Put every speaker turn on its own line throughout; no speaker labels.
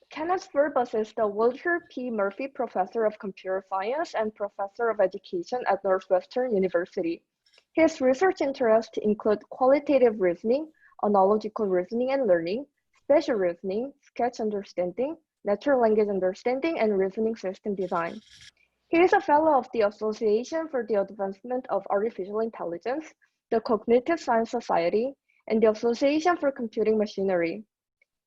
Kenneth Verbus is the Walter P. Murphy Professor of Computer Science and Professor of Education at Northwestern University. His research interests include qualitative reasoning, analogical reasoning and learning, spatial reasoning, sketch understanding, natural language understanding, and reasoning system design. He is a fellow of the Association for the Advancement of Artificial Intelligence, the Cognitive Science Society, and the Association for Computing Machinery.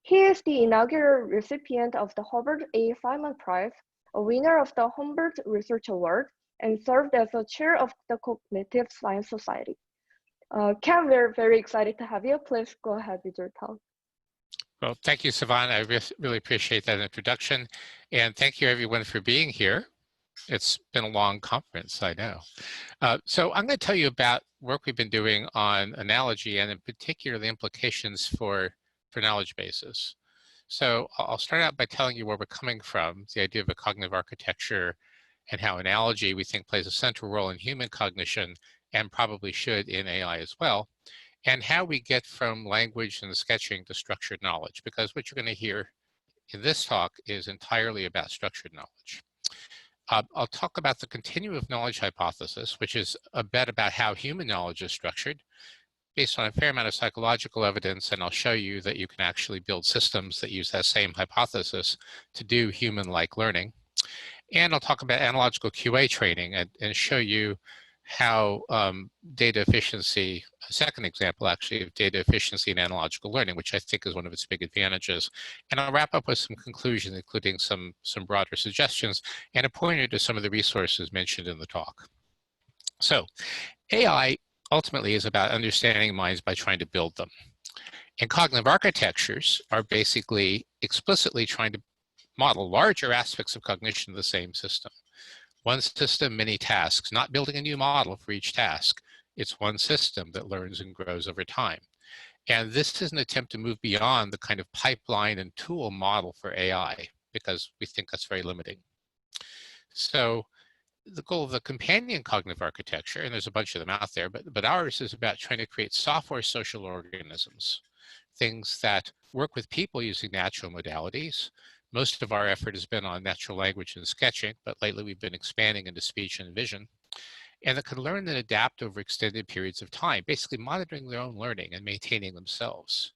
He is the inaugural recipient of the Herbert A. Simon Prize, a winner of the Humbert Research Award, and served as a chair of the Cognitive Science Society. Ken, we're very excited to have you. Please go ahead with your talk.
Well, thank you, Sivan. I really appreciate that introduction. And thank you, everyone, for being here. It's been a long conference, I know. So I'm going to tell you about work we've been doing on analogy and in particular the implications for knowledge bases. So I'll start out by telling you where we're coming from, the idea of a cognitive architecture and how analogy we think plays a central role in human cognition and probably should in AI as well, and how we get from language and sketching to structured knowledge, because what you're going to hear in this talk is entirely about structured knowledge. I'll talk about the continuum of knowledge hypothesis, which is a bet about how human knowledge is structured based on a fair amount of psychological evidence, and I'll show you that you can actually build systems that use that same hypothesis to do human-like learning. And I'll talk about analogical QA training and show you how data efficiency, a second example actually of data efficiency in analogical learning, which I think is one of its big advantages. And I'll wrap up with some conclusions, including some broader suggestions and a pointer to some of the resources mentioned in the talk. So AI ultimately is about understanding minds by trying to build them. And cognitive architectures are basically explicitly trying to model larger aspects of cognition of the same system. One system, many tasks, not building a new model for each task. It's one system that learns and grows over time. And this is an attempt to move beyond the kind of pipeline and tool model for AI, because we think that's very limiting. So the goal of the companion cognitive architecture, and there's a bunch of them out there, but ours is about trying to create software social organisms, things that work with people using natural modalities. Most of our effort has been on natural language and sketching, but lately we've been expanding into speech and vision, and that can learn and adapt over extended periods of time, basically monitoring their own learning and maintaining themselves.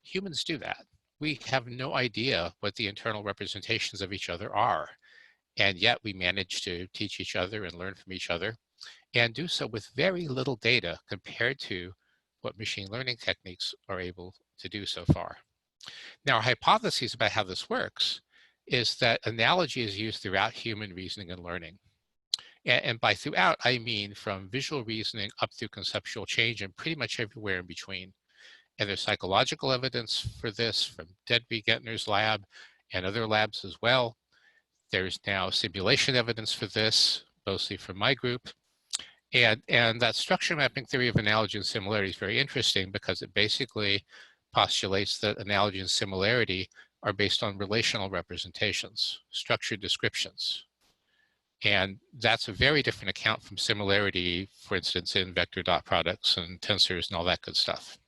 Humans do that. We have no idea what the internal representations of each other are, and yet we manage to teach each other and learn from each other, and do so with very little data compared to what machine learning techniques are able to do so far. Now, our hypothesis about how this works is that analogy is used throughout human reasoning and learning. And by throughout, I mean from visual reasoning up through conceptual change and pretty much everywhere in between. And there's psychological evidence for this from Dedby Gettner's lab and other labs as well. There's now simulation evidence for this, mostly from my group. And that structure mapping theory of analogy and similarity is very interesting because it basically postulates that analogy and similarity are based on relational representations, structured descriptions. And that's a very different account from similarity, for instance, in vector dot products and tensors and all that good stuff.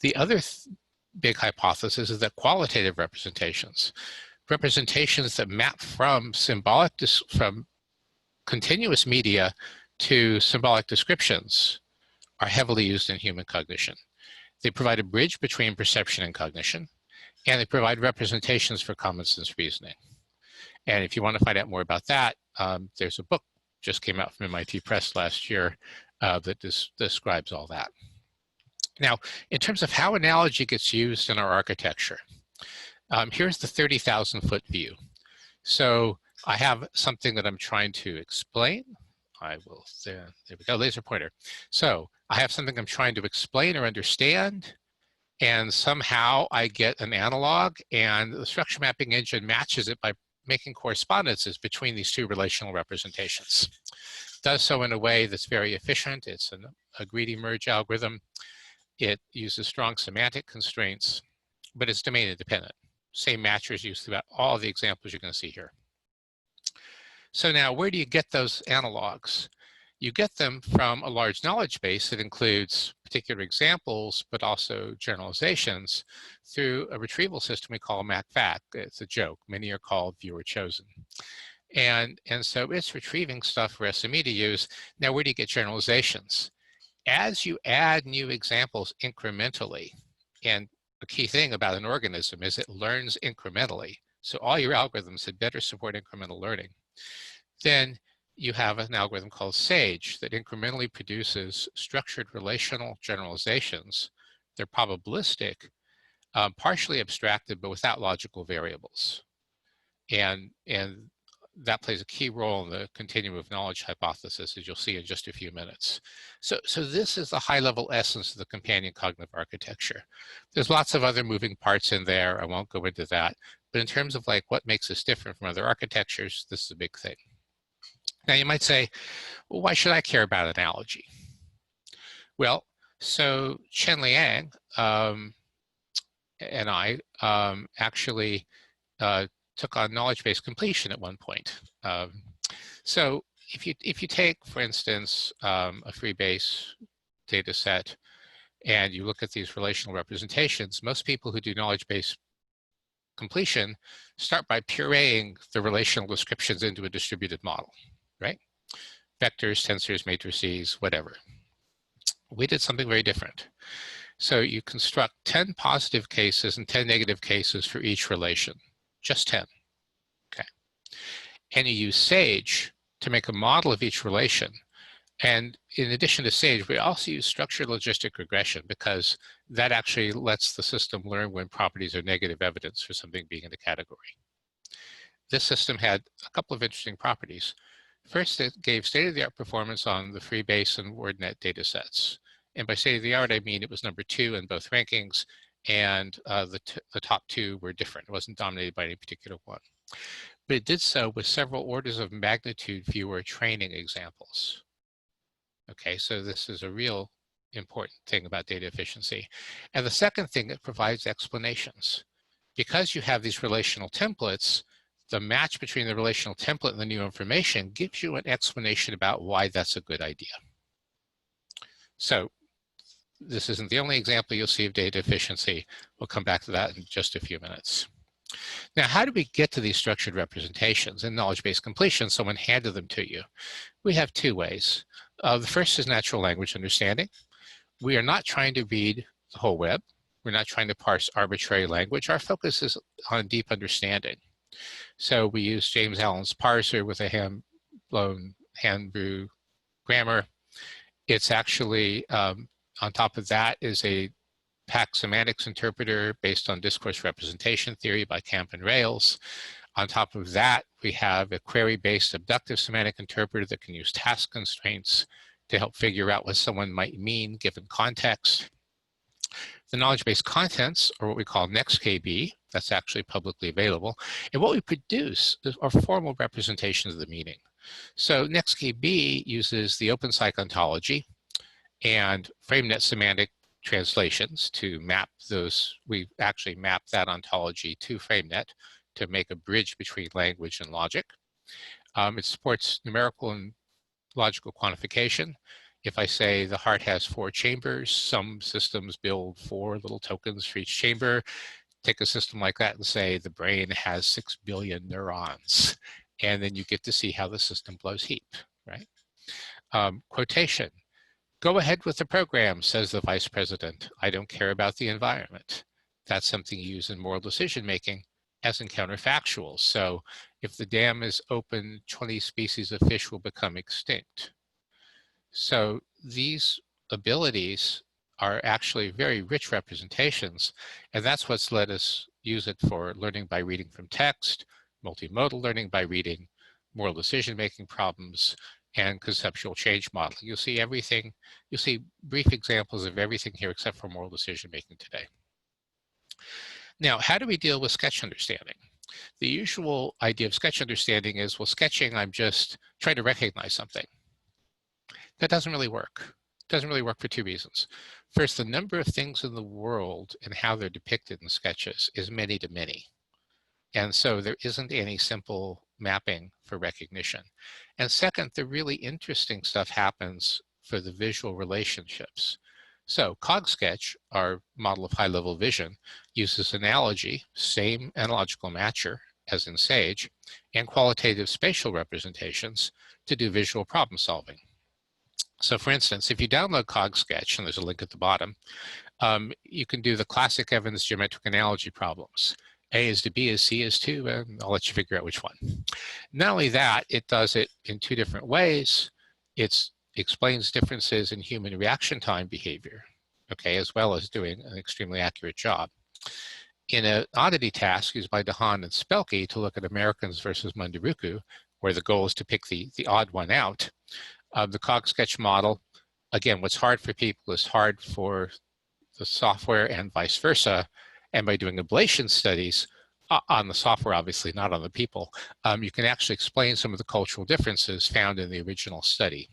The other big hypothesis is that qualitative representations that map from from continuous media to symbolic descriptions are heavily used in human cognition. They provide a bridge between perception and cognition, and they provide representations for common sense reasoning. And if you want to find out more about that, there's a book just came out from MIT Press last year that describes all that. Now, in terms of how analogy gets used in our architecture, here's the 30,000-foot view. So I have something that I'm trying to explain. There we go, laser pointer. So I have something I'm trying to explain or understand, and somehow I get an analog, and the structure mapping engine matches it by making correspondences between these two relational representations. It does so in a way that's very efficient. It's a greedy merge algorithm. It uses strong semantic constraints, but it's domain independent. Same matchers used throughout all the examples you're going to see here. So now, where do you get those analogs? You get them from a large knowledge base that includes particular examples, but also generalizations through a retrieval system we call MACFAC. It's a joke. Many are called viewer chosen. And so it's retrieving stuff for SME to use. Now, where do you get generalizations? As you add new examples incrementally, and a key thing about an organism is it learns incrementally. So all your algorithms had better support incremental learning. Then you have an algorithm called SAGE that incrementally produces structured relational generalizations. They're probabilistic, partially abstracted, but without logical variables. And that plays a key role in the continuum of knowledge hypothesis, as you'll see in just a few minutes. So this is the high-level essence of the companion cognitive architecture. There's lots of other moving parts in there. I won't go into that. But in terms of like what makes us different from other architectures, this is a big thing. Now you might say, well, why should I care about analogy? Well, so Chen Liang and I actually took on knowledge-based completion at one point. So if you take, for instance, a free base data set and you look at these relational representations, most people who do knowledge-based completion start by pureeing the relational descriptions into a distributed model, right? Vectors, tensors, matrices, whatever. We did something very different. So you construct 10 positive cases and 10 negative cases for each relation, just 10, okay? And you use SAGE to make a model of each relation. And in addition to SAGE, we also use structured logistic regression because that actually lets the system learn when properties are negative evidence for something being in a category. This system had a couple of interesting properties. First, it gave state-of-the-art performance on the FreeBase and WordNet data sets. And by state-of-the-art, I mean it was number 2 in both rankings, and the top 2 were different. It wasn't dominated by any particular one. But it did so with several orders of magnitude fewer training examples. Okay, so this is a real important thing about data efficiency. And the second thing, it provides explanations. Because you have these relational templates, the match between the relational template and the new information gives you an explanation about why that's a good idea. So this isn't the only example you'll see of data efficiency. We'll come back to that in just a few minutes. Now, how do we get to these structured representations in knowledge-based completion? Someone handed them to you. We have 2 ways. The first is natural language understanding. We are not trying to read the whole web. We're not trying to parse arbitrary language. Our focus is on deep understanding. So we use James Allen's parser with a hand-blown, hand-brew grammar. It's actually, on top of that is a PAC semantics interpreter based on discourse representation theory by Camp and Rails. On top of that, we have a query-based abductive semantic interpreter that can use task constraints to help figure out what someone might mean given context. The knowledge-based contents, or what we call NextKB, that's actually publicly available. And what we produce are formal representations of the meaning. So NextKB uses the OpenPsych ontology and FrameNet semantic translations to map those. We actually map that ontology to FrameNet to make a bridge between language and logic. It supports numerical and logical quantification. If I say the heart has 4 chambers, some systems build 4 little tokens for each chamber. Take a system like that and say the brain has 6 billion neurons. And then you get to see how the system blows heat, right? Quotation. Go ahead with the program, says the vice president. I don't care about the environment. That's something you use in moral decision making as in counterfactuals. So if the dam is open, 20 species of fish will become extinct. So these abilities are actually very rich representations, and that's what's let us use it for learning by reading from text, multimodal learning by reading, moral decision-making problems, and conceptual change modeling. You'll see everything, you'll see brief examples of everything here except for moral decision-making today. Now, how do we deal with sketch understanding? The usual idea of sketch understanding is, well, sketching, I'm just trying to recognize something. That doesn't really work. It doesn't really work for 2 reasons. First, the number of things in the world and how they're depicted in sketches is many to many. And so there isn't any simple mapping for recognition. And second, the really interesting stuff happens for the visual relationships. So CogSketch, our model of high-level vision, uses analogy, same analogical matcher as in SAGE, and qualitative spatial representations to do visual problem solving. So for instance, if you download CogSketch, and there's a link at the bottom, you can do the classic Evans geometric analogy problems. A is to B is C is to, and I'll let you figure out which one. Not only that, it does it in two different ways. It explains differences in human reaction time behavior, okay, as well as doing an extremely accurate job. In an oddity task used by DeHaan and Spelke to look at Americans versus Munduruku, where the goal is to pick the odd one out, the CogSketch model, again, what's hard for people is hard for the software and vice versa. And by doing ablation studies on the software, obviously not on the people, you can actually explain some of the cultural differences found in the original study.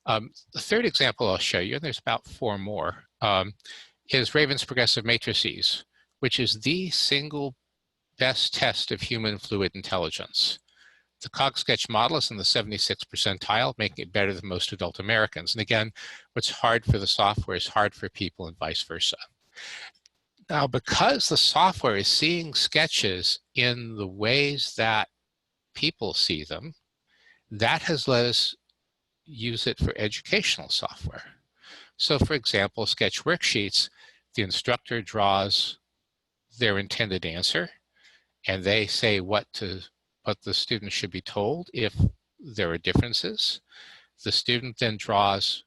The third example I'll show you, and there's about 4 more, is Raven's progressive matrices, which is the single best test of human fluid intelligence. The CogSketch model is in the 76th percentile, making it better than most adult Americans. And again, what's hard for the software is hard for people and vice versa. Now, because the software is seeing sketches in the ways that people see them, that has let us use it for educational software. So for example, sketch worksheets, the instructor draws their intended answer, and they say what the student should be told if there are differences. The student then draws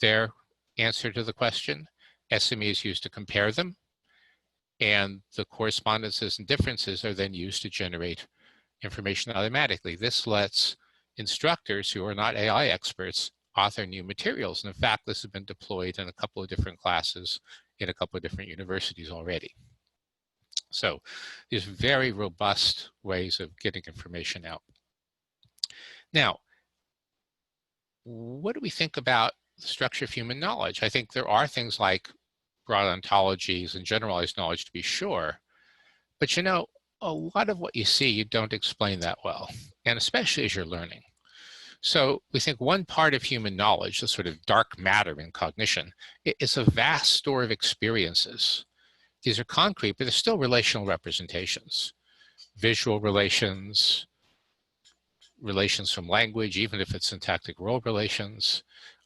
their answer to the question. SME is used to compare them, and the correspondences and differences are then used to generate information automatically. This lets instructors who are not AI experts author new materials. And in fact, this has been deployed in a couple of different classes in a couple of different universities already. So these very robust ways of getting information out. Now, what do we think about the structure of human knowledge? I think there are things like broad ontologies and generalized knowledge, to be sure, but you know, a lot of what you see you don't explain that well, and especially as you're learning. So we think one part of human knowledge, the sort of dark matter in cognition, is a vast store of experiences. These are concrete, but they're still relational representations. Visual relations, relations from language, even if it's syntactic role relations,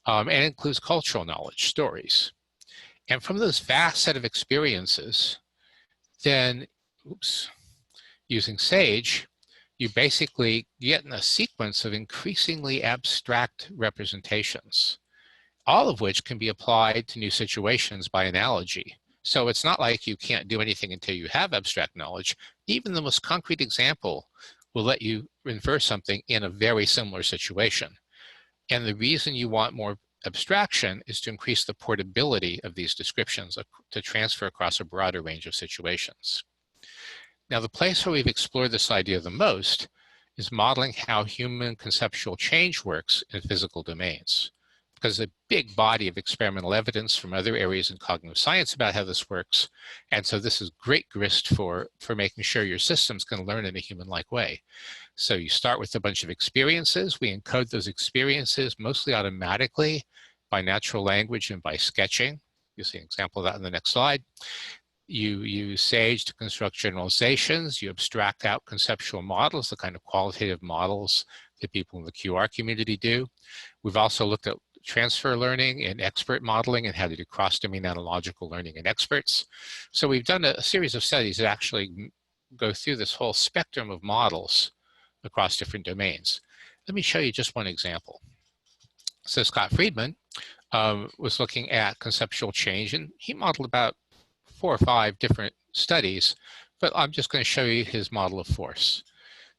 and it includes cultural knowledge, stories. And from those vast set of experiences, then, using SAGE, you basically get in a sequence of increasingly abstract representations, all of which can be applied to new situations by analogy. So it's not like you can't do anything until you have abstract knowledge. Even the most concrete example will let you infer something in a very similar situation. And the reason you want more abstraction is to increase the portability of these descriptions to transfer across a broader range of situations. Now, the place where we've explored this idea the most is modeling how human conceptual change works in physical domains, because there's a big body of experimental evidence from other areas in cognitive science about how this works. And so this is great grist for making sure your systems can learn in a human-like way. So you start with a bunch of experiences. We encode those experiences mostly automatically by natural language and by sketching. You'll see an example of that in the next slide. You use SAGE to construct generalizations. You abstract out conceptual models, the kind of qualitative models that people in the QR community do. We've also looked at transfer learning and expert modeling and how to do cross-domain analogical learning in experts. So we've done a series of studies that actually go through this whole spectrum of models across different domains. Let me show you just one example. So Scott Friedman was looking at conceptual change, and he modeled about 4 or 5 different studies, but I'm just going to show you his model of force.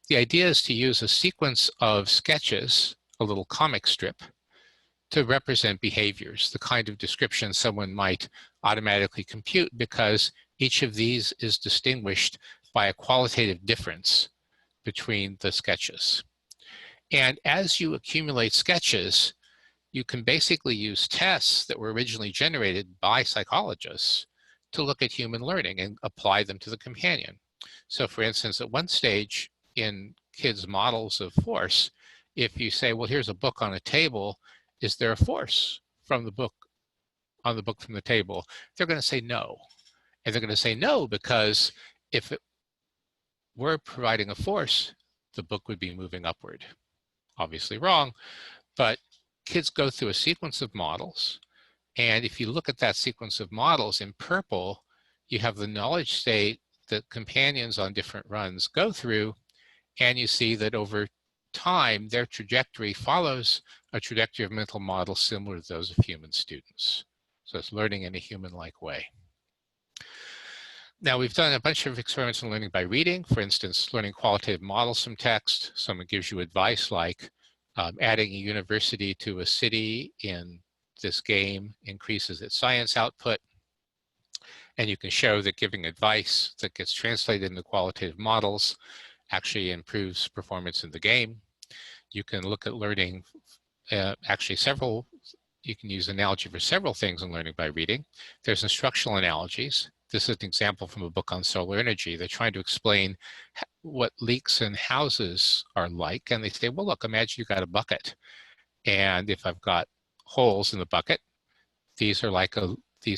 The idea is to use a sequence of sketches, a little comic strip, to represent behaviors, the kind of description someone might automatically compute because each of these is distinguished by a qualitative difference between the sketches. And as you accumulate sketches, you can basically use tests that were originally generated by psychologists to look at human learning and apply them to the companion. So for instance, at one stage in kids' models of force, if you say, well, here's a book on a table, is there a force from the book on the book from the table? They're going to say no. And they're going to say no because if it were providing a force, the book would be moving upward. Obviously wrong, but kids go through a sequence of models. And if you look at that sequence of models in purple, you have the knowledge state that companions on different runs go through, and you see that over time, their trajectory follows a trajectory of mental models similar to those of human students. So it's learning in a human-like way. Now, we've done a bunch of experiments in learning by reading. For instance, learning qualitative models from text. Someone gives you advice like adding a university to a city in this game increases its science output. And you can show that giving advice that gets translated into qualitative models actually improves performance in the game. You can look at learning you can use analogy for several things in learning by reading. There's instructional analogies. This is an example from a book on solar energy. They're trying to explain what leaks in houses are like. And they say, well, look, imagine you got a bucket. And if I've got holes in the bucket, these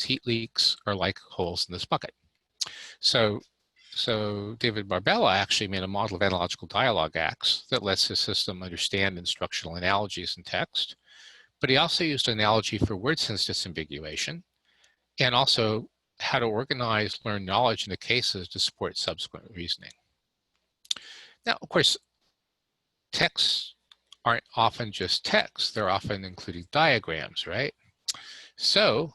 heat leaks are like holes in this bucket. So David Barbella actually made a model of analogical dialogue acts that lets his system understand instructional analogies in text. But he also used analogy for word sense disambiguation and also how to organize learned knowledge into cases to support subsequent reasoning. Now, of course, texts aren't often just text. They're often including diagrams, right? So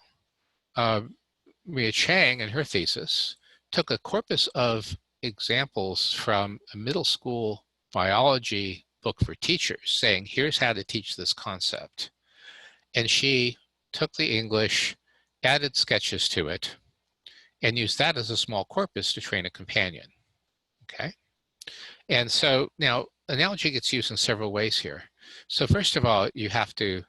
Maria Chang, in her thesis, took a corpus of examples from a middle school biology book for teachers saying, here's how to teach this concept. And she took the English, added sketches to it, and used that as a small corpus to train a companion, okay? And so now analogy gets used in several ways here. So first of all, you have to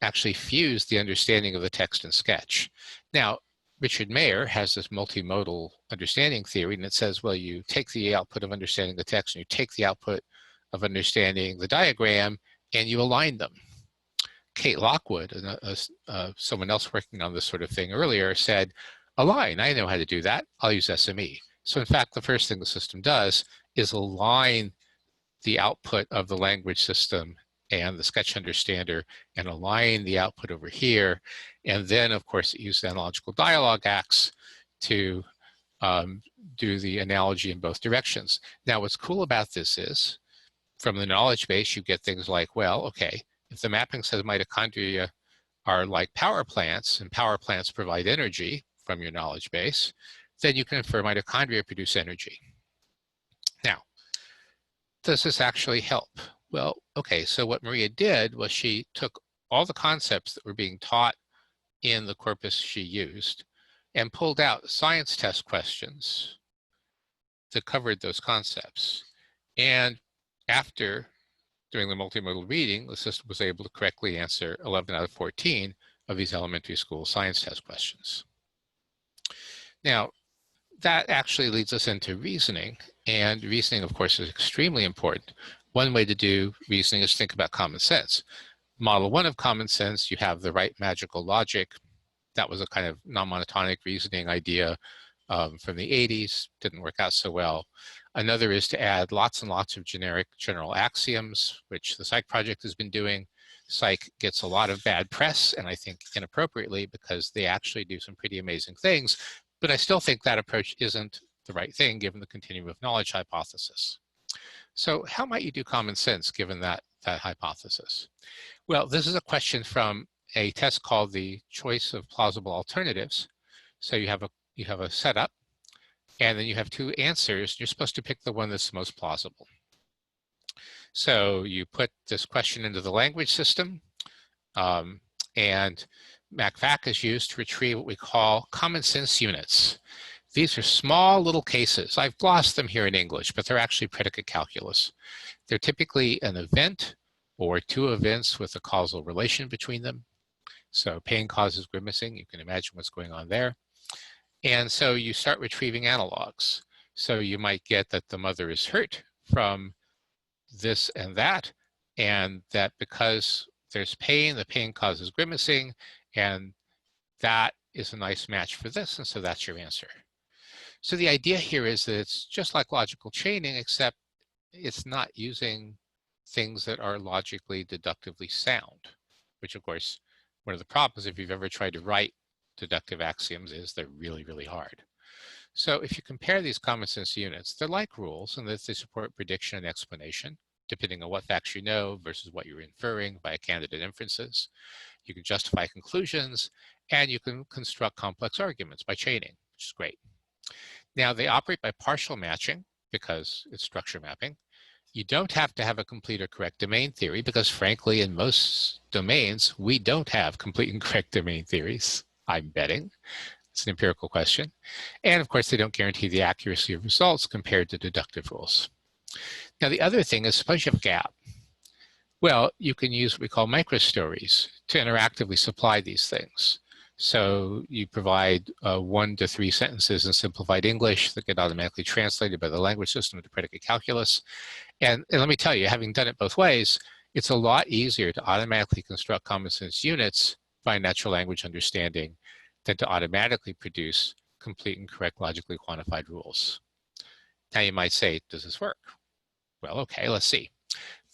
actually fuse the understanding of the text and sketch. Now, Richard Mayer has this multimodal understanding theory, and it says, well, you take the output of understanding the text and you take the output of understanding the diagram and you align them. Kate Lockwood, someone else working on this sort of thing earlier, said, align, I know how to do that, I'll use SME. So in fact, the first thing the system does is align the output of the language system and the sketch understander and align the output over here. And then, of course, it uses analogical dialogue acts to do the analogy in both directions. Now, what's cool about this is, from the knowledge base, you get things like, well, okay, if the mapping says mitochondria are like power plants, and power plants provide energy from your knowledge base, then you can infer mitochondria produce energy. Now, does this actually help? Well, okay, so what Maria did was she took all the concepts that were being taught in the corpus she used and pulled out science test questions that covered those concepts. And after doing the multimodal reading, the system was able to correctly answer 11 out of 14 of these elementary school science test questions. Now, that actually leads us into reasoning. And reasoning, of course, is extremely important. One way to do reasoning is think about common sense. Model one of common sense, you have the right magical logic. That was a kind of non-monotonic reasoning idea from the 80s, didn't work out so well. Another is to add lots and lots of generic general axioms, which the Psych project has been doing. Psych gets a lot of bad press, and I think inappropriately, because they actually do some pretty amazing things. But I still think that approach isn't the right thing given the continuum of knowledge hypothesis. So how might you do common sense given that hypothesis? Well, this is a question from a test called the choice of plausible alternatives. So you have a setup, and then you have two answers. You're supposed to pick the one that's most plausible. So you put this question into the language system, and MacVac is used to retrieve what we call common sense units. These are small little cases. I've glossed them here in English, but they're actually predicate calculus. They're typically an event or two events with a causal relation between them. So pain causes grimacing. You can imagine what's going on there. And so you start retrieving analogs. So you might get that the mother is hurt from this and that because there's pain, the pain causes grimacing, and that is a nice match for this, and so that's your answer. So the idea here is that it's just like logical chaining, except it's not using things that are logically deductively sound, which of course, one of the problems if you've ever tried to write deductive axioms is they're really, really hard. So if you compare these common sense units, they're like rules in that they support prediction and explanation, depending on what facts you know versus what you're inferring by candidate inferences. You can justify conclusions, and you can construct complex arguments by chaining, which is great. Now, they operate by partial matching because it's structure mapping. You don't have to have a complete or correct domain theory because, frankly, in most domains, we don't have complete and correct domain theories, I'm betting. It's an empirical question. And of course, they don't guarantee the accuracy of results compared to deductive rules. Now, the other thing is, suppose you have a gap. Well, you can use what we call microstories to interactively supply these things. So you provide 1 to 3 sentences in simplified English that get automatically translated by the language system into predicate calculus. And let me tell you, having done it both ways, it's a lot easier to automatically construct common sense units by natural language understanding than to automatically produce complete and correct logically quantified rules. Now you might say, does this work? Well, okay, let's see.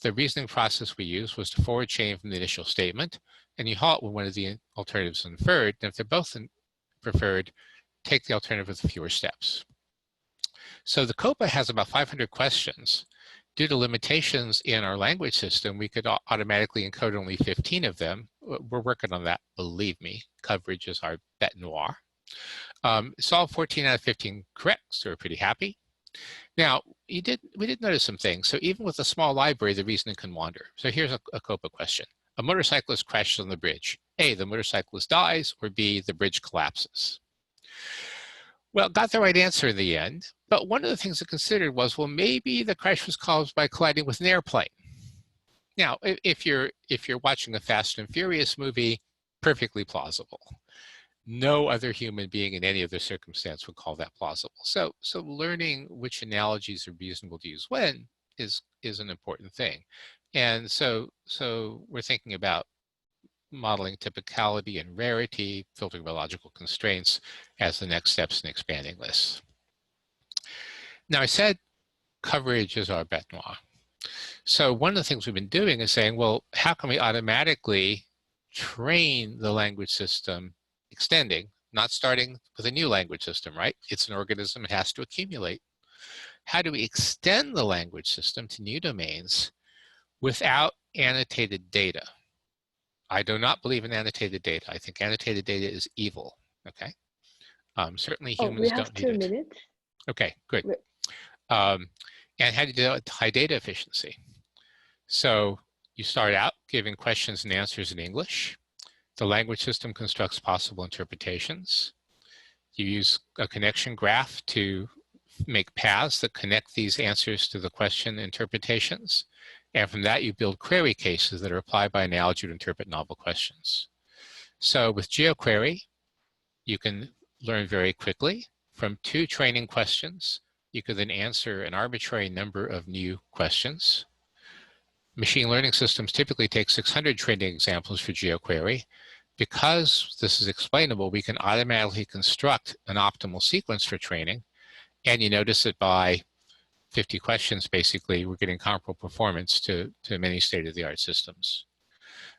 The reasoning process we used was to forward chain from the initial statement, and you halt when one of the alternatives is inferred, and if they're both preferred, take the alternative with fewer steps. So the COPA has about 500 questions. Due to limitations in our language system, we could automatically encode only 15 of them. We're working on that, believe me. Coverage is our bête noire. Solved 14 out of 15 correct, so we're pretty happy. Now, we did notice some things. So even with a small library, the reasoning can wander. So here's a COPA question. A motorcyclist crashes on the bridge. A, the motorcyclist dies, or B, the bridge collapses. Well, got the right answer in the end, but one of the things it considered was, well, maybe the crash was caused by colliding with an airplane. Now, if you're watching a Fast and Furious movie, perfectly plausible. No other human being in any other circumstance would call that plausible. So learning which analogies are reasonable to use when is an important thing. And so we're thinking about modeling typicality and rarity, filtering by logical constraints as the next steps in expanding this. Now, I said coverage is our bête noire. So one of the things we've been doing is saying, well, how can we automatically train the language system extending, not starting with a new language system, right? It's an organism, it has to accumulate. How do we extend the language system to new domains without annotated data? I do not believe in annotated data. I think annotated data is evil, okay? Certainly humans don't need it.
We have 2 minutes.
Okay, good. And how do you do that with high data efficiency? So you start out giving questions and answers in English. The language system constructs possible interpretations. You use a connection graph to make paths that connect these answers to the question interpretations. And from that, you build query cases that are applied by analogy to interpret novel questions. So with GeoQuery, you can learn very quickly. From 2 training questions, you could then answer an arbitrary number of new questions. Machine learning systems typically take 600 training examples for GeoQuery. Because this is explainable, we can automatically construct an optimal sequence for training. And you notice that by 50 questions, basically, we're getting comparable performance to many state-of-the-art systems.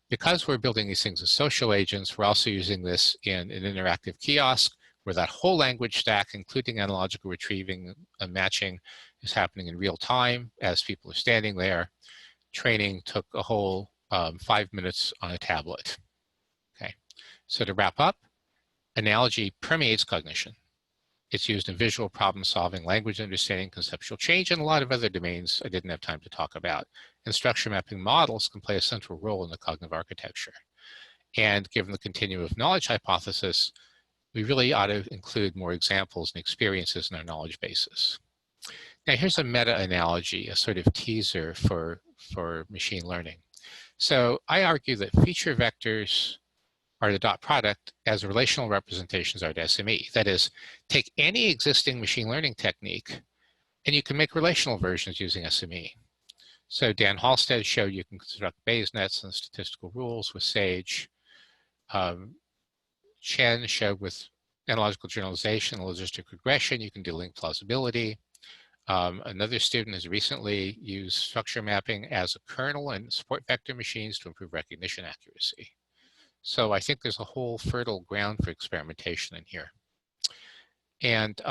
Because we're building these things as social agents, we're also using this in an interactive kiosk where that whole language stack, including analogical retrieving and matching, is happening in real time as people are standing there. Training took a whole 5 minutes on a tablet. Okay, so to wrap up, analogy permeates cognition. It's used in visual problem solving, language understanding, conceptual change, and a lot of other domains I didn't have time to talk about. And structure mapping models can play a central role in the cognitive architecture. And given the continuum of knowledge hypothesis, we really ought to include more examples and experiences in our knowledge bases. Now here's a meta-analogy, a sort of teaser for machine learning. So I argue that feature vectors are the dot product as relational representations are to SME. That is, take any existing machine learning technique And you can make relational versions using SME. So Dan Halstead showed you can construct Bayes nets and statistical rules with SAGE. Chen showed with analogical generalization and logistic regression, you can do link plausibility. Another student has recently used structure mapping as a kernel and support vector machines to improve recognition accuracy. So I think there's a whole fertile ground for experimentation in here. And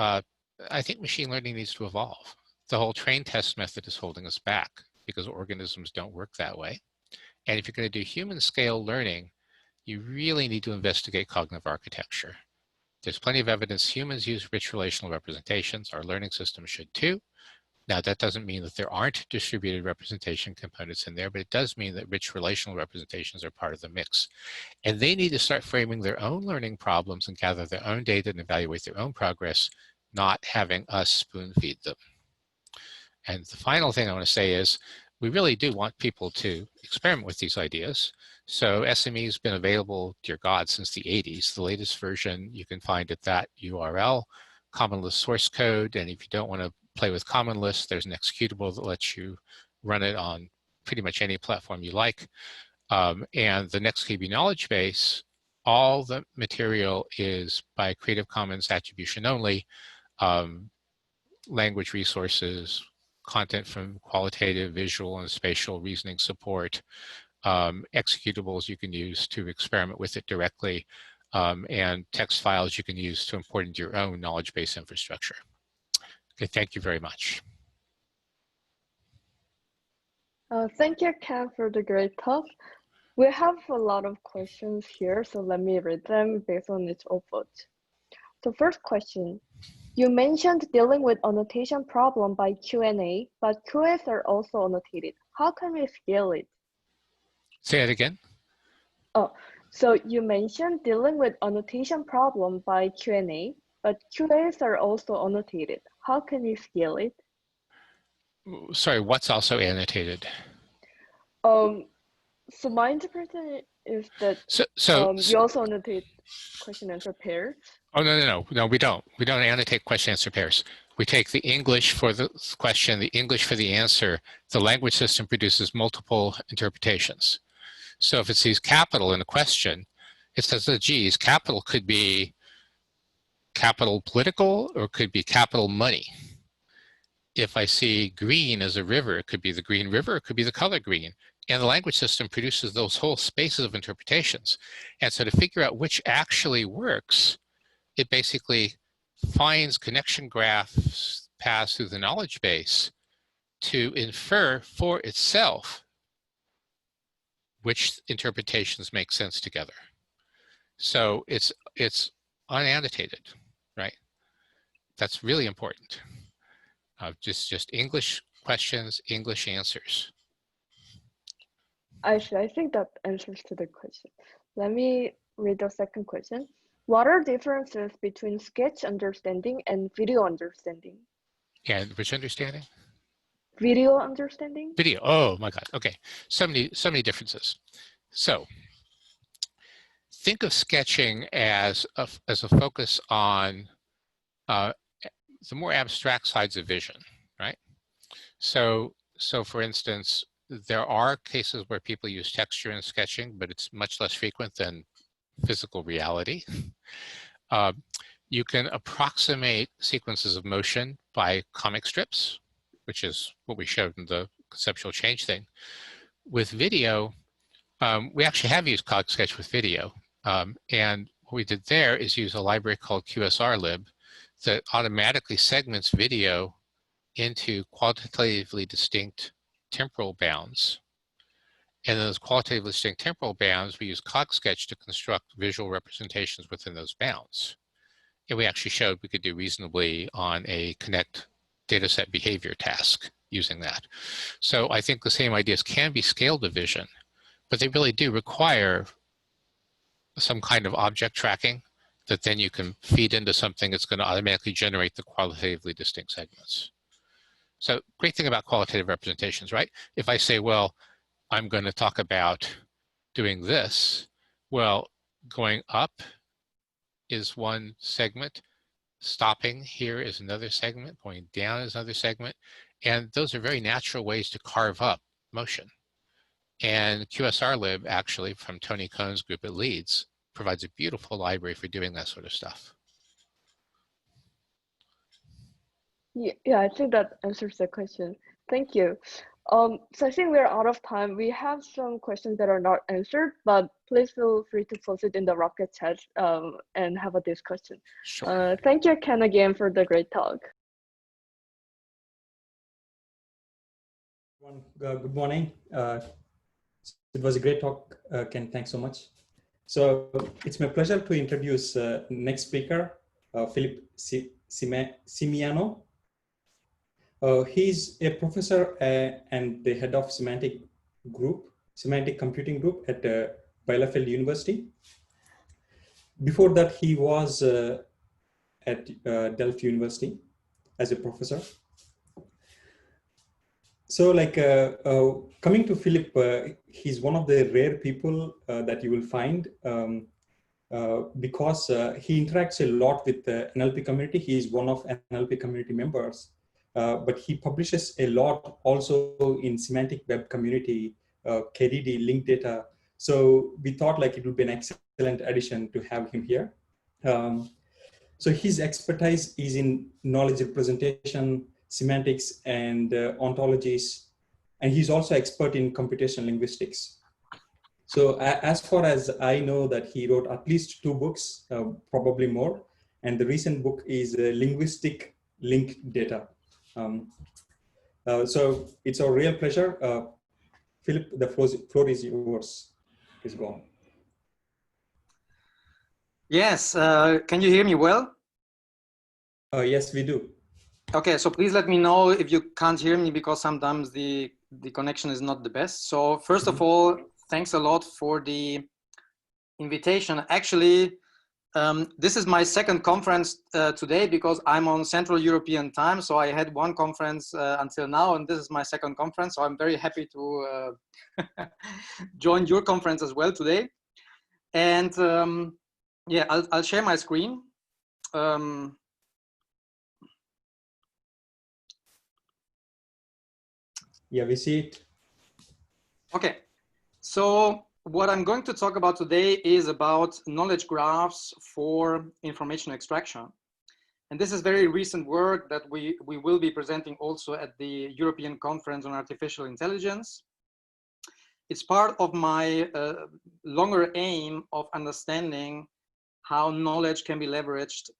I think machine learning needs to evolve. The whole train test method is holding us back because organisms don't work that way. And if you're going to do human scale learning, you really need to investigate cognitive architecture. There's plenty of evidence humans use rich relational representations. Our learning systems should too. Now, that doesn't mean that there aren't distributed representation components in there, but it does mean that rich relational representations are part of the mix. And they need to start framing their own learning problems and gather their own data and evaluate their own progress, not having us spoon feed them. And the final thing I want to say is, we really do want people to experiment with these ideas. So SME has been available, dear God, since the 80s. The latest version you can find at that URL, Common Lisp source code. And if you don't want to play with Common Lisp, there's an executable that lets you run it on pretty much any platform you like. And the NextKB knowledge base, all the material is by Creative Commons attribution only, language resources, content from qualitative, visual, and spatial reasoning support, executables you can use to experiment with it directly, and text files you can use to import into your own knowledge base infrastructure. Okay, thank you very much.
Thank you, Ken, for the great talk. We have a lot of questions here, so let me read them based on its output. So first question, you mentioned dealing with annotation problem by Q&A, but QAs are also annotated. How can we scale it?
Say it again.
Oh, so you mentioned dealing with annotation problem by Q&A, but QAs are also annotated. How can we scale it?
Sorry, what's also annotated?
So my interpretation is that you also annotate question answer pairs.
Oh, no, we don't. We don't annotate question answer pairs. We take the English for the question, the English for the answer. The language system produces multiple interpretations. So if it sees capital in a question, it says, oh, geez, capital could be capital political or it could be capital money. If I see green as a river, it could be the green river, it could be the color green. And the language system produces those whole spaces of interpretations. And so to figure out which actually works, it basically finds connection graphs paths through the knowledge base to infer for itself which interpretations make sense together. So it's unannotated, right? That's really important. Just English questions, English answers.
Actually, I think that answers to the question. Let me read the second question. What are differences between sketch understanding and video understanding?
And which understanding?
Video understanding?
Video, oh my God, okay. So many differences. So think of sketching as a focus on the more abstract sides of vision, right? So for instance, there are cases where people use texture in sketching, but it's much less frequent than physical reality. You can approximate sequences of motion by comic strips, which is what we showed in the conceptual change thing. With video, we actually have used CogSketch with video. And what we did there is use a library called QSRlib that automatically segments video into qualitatively distinct temporal bounds. And those qualitatively distinct temporal bounds, we use CogSketch to construct visual representations within those bounds. And we actually showed we could do reasonably on a connect dataset behavior task using that. So I think the same ideas can be scaled to vision, but they really do require some kind of object tracking that then you can feed into something that's going to automatically generate the qualitatively distinct segments. So great thing about qualitative representations, right? If I say, well, I'm going to talk about doing this, well, going up is one segment, Stopping here is another segment, pointing down is another segment, and those are very natural ways to carve up motion. And QSRLib, actually, from Tony Cohn's group at Leeds, provides a beautiful library for doing that sort of stuff.
Yeah, I think that answers the question. Thank you. So I think we're out of time. We have some questions that are not answered, but please feel free to post it in the Rocket chat and have a discussion.
Sure.
Thank you, Ken, again for the great talk.
Good morning. It was a great talk, Ken. Thanks so much. So it's my pleasure to introduce next speaker, Philip Simiano. He's a professor and the head of semantic computing group at Bielefeld University. Before that, he was at Delft University as a professor. So coming to Philip, he's one of the rare people that you will find because he interacts a lot with the NLP community. He is one of NLP community members, but he publishes a lot also in semantic web community, KDD, linked data. So we thought it would be an excellent addition to have him here. So his expertise is in knowledge representation, semantics, and ontologies, and he's also expert in computational linguistics. So as far as I know, that he wrote at least 2 books, probably more, and the recent book is Linguistic Linked Data. So it's a real pleasure. Philip, the floor is yours. Please go on.
Yes, can you hear me well?
Yes, we do.
Okay, so please let me know if you can't hear me, because sometimes the connection is not the best. So first of all, thanks a lot for the invitation. Actually, this is my second conference today, because I'm on Central European time. So I had one conference until now, and this is my second conference. So I'm very happy to join your conference as well today. And yeah, I'll share my screen.
Yeah, we see it.
Okay, so what I'm going to talk about today is about knowledge graphs for information extraction. And this is very recent work that we will be presenting also at the European Conference on Artificial Intelligence. It's part of my longer aim of understanding how knowledge can be leveraged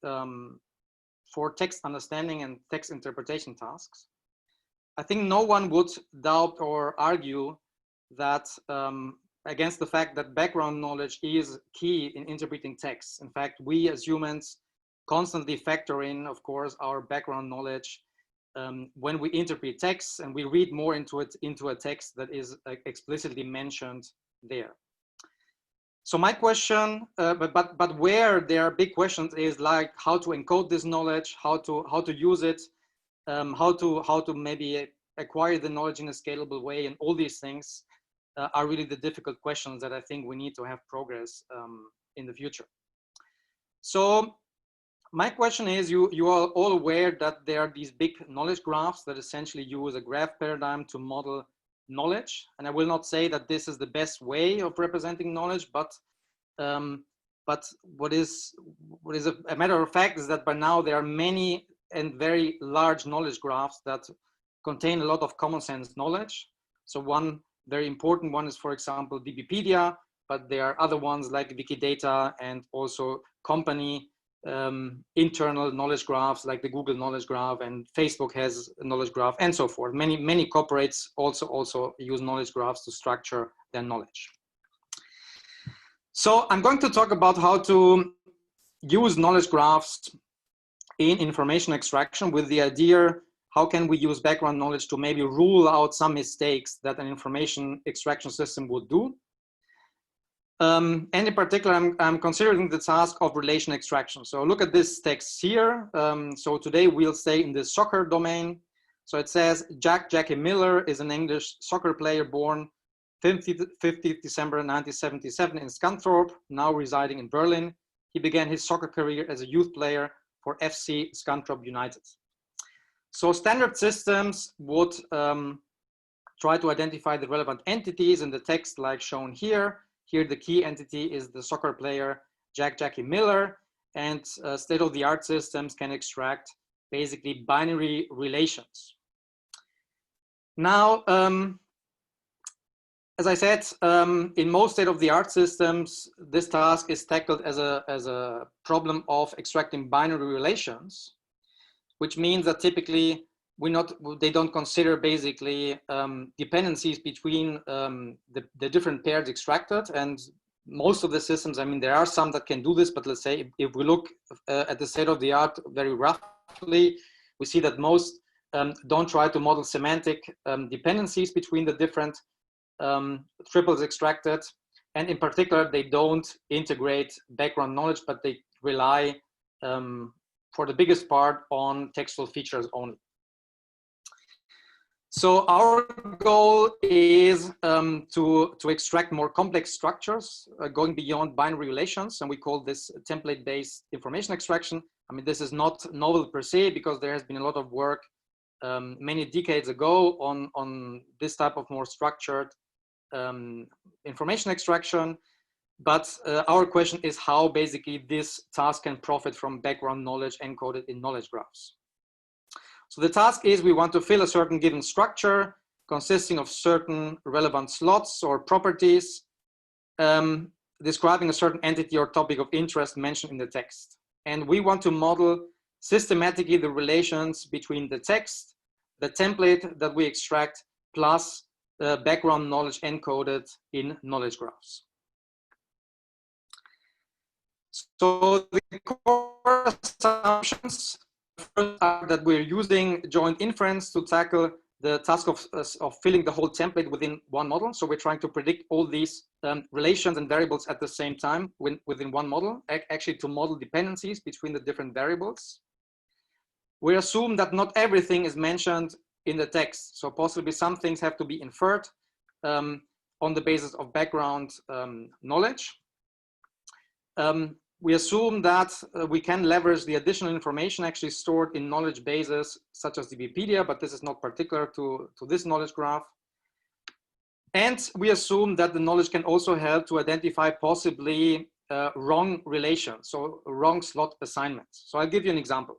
for text understanding and text interpretation tasks. I think no one would doubt or argue that against the fact that background knowledge is key in interpreting texts. In fact, we as humans constantly factor in, of course, our background knowledge when we interpret texts, and we read more into a text that is explicitly mentioned there. So my question, but where there are big questions, is like how to encode this knowledge, how to use it, how to maybe acquire the knowledge in a scalable way, and all these things are really the difficult questions that I think we need to have progress in the future. So my question is, you are all aware that there are these big knowledge graphs that essentially use a graph paradigm to model knowledge. And I will not say that this is the best way of representing knowledge, but what is a matter of fact is that by now there are many and very large knowledge graphs that contain a lot of common sense knowledge. So one very important one is, for example, DBpedia, but there are other ones like Wikidata, and also company internal knowledge graphs like the Google Knowledge Graph, and Facebook has a knowledge graph, and so forth. Many corporates also use knowledge graphs to structure their knowledge. So I'm going to talk about how to use knowledge graphs in information extraction, with the idea, how can we use background knowledge to maybe rule out some mistakes that an information extraction system would do. And in particular, I'm considering the task of relation extraction. So look at this text here. So today we'll stay in the soccer domain. So it says, Jackie Miller is an English soccer player born 50th December 1977 in Scunthorpe, now residing in Berlin. He began his soccer career as a youth player for FC Scunthorpe United. So standard systems would try to identify the relevant entities in the text like shown here. Here the key entity is the soccer player Jackie Miller, and state-of-the-art systems can extract basically binary relations. Now, as I said, in most state-of-the-art systems, this task is tackled as a problem of extracting binary relations, which means that typically they don't consider basically dependencies between the different pairs extracted. And most of the systems, I mean, there are some that can do this, but let's say if we look at the state-of-the-art very roughly, we see that most don't try to model semantic dependencies between the different triples extracted. And in particular, they don't integrate background knowledge, but they rely for the biggest part on textual features only. So our goal is to extract more complex structures going beyond binary relations, and we call this template-based information extraction. I mean, this is not novel per se, because there has been a lot of work many decades ago on this type of more structured information extraction. But our question is how basically this task can profit from background knowledge encoded in knowledge graphs. So the task is we want to fill a certain given structure consisting of certain relevant slots or properties describing a certain entity or topic of interest mentioned in the text. And we want to model systematically the relations between the text, the template that we extract, plus background knowledge encoded in knowledge graphs. So the core assumptions are that we're using joint inference to tackle the task of filling the whole template within one model. So we're trying to predict all these relations and variables at the same time within one model, actually to model dependencies between the different variables. We assume that not everything is mentioned in the text. So possibly some things have to be inferred on the basis of background knowledge. We assume that we can leverage the additional information actually stored in knowledge bases such as DBpedia, but this is not particular to this knowledge graph. And we assume that the knowledge can also help to identify possibly wrong relations, so wrong slot assignments. So I'll give you an example.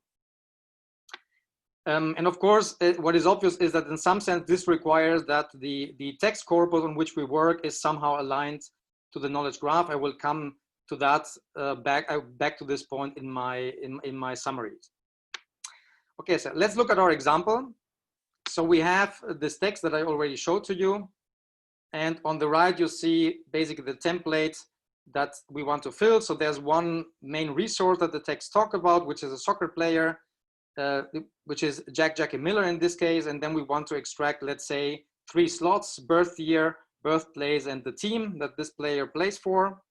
And of course, what is obvious is that in some sense, this requires that the text corpus on which we work is somehow aligned to the knowledge graph. I will come to that back to this point in my summaries. Okay, so let's look at our example. So we have this text that I already showed to you, and on the right you see basically the template that we want to fill. So there's one main resource that the text talk about, which is a soccer player, which is Jackie Miller in this case, and then we want to extract, let's say, 3 slots: birth year, birthplace, and the team that this player plays for.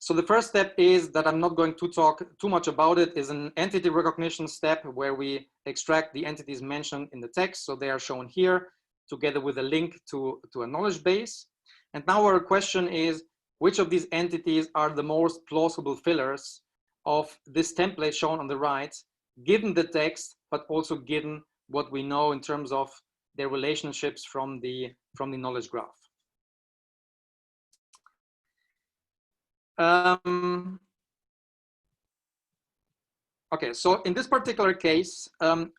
So the first step is that I'm not going to talk too much about it, is an entity recognition step where we extract the entities mentioned in the text. So they are shown here together with a link to a knowledge base. And now our question is, which of these entities are the most plausible fillers of this template shown on the right, given the text, but also given what we know in terms of their relationships from the knowledge graph. Okay, so in this particular case,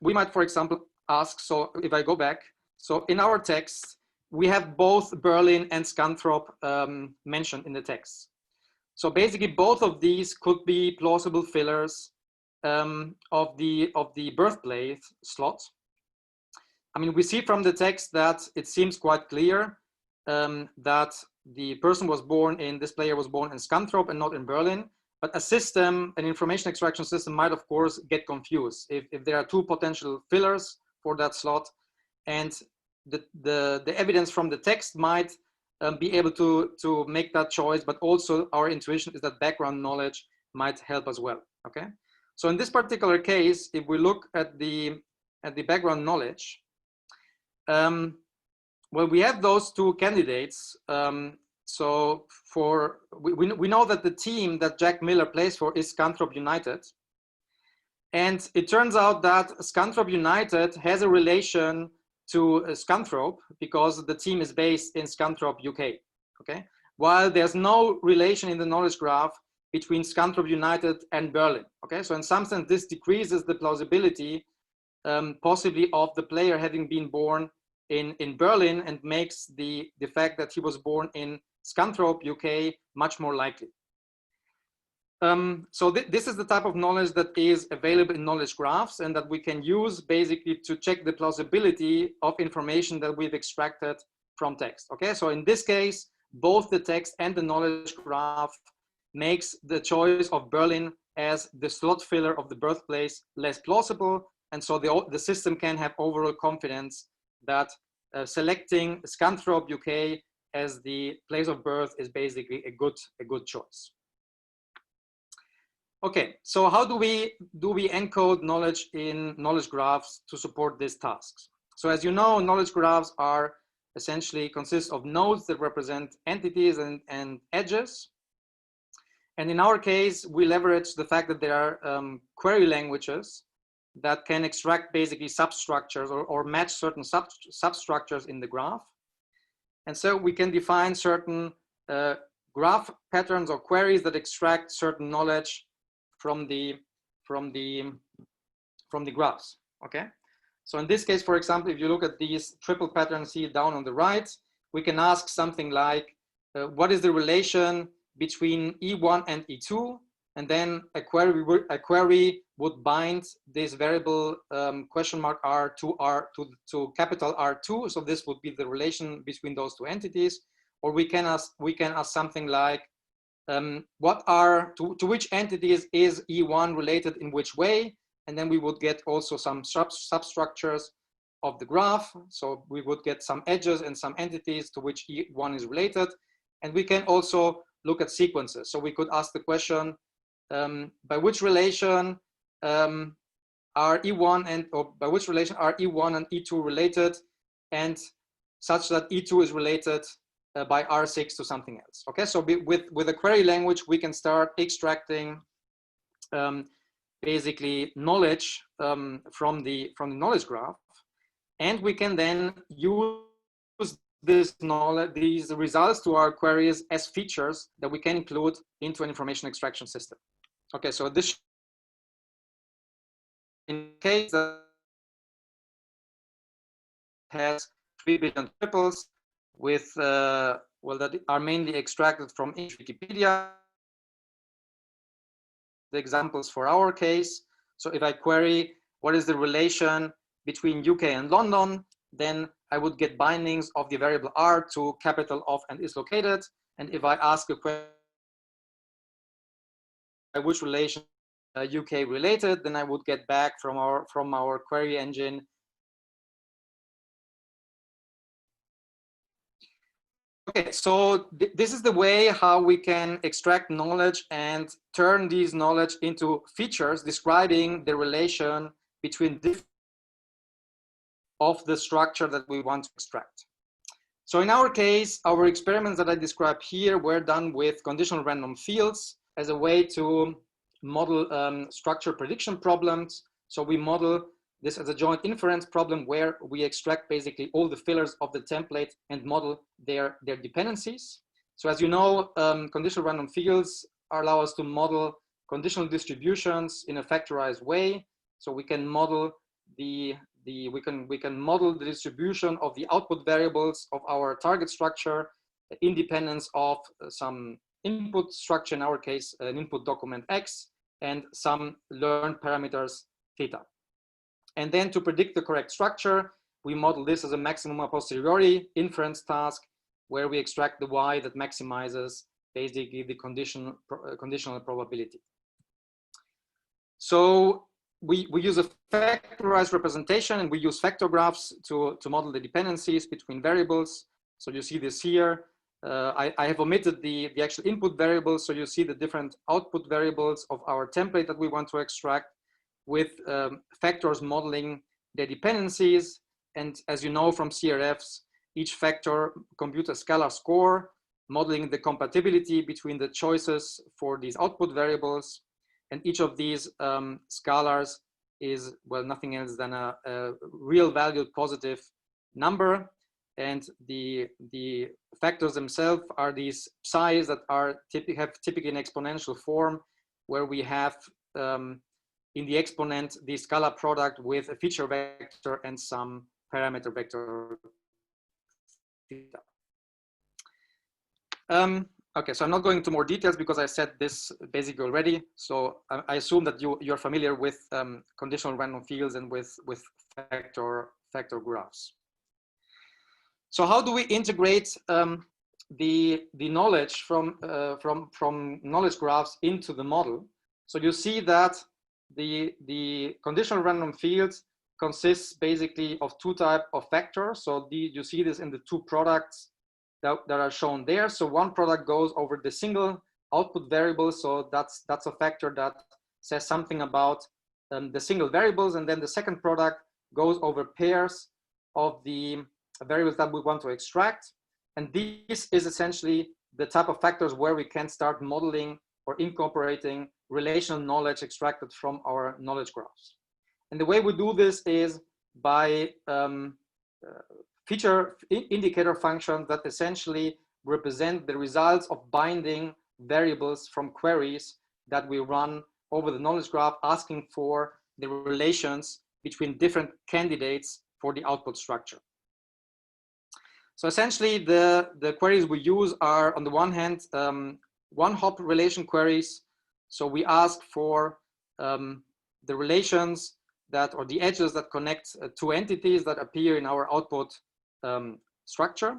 we might, for example, ask, so if I go back, so in our text, we have both Berlin and Scunthorpe mentioned in the text. So basically both of these could be plausible fillers of the birthplace slot. I mean, we see from the text that it seems quite clear that the person was born in, this player was born in Scunthorpe and not in Berlin, but a system, an information extraction system might of course get confused if there are 2 potential fillers for that slot, and the evidence from the text might be able to make that choice, but also our intuition is that background knowledge might help as well, okay? So in this particular case, if we look at the background knowledge, well, we have those 2 candidates So we know that the team that Jack Miller plays for is Scunthorpe United. And it turns out that Scunthorpe United has a relation to Scunthorpe because the team is based in Scunthorpe, UK. Okay, while there's no relation in the knowledge graph between Scunthorpe United and Berlin. Okay, so in some sense, this decreases the plausibility possibly of the player having been born in Berlin and makes the fact that he was born in Scunthorpe, UK, much more likely. So this is the type of knowledge that is available in knowledge graphs and that we can use basically to check the plausibility of information that we've extracted from text. Okay, so in this case, both the text and the knowledge graph makes the choice of Berlin as the slot filler of the birthplace less plausible. And so the system can have overall confidence that selecting Scunthorpe, UK as the place of birth is basically a good choice. Okay, so how do we encode knowledge in knowledge graphs to support these tasks? So as you know, knowledge graphs are essentially consist of nodes that represent entities and edges. And in our case, we leverage the fact that there are query languages that can extract basically substructures or match certain substructures in the graph. And so we can define certain graph patterns or queries that extract certain knowledge from the graphs. Okay, so in this case, for example, if you look at these triple patterns here down on the right, we can ask something like, what is the relation between E1 and E2? And then a query would bind this variable question mark R to capital R2. So this would be the relation between those two entities. Or we can ask something like, to which entities is E1 related in which way? And then we would get also some substructures of the graph. So we would get some edges and some entities to which E1 is related. And we can also look at sequences. So we could ask the question, by which relation are E1 and E2 related, and such that E2 is related by R6 to something else. Okay, so with a query language, we can start extracting basically knowledge from the knowledge graph, and we can then use this knowledge, these results to our queries as features that we can include into an information extraction system. Okay, so this in case that has 3 billion triples with well, that are mainly extracted from Wikipedia. The examples for our case. So if I query what is the relation between UK and London, then I would get bindings of the variable R to capital of and is located. And if I ask a question by which relation UK related, then I would get back from our query engine Okay, so this is the way how we can extract knowledge and turn these knowledge into features describing the relation between different of the structure that we want to extract. So in our case, our experiments that I described here were done with conditional random fields as a way to model structure prediction problems. So we model this as a joint inference problem where we extract basically all the fillers of the template and model their dependencies. So as you know, conditional random fields allow us to model conditional distributions in a factorized way. So we can model we can model the distribution of the output variables of our target structure, independence of some input structure, in our case, an input document X, and some learned parameters theta. And then to predict the correct structure, we model this as a maximum a posteriori inference task where we extract the Y that maximizes basically the conditional probability. So we use a factorized representation and we use vector graphs to model the dependencies between variables. So you see this here. I have omitted the actual input variables. So you see the different output variables of our template that we want to extract with factors modeling their dependencies. And as you know from CRFs, each factor computes a scalar score modeling the compatibility between the choices for these output variables. And each of these scalars is, well, nothing else than a real valued positive number. And the factors themselves are these psi's that are have typically an exponential form, where we have in the exponent the scalar product with a feature vector and some parameter vector theta. Okay, so I'm not going into more details because I said this basically already. So I assume that you're familiar with conditional random fields and with factor graphs. So how do we integrate the knowledge from knowledge graphs into the model? So you see that the conditional random field consists basically of two types of factors. So you see this in the two products that are shown there. So one product goes over the single output variable. So that's a factor that says something about the single variables. And then the second product goes over pairs of the variables that we want to extract. And this is essentially the type of factors where we can start modeling or incorporating relational knowledge extracted from our knowledge graphs. And the way we do this is by feature indicator functions that essentially represent the results of binding variables from queries that we run over the knowledge graph, asking for the relations between different candidates for the output structure. So essentially the queries we use are, on the one hand, one-hop relation queries. So we ask for the relations that, or the edges that connect two entities that appear in our output structure.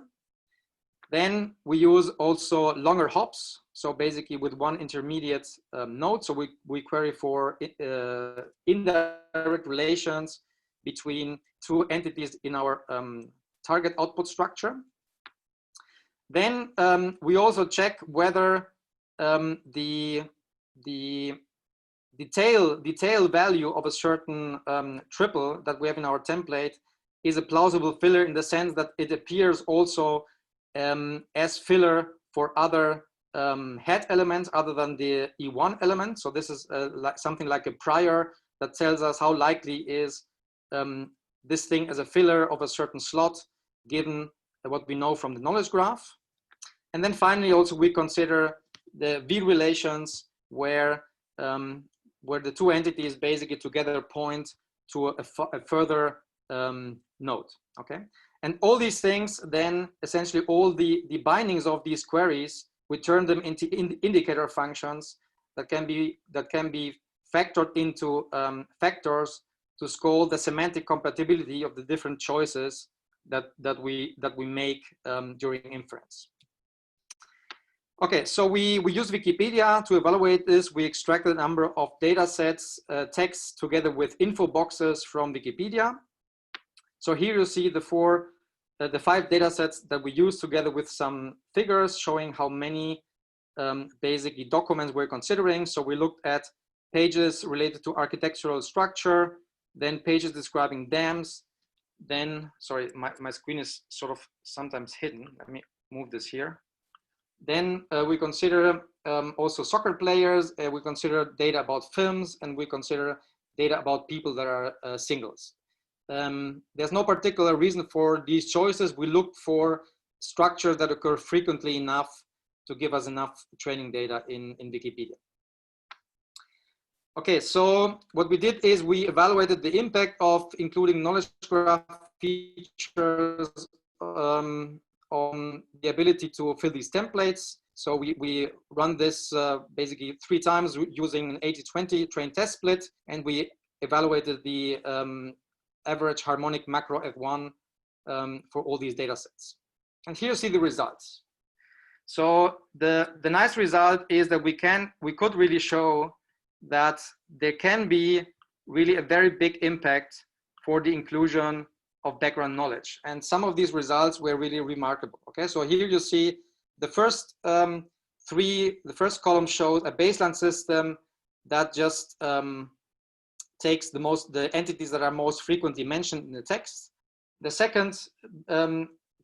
Then we use also longer hops. So basically with one intermediate node. So we query for indirect relations between two entities in our target output structure. Then we also check whether the tail value of a certain triple that we have in our template is a plausible filler, in the sense that it appears also as filler for other head elements other than the E1 element. So this is something like a prior that tells us how likely is this thing as a filler of a certain slot, given what we know from the knowledge graph. And then finally, also we consider the V relations where the two entities basically together point to a further node. Okay, and all these things, then essentially all the bindings of these queries, we turn them into indicator functions that can be factored into factors to score the semantic compatibility of the different choices that we make during inference. Okay, so we use Wikipedia to evaluate this. We extracted a number of data sets, texts together with info boxes from Wikipedia. So here you see the 5 data sets that we use together with some figures showing how many basically documents we're considering. So we looked at pages related to architectural structure, then pages describing dams. Then, sorry, my screen is sort of sometimes hidden. Let me move this here. Then we consider also soccer players. We consider data about films, and we consider data about people that are singles. There's no particular reason for these choices. We look for structures that occur frequently enough to give us enough training data in Wikipedia. Okay, so what we did is we evaluated the impact of including knowledge graph features on the ability to fill these templates. So we run this basically 3 times using an 80-20 train test split, and we evaluated the average harmonic macro F1 for all these data sets. And here you see the results. So the nice result is that we could really show that there can be really a very big impact for the inclusion of background knowledge. And some of these results were really remarkable. Okay, so here you see the first the first column shows a baseline system that just takes the entities that are most frequently mentioned in the text. The second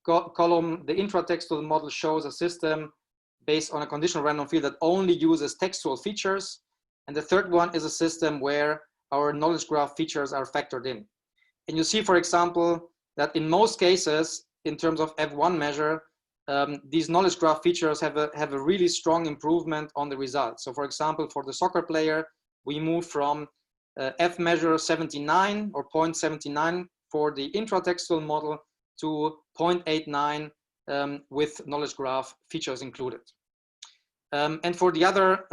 column, the intratextual model shows a system based on a conditional random field that only uses textual features. And the third one is a system where our knowledge graph features are factored in. And you see, for example, that in most cases, in terms of F1 measure, these knowledge graph features have a really strong improvement on the results. So for example, for the soccer player, we move from F measure 79 or 0.79 for the intratextual model to 0.89 with knowledge graph features included. And for the other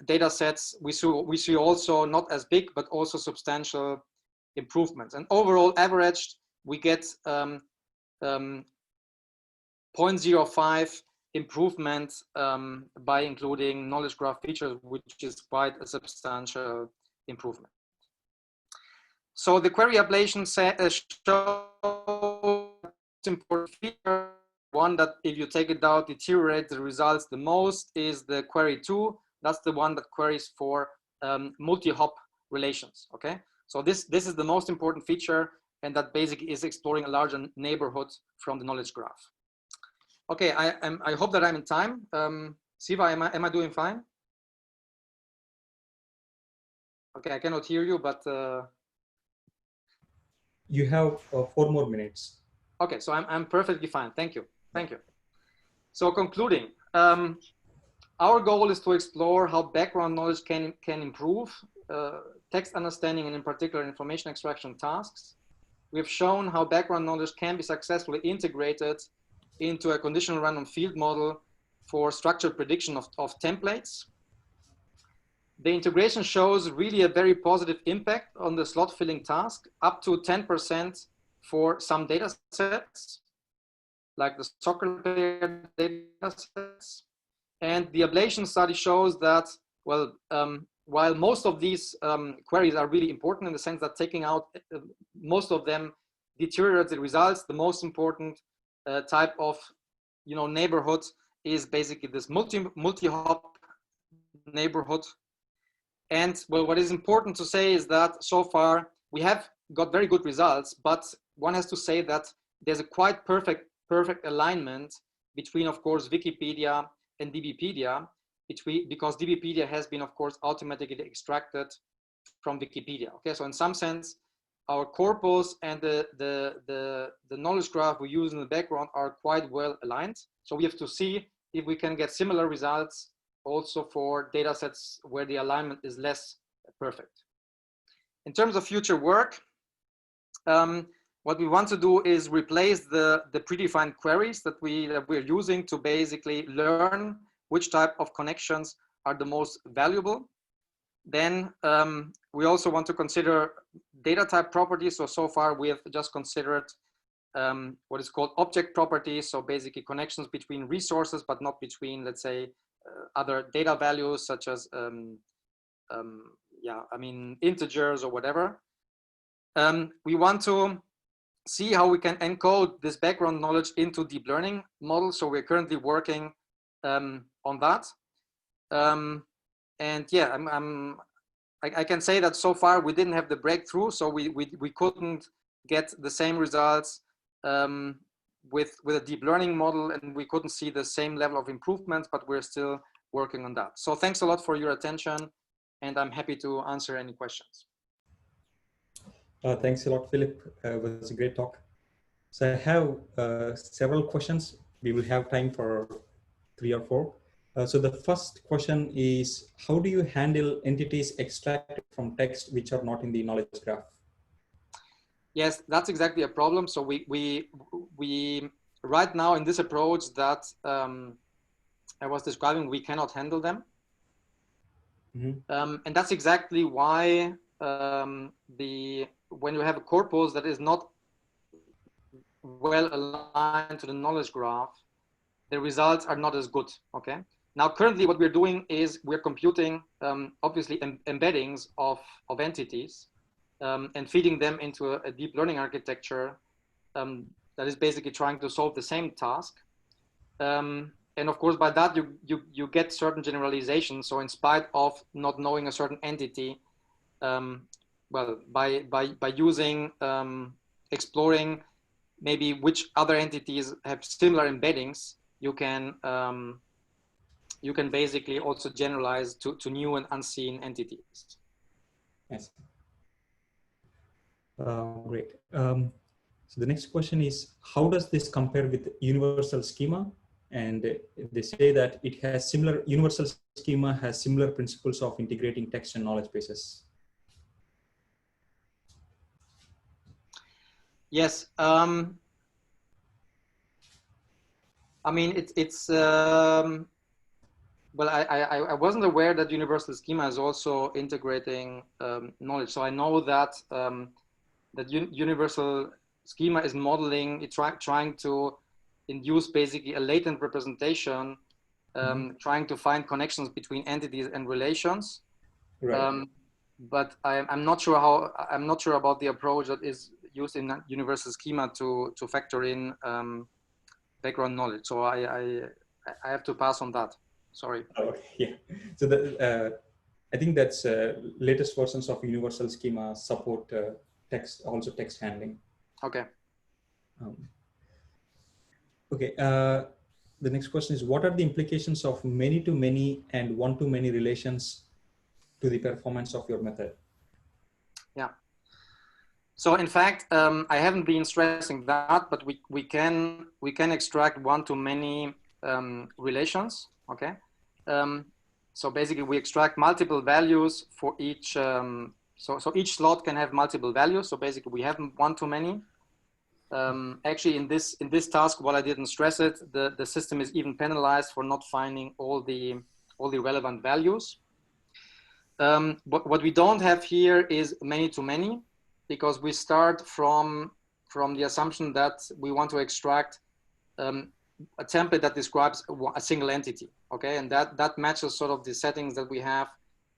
data sets, we see also not as big, but also substantial improvements. And overall averaged, we get 0.05 improvement by including knowledge graph features, which is quite a substantial improvement. So the query ablation shows important feature. One that, if you take it down, deteriorates the results the most is the query 2. That's the one that queries for multi-hop relations. Okay, so this is the most important feature, and that basically is exploring a larger neighborhood from the knowledge graph. Okay, I hope that I'm in time. Siva, am I doing fine? Okay, I cannot hear you, but
you have 4 more minutes.
Okay, so I'm perfectly fine. Thank you. Thank you. So concluding, our goal is to explore how background knowledge can improve text understanding and in particular information extraction tasks. We have shown how background knowledge can be successfully integrated into a conditional random field model for structured prediction of templates. The integration shows really a very positive impact on the slot filling task, up to 10% for some data sets, like the soccer player data sets. And the ablation study shows that, well, while most of these queries are really important in the sense that taking out most of them deteriorates the results, the most important type of neighborhood is basically this multi-hop neighborhood. And well, what is important to say is that so far we have got very good results, but one has to say that there's a quite perfect alignment between, of course, Wikipedia and DBpedia, because DBpedia has been, of course, automatically extracted from Wikipedia. Okay, so in some sense, our corpus and the knowledge graph we use in the background are quite well aligned. So we have to see if we can get similar results also for data sets where the alignment is less perfect. In terms of future work, what we want to do is replace the predefined queries that we're using to basically learn which type of connections are the most valuable. Then we also want to consider data type properties. So far we have just considered what is called object properties. So basically connections between resources, but not between, let's say, other data values such as, integers or whatever. We want to see how we can encode this background knowledge into deep learning models. So we're currently working on that. And yeah, I can say that so far we didn't have the breakthrough, so we couldn't get the same results with a deep learning model, and we couldn't see the same level of improvements, but we're still working on that. So thanks a lot for your attention, and I'm happy to answer any questions.
Thanks a lot, Philip. It was a great talk. So I have several questions. We will have time for 3 or 4. So the first question is, how do you handle entities extracted from text which are not in the knowledge graph?
Yes, that's exactly a problem. So we right now in this approach that I was describing, we cannot handle them. Mm-hmm. And that's exactly why when you have a corpus that is not well aligned to the knowledge graph, the results are not as good. Okay. Now, currently, what we're doing is we're computing obviously embeddings of entities and feeding them into a deep learning architecture that is basically trying to solve the same task. And of course, by that you get certain generalizations. So in spite of not knowing a certain entity, well, by using exploring maybe which other entities have similar embeddings, you can basically also generalize to new and unseen entities.
Yes. Great. So the next question is, how does this compare with universal schema? And they say that it has similar, universal schema has similar principles of integrating text and knowledge bases.
Yes. I mean, well, I wasn't aware that universal schema is also integrating knowledge. So I know that that universal schema is modeling, it's trying to induce basically a latent representation, trying to find connections between entities and relations.
Right.
But I'm not sure how, I'm not sure about the approach that is used in universal schema to factor in background knowledge. So I have to pass on that. Sorry.
Okay, yeah. So I think that's latest versions of universal schema support text, also text handling.
Okay.
Okay. The next question is, what are the implications of many-to-many and one-to-many relations to the performance of your method?
Yeah. So in fact, I haven't been stressing that, but we can extract one-to-many relations. Okay. So basically, we extract multiple values for each. So each slot can have multiple values. So basically, we have one-to-many. Actually, in this task, while I didn't stress it, the system is even penalized for not finding all the relevant values. What we don't have here is many-to-many, because we start from the assumption that we want to extract a template that describes a single entity. Okay, and that matches sort of the settings that we have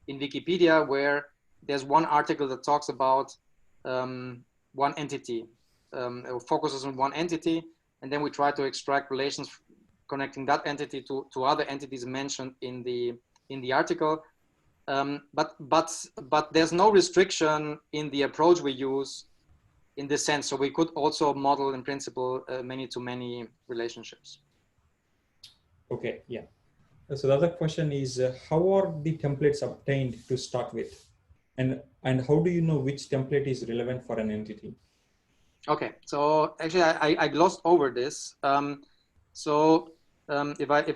in Wikipedia, where there's one article that talks about one entity. Focuses on one entity, and then we try to extract relations connecting that entity to other entities mentioned in the article. But there's no restriction in the approach we use in this sense. So we could also model in principle many-to-many relationships.
Okay, yeah. So the other question is, how are the templates obtained to start with? And how do you know which template is relevant for an entity?
Okay, so actually I glossed over this. If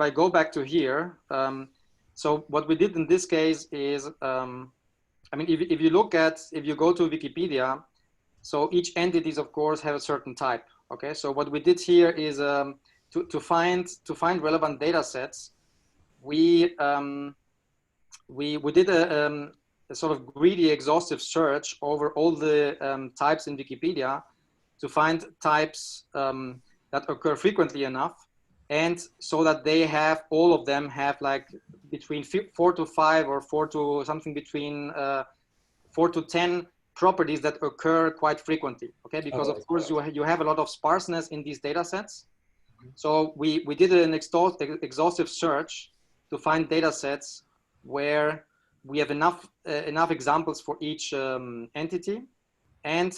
I go back to here, so what we did in this case is, I mean, if you go to Wikipedia, so each entities of course have a certain type. Okay, so what we did here is to find relevant data sets, we did a sort of greedy exhaustive search over all the types in Wikipedia to find types that occur frequently enough, and so that all of them have like between 4 to 5 or 4 to something between 4 to 10 properties that occur quite frequently. Okay, because of course you have a lot of sparseness in these data sets. So we did an exhaustive search to find data sets where we have enough examples for each entity, and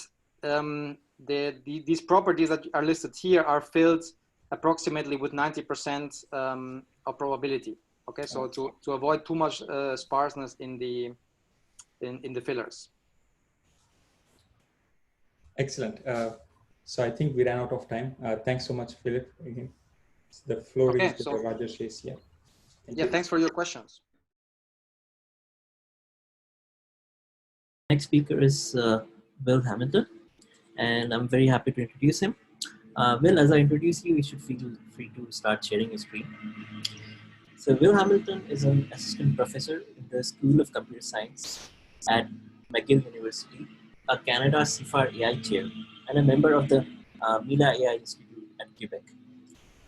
these properties that are listed here are filled approximately with 90% of probability. Okay, so to avoid too much sparseness in the fillers.
Excellent. So I think we ran out of time. Thanks so much, Philip. Again, the floor is to Rajesh. Yeah.
Thanks for your questions.
Next speaker is Will Hamilton, and I'm very happy to introduce him. Will, as I introduce you, you should feel free to start sharing your screen. So Will Hamilton is an assistant professor in the School of Computer Science at McGill University, a Canada CIFAR AI chair, and a member of the Mila AI Institute at Quebec.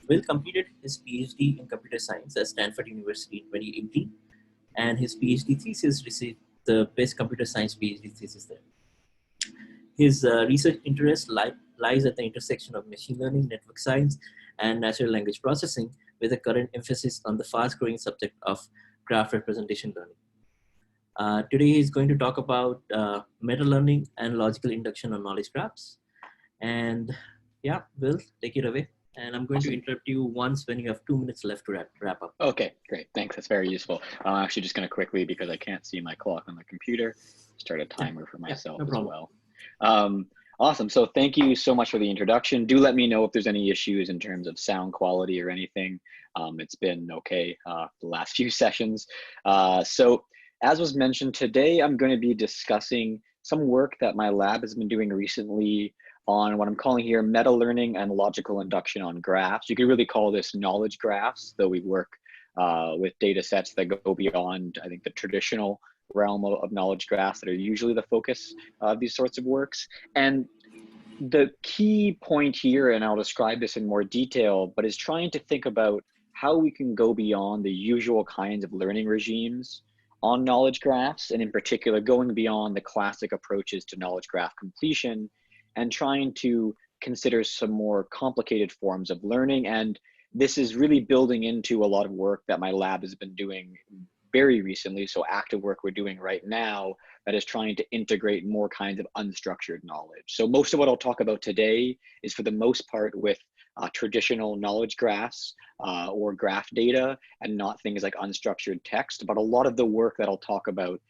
Will completed his PhD in computer science at Stanford University in 2018, and his PhD thesis received the Best Computer Science PhD thesis there. His research interest lies at the intersection of machine learning, network science, and natural language processing, with a current emphasis on the fast-growing subject of graph representation learning. Today, he's going to talk about meta-learning and logical induction on knowledge graphs. And Yeah, Will, take it away. And I'm going to
Awesome.
interrupt you once when you have 2 minutes left to wrap up.
Okay, great. Thanks. That's very useful. I'm actually just going to quickly, because I can't see my clock on the computer, start a timer for myself
no
as
problem.
well. Awesome. So thank you so much for the introduction. Do let me know if there's any issues in terms of sound quality or anything. It's been okay the last few sessions. So as was mentioned today, I'm going to be discussing some work that my lab has been doing recently on what I'm calling here meta learning and logical induction on graphs. You could really call this knowledge graphs, though we work with data sets that go beyond, I think, the traditional realm of knowledge graphs that are usually the focus of these sorts of works. And the key point here, and I'll describe this in more detail, but is trying to think about how we can go beyond the usual kinds of learning regimes on knowledge graphs, and in particular, going beyond the classic approaches to knowledge graph completion and trying to consider some more complicated forms of learning. And this is really building into a lot of work that my lab has been doing very recently, so active work we're doing right now that is trying to integrate more kinds of unstructured knowledge. So most of what I'll talk about today is for the most part with traditional knowledge graphs or graph data and not things like unstructured text. But a lot of the work that I'll talk about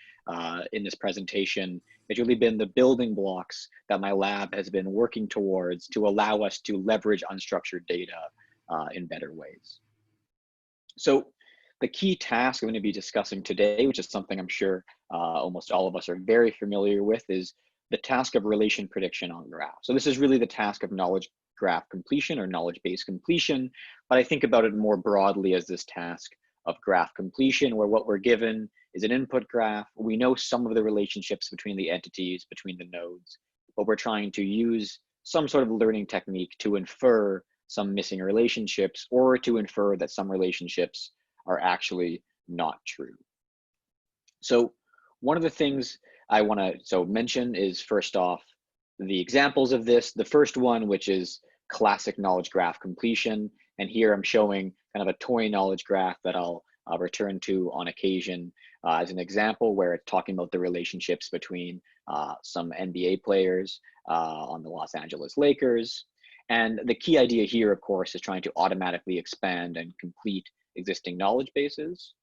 in this presentation has really been the building blocks that my lab has been working towards to allow us to leverage unstructured data in better ways. So the key task I'm going to be discussing today, which is something I'm sure almost all of us are very familiar with, is the task of relation prediction on graphs. So this is really the task of knowledge graph completion or knowledge-based completion, but I think about it more broadly as this task of graph completion, where what we're given is an input graph. We know some of the relationships between the entities, between the nodes, but we're trying to use some sort of learning technique to infer some missing relationships or to infer that some relationships are actually not true. So one of the things I want to mention is, first off, the examples of this. The first one, which is classic knowledge graph completion. And here I'm showing kind of a toy knowledge graph that I'll return to on occasion as an example, where it's talking about the relationships between some NBA players on the Los Angeles Lakers. And the key idea here, of course, is trying to automatically expand and complete existing knowledge bases.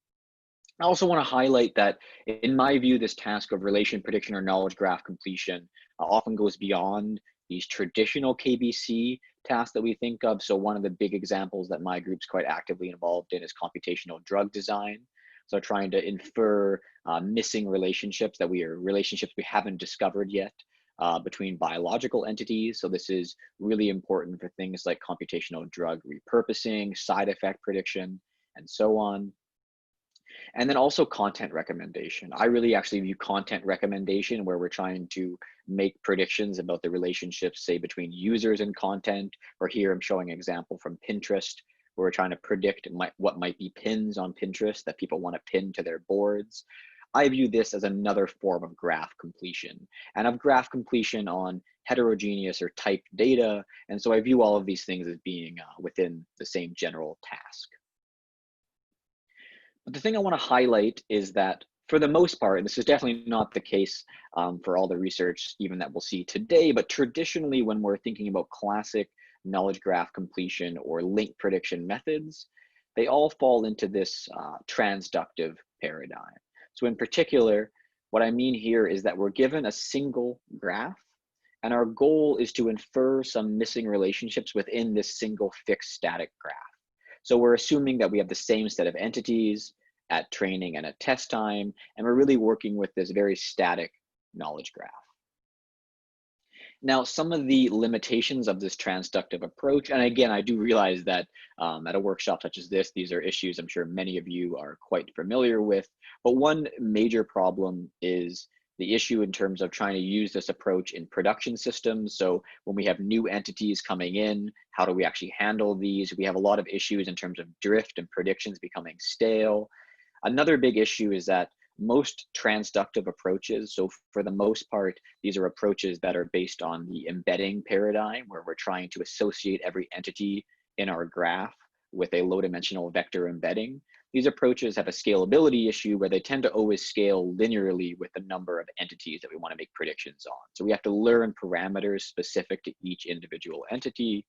I also want to highlight that, in my view, this task of relation prediction or knowledge graph completion often goes beyond these traditional KBC tasks that we think of. So one of the big examples that my group's quite actively involved in is computational drug design. So trying to infer missing relationships relationships we haven't discovered yet between biological entities. So this is really important for things like computational drug repurposing, side effect prediction, and so on. And then also content recommendation. I really actually view content recommendation where we're trying to make predictions about the relationships, say, between users and content, or here I'm showing an example from Pinterest, where we're trying to predict what might be pins on Pinterest that people want to pin to their boards. I view this as another form of graph completion, and of graph completion on heterogeneous or typed data. And so I view all of these things as being within the same general task. But the thing I want to highlight is that, for the most part, and this is definitely not the case for all the research even that we'll see today, but traditionally when we're thinking about classic knowledge graph completion or link prediction methods, they all fall into this transductive paradigm. So in particular, what I mean here is that we're given a single graph, and our goal is to infer some missing relationships within this single fixed static graph. So we're assuming that we have the same set of entities at training and at test time, and we're really working with this very static knowledge graph. Now, some of the limitations of this transductive approach, and again, I do realize that at a workshop such as this, these are issues I'm sure many of you are quite familiar with, but one major problem is the issue in terms of trying to use this approach in production systems. So when we have new entities coming in, how do we actually handle these? We have a lot of issues in terms of drift and predictions becoming stale. Another big issue is that most transductive approaches, so for the most part, these are approaches that are based on the embedding paradigm, where we're trying to associate every entity in our graph with a low dimensional vector embedding. these approaches have a scalability issue where they tend to always scale linearly with the number of entities that we want to make predictions on. So we have to learn parameters specific to each individual entity.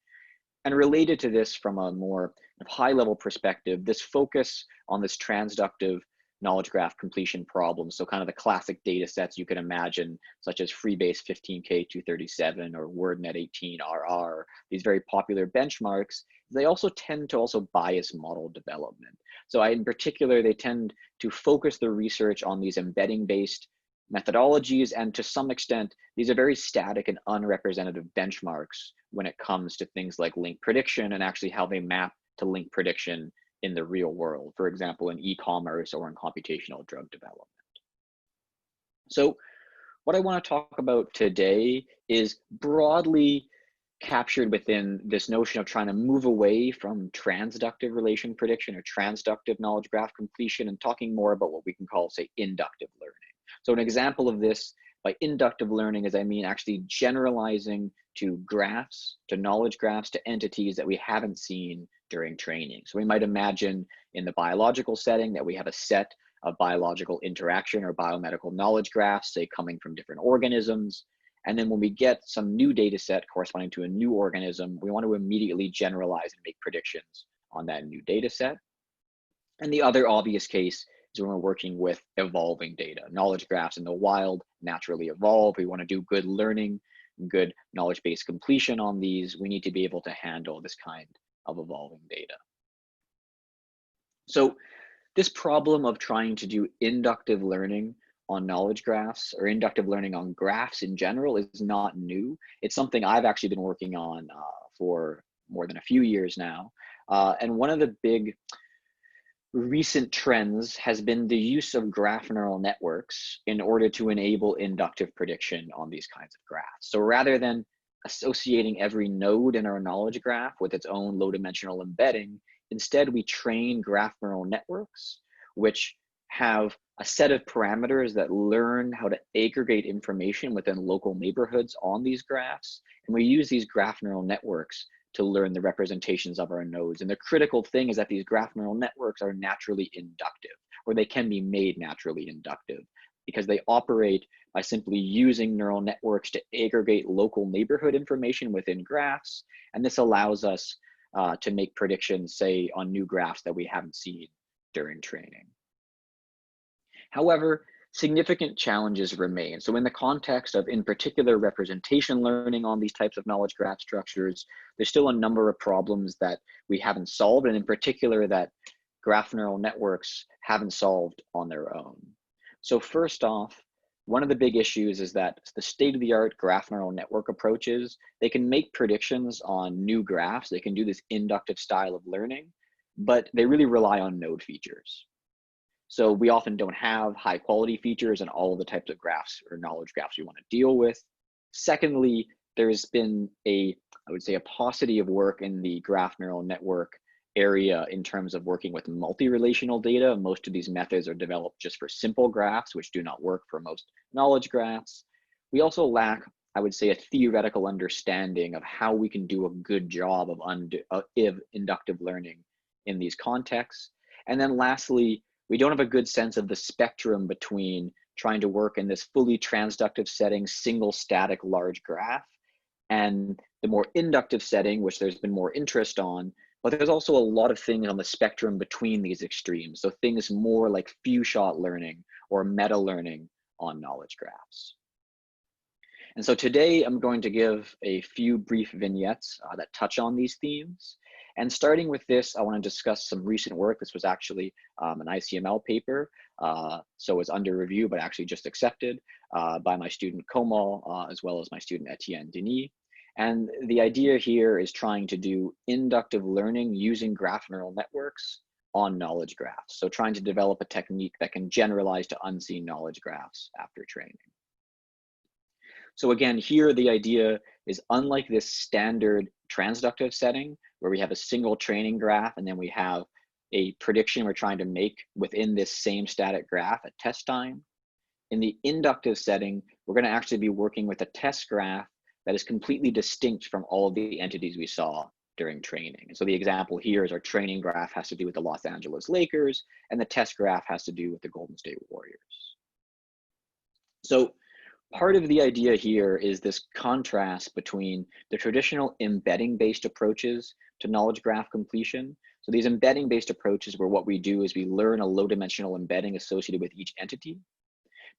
And related to this from a more high-level perspective, this focus on this transductive knowledge graph completion problem, so kind of the classic data sets you can imagine, such as Freebase 15K237 or WordNet 18RR, these very popular benchmarks, they also tend to also bias model development. So in particular, they tend to focus the research on these embedding-based methodologies, and to some extent, these are very static and unrepresentative benchmarks when it comes to things like link prediction and actually how they map to link prediction in the real world, for example, in e-commerce or in computational drug development. So what I want to talk about today is broadly captured within this notion of trying to move away from transductive relation prediction or transductive knowledge graph completion and talking more about what we can call, say, inductive learning. So an example of this by inductive learning is I mean actually generalizing to graphs, to knowledge graphs, to entities that we haven't seen during training. So we might imagine in the biological setting that we have a set of biological interaction or biomedical knowledge graphs, say coming from different organisms. And then when we get some new data set corresponding to a new organism, we want to immediately generalize and make predictions on that new data set. And the other obvious case is when we're working with evolving data. Knowledge graphs in the wild naturally evolve. We want to do good learning, good knowledge-based completion on these. We need to be able to handle this kind of evolving data. So this problem of trying to do inductive learning on knowledge graphs or inductive learning on graphs in general is not new. It's something I've actually been working on for more than a few years now. And one of the big recent trends has been the use of graph neural networks in order to enable inductive prediction on these kinds of graphs. So rather than associating every node in our knowledge graph with its own low-dimensional embedding, instead we train graph neural networks, which have a set of parameters that learn how to aggregate information within local neighborhoods on these graphs. And we use these graph neural networks to learn the representations of our nodes. And the critical thing is that these graph neural networks are naturally inductive, or they can be made naturally inductive, because they operate by simply using neural networks to aggregate local neighborhood information within graphs. And this allows us to make predictions, say, on new graphs that we haven't seen during training. However, significant challenges remain. So in the context of, in particular, representation learning on these types of knowledge graph structures, there's still a number of problems that we haven't solved, and in particular that graph neural networks haven't solved on their own. So first off, one of the big issues is that the state-of-the-art graph neural network approaches, they can make predictions on new graphs, they can do this inductive style of learning, but they really rely on node features. So we often don't have high quality features in all of the types of graphs or knowledge graphs we want to deal with. Secondly, there's been I would say a paucity of work in the graph neural network area in terms of working with multi-relational data. Most of these methods are developed just for simple graphs, which do not work for most knowledge graphs. We also lack, I would say, a theoretical understanding of how we can do a good job of inductive learning in these contexts. And then lastly, we don't have a good sense of the spectrum between trying to work in this fully transductive setting, single static large graph, and the more inductive setting, which there's been more interest on, but there's also a lot of things on the spectrum between these extremes. So things more like few shot learning or meta learning on knowledge graphs. And so today I'm going to give a few brief vignettes that touch on these themes. And starting with this, I want to discuss some recent work. This was actually an ICML paper, so it's under review, but actually just accepted by my student Komal, as well as my student Etienne Denis. And the idea here is trying to do inductive learning using graph neural networks on knowledge graphs. So trying to develop a technique that can generalize to unseen knowledge graphs after training. So again, here the idea is, unlike this standard transductive setting where we have a single training graph and then we have a prediction we're trying to make within this same static graph at test time, in the inductive setting, we're going to actually be working with a test graph that is completely distinct from all of the entities we saw during training. And so the example here is our training graph has to do with the Los Angeles Lakers, and the test graph has to do with the Golden State Warriors. So part of the idea here is this contrast between the traditional embedding-based approaches to knowledge graph completion. So these embedding-based approaches, where what we do is we learn a low-dimensional embedding associated with each entity.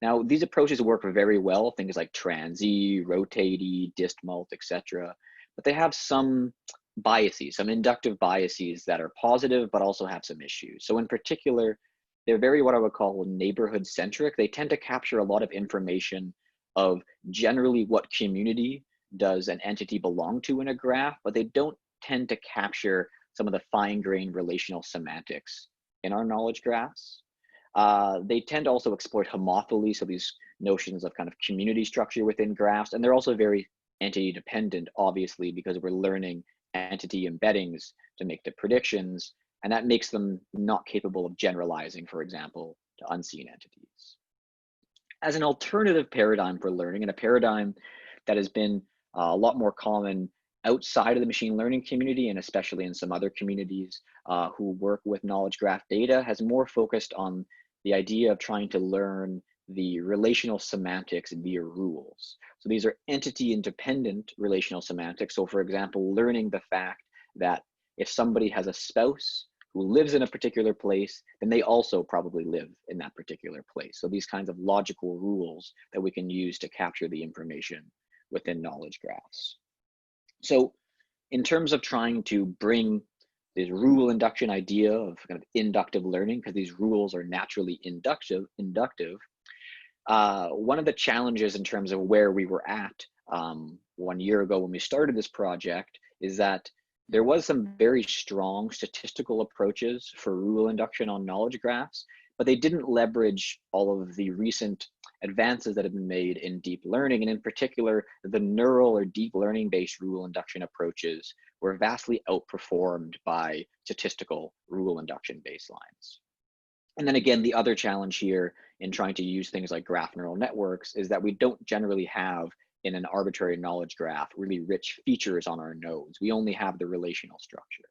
Now, these approaches work very well, things like TransE, RotateE, DistMult, etc. But they have some biases, some inductive biases that are positive, but also have some issues. So in particular, they're very what I would call neighborhood centric. They tend to capture a lot of information of generally what community does an entity belong to in a graph, but they don't tend to capture some of the fine-grained relational semantics in our knowledge graphs. They tend to also exploit homophily, so these notions of kind of community structure within graphs, and they're also very entity dependent, obviously, because we're learning entity embeddings to make the predictions, and that makes them not capable of generalizing, for example, to unseen entities. As an alternative paradigm for learning, and a paradigm that has been a lot more common outside of the machine learning community, and especially in some other communities who work with knowledge graph data, has more focused on the idea of trying to learn the relational semantics via rules. So these are entity independent relational semantics. So for example, learning the fact that if somebody has a spouse who lives in a particular place, then they also probably live in that particular place. So these kinds of logical rules that we can use to capture the information within knowledge graphs. So in terms of trying to bring this rule induction idea of kind of inductive learning, because these rules are naturally inductive, one of the challenges in terms of where we were at 1 year ago when we started this project is that there was some very strong statistical approaches for rule induction on knowledge graphs, but they didn't leverage all of the recent advances that have been made in deep learning. And in particular, the neural or deep learning based rule induction approaches were vastly outperformed by statistical rule induction baselines. And then again, the other challenge here in trying to use things like graph neural networks is that we don't generally have in an arbitrary knowledge graph really rich features on our nodes. We only have the relational structure.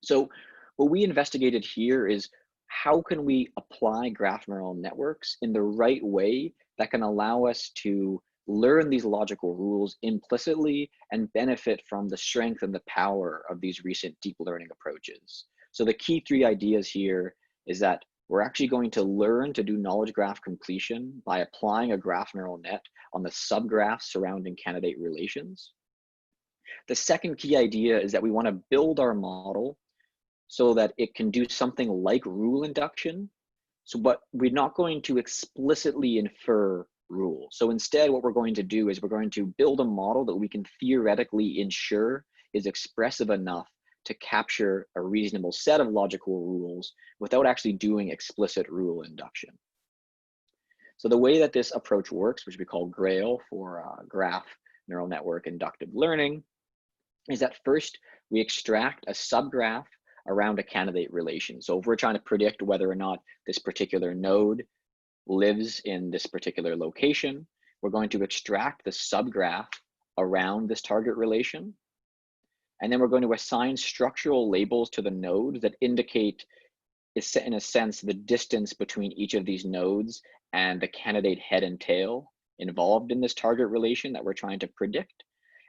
So what we investigated here is how can we apply graph neural networks in the right way that can allow us to learn these logical rules implicitly and benefit from the strength and the power of these recent deep learning approaches. So the key three ideas here is that we're actually going to learn to do knowledge graph completion by applying a graph neural net on the subgraphs surrounding candidate relations. The second key idea is that we want to build our model so that it can do something like rule induction. So, but we're not going to explicitly infer rules. So instead, what we're going to do is we're going to build a model that we can theoretically ensure is expressive enough to capture a reasonable set of logical rules without actually doing explicit rule induction. So the way that this approach works, which we call GRAIL for graph neural network inductive learning, is that first we extract a subgraph around a candidate relation. So if we're trying to predict whether or not this particular node lives in this particular location, we're going to extract the subgraph around this target relation. And then we're going to assign structural labels to the nodes that indicate, in a sense, the distance between each of these nodes and the candidate head and tail involved in this target relation that we're trying to predict.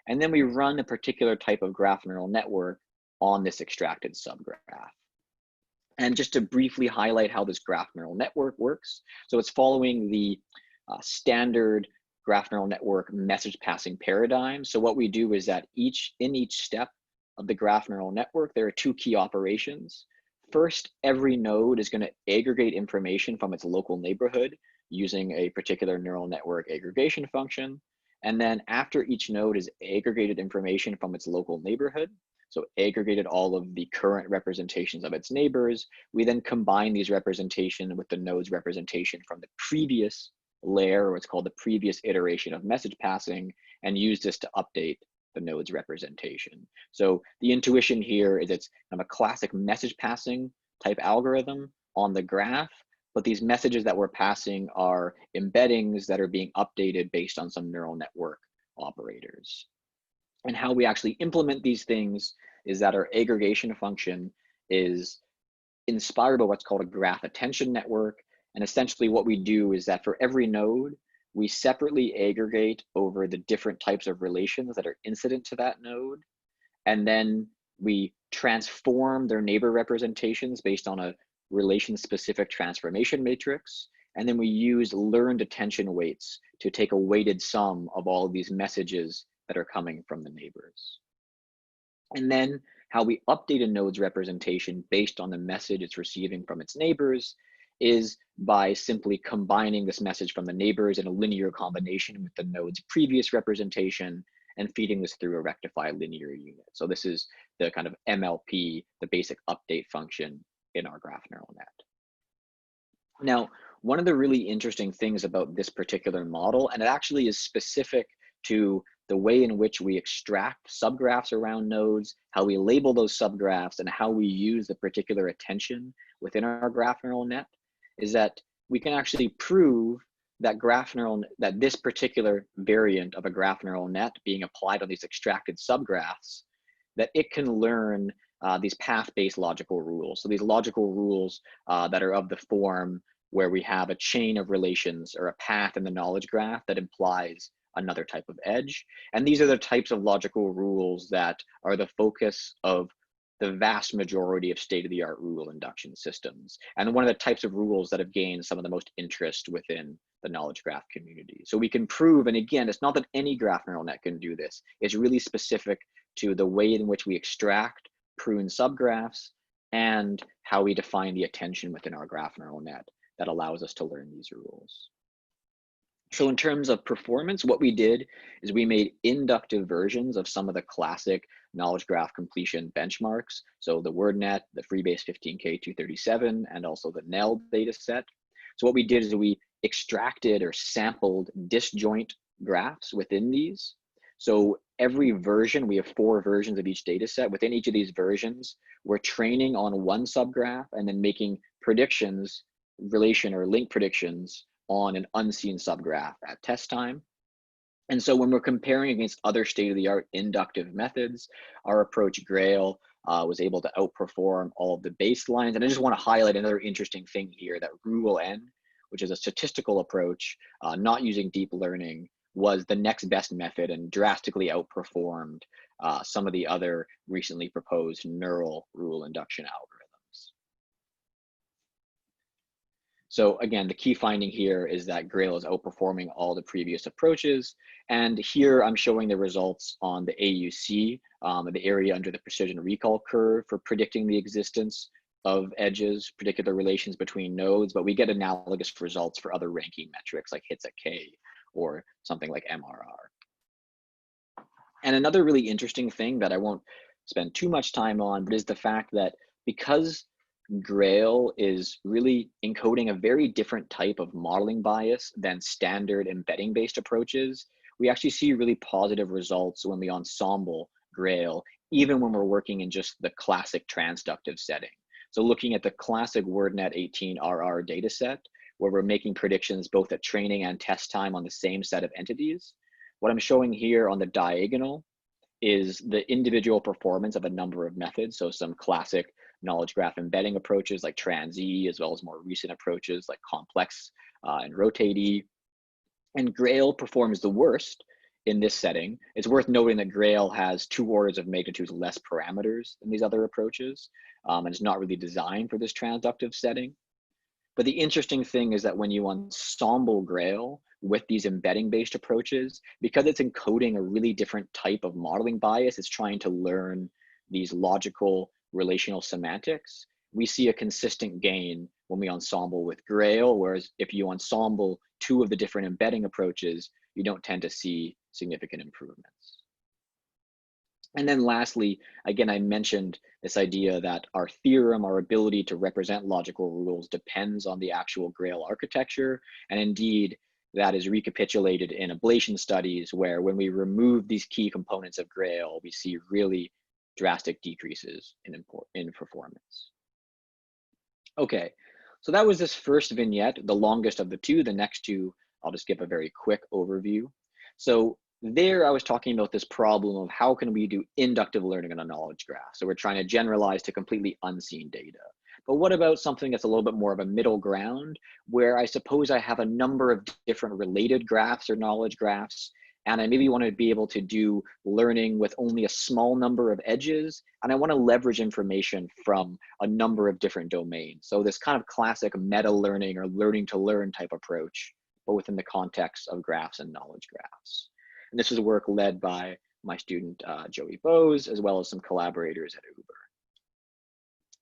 And then we run a particular type of graph neural network on this extracted subgraph. And just to briefly highlight how this graph neural network works. So it's following the standard graph neural network message passing paradigm. So what we do is that in each step of the graph neural network, there are two key operations. First, every node is going to aggregate information from its local neighborhood using a particular neural network aggregation function. And then after each node has aggregated information from its local neighborhood, so aggregated all of the current representations of its neighbors, we then combine these representations with the node's representation from the previous layer, or what's called the previous iteration of message passing, and use this to update the node's representation. So the intuition here is it's kind of a classic message passing type algorithm on the graph, but these messages that we're passing are embeddings that are being updated based on some neural network operators. And how we actually implement these things is that our aggregation function is inspired by what's called a graph attention network. And essentially what we do is that for every node, we separately aggregate over the different types of relations that are incident to that node. And then we transform their neighbor representations based on a relation-specific transformation matrix. And then we use learned attention weights to take a weighted sum of all of these messages that are coming from the neighbors. And then how we update a node's representation based on the message it's receiving from its neighbors is by simply combining this message from the neighbors in a linear combination with the node's previous representation and feeding this through a rectify linear unit. So this is the kind of MLP, the basic update function in our graph neural net. Now, one of the really interesting things about this particular model, and it actually is specific to the way in which we extract subgraphs around nodes, how we label those subgraphs, and how we use the particular attention within our graph neural net, is that we can actually prove that that this particular variant of a graph neural net being applied on these extracted subgraphs, that it can learn these path-based logical rules. So these logical rules that are of the form where we have a chain of relations or a path in the knowledge graph that implies another type of edge. And these are the types of logical rules that are the focus of the vast majority of state-of-the-art rule induction systems. And one of the types of rules that have gained some of the most interest within the knowledge graph community. So we can prove, and again, it's not that any graph neural net can do this, it's really specific to the way in which we extract, prune subgraphs, and how we define the attention within our graph neural net that allows us to learn these rules. So in terms of performance, what we did is we made inductive versions of some of the classic knowledge graph completion benchmarks. So the WordNet, the Freebase 15K237, and also the NEL data set. So what we did is we extracted or sampled disjoint graphs within these. So every version, we have 4 versions of each data set. Within each of these versions, we're training on one subgraph and then making predictions, relation or link predictions on an unseen subgraph at test time. And so when we're comparing against other state-of-the-art inductive methods, our approach GRAIL was able to outperform all of the baselines. And I just want to highlight another interesting thing here, that RuleN, which is a statistical approach, not using deep learning, was the next best method and drastically outperformed some of the other recently proposed neural rule induction algorithms. So again, the key finding here is that GRAIL is outperforming all the previous approaches. And here I'm showing the results on the AUC, the area under the precision recall curve for predicting the existence of edges, particular relations between nodes, but we get analogous results for other ranking metrics like hits at K or something like MRR. And another really interesting thing that I won't spend too much time on, but is the fact that because GRAIL is really encoding a very different type of modeling bias than standard embedding-based approaches, we actually see really positive results when we ensemble GRAIL, even when we're working in just the classic transductive setting. So looking at the classic WordNet 18RR dataset, where we're making predictions both at training and test time on the same set of entities, what I'm showing here on the diagonal is the individual performance of a number of methods. So some classic knowledge graph embedding approaches like TransE, as well as more recent approaches like Complex and RotateE. And GRAIL performs the worst in this setting. It's worth noting that GRAIL has 2 orders of magnitude less parameters than these other approaches, and it's not really designed for this transductive setting. But the interesting thing is that when you ensemble GRAIL with these embedding-based approaches, because it's encoding a really different type of modeling bias, it's trying to learn these logical relational semantics, we see a consistent gain when we ensemble with GRAIL, whereas if you ensemble 2 of the different embedding approaches, you don't tend to see significant improvements. And then lastly, again, I mentioned this idea that our theorem, our ability to represent logical rules, depends on the actual GRAIL architecture. And indeed, that is recapitulated in ablation studies where when we remove these key components of GRAIL, we see really drastic decreases in performance. Okay, so that was this first vignette, the longest of the 2. The next 2, I'll just give a very quick overview. So there I was talking about this problem of how can we do inductive learning on a knowledge graph. So we're trying to generalize to completely unseen data. But what about something that's a little bit more of a middle ground, where I suppose I have a number of different related graphs or knowledge graphs, and I maybe want to be able to do learning with only a small number of edges, and I want to leverage information from a number of different domains. So this kind of classic meta learning or learning to learn type approach, but within the context of graphs and knowledge graphs. And this is work led by my student, Joey Bose, as well as some collaborators at Uber.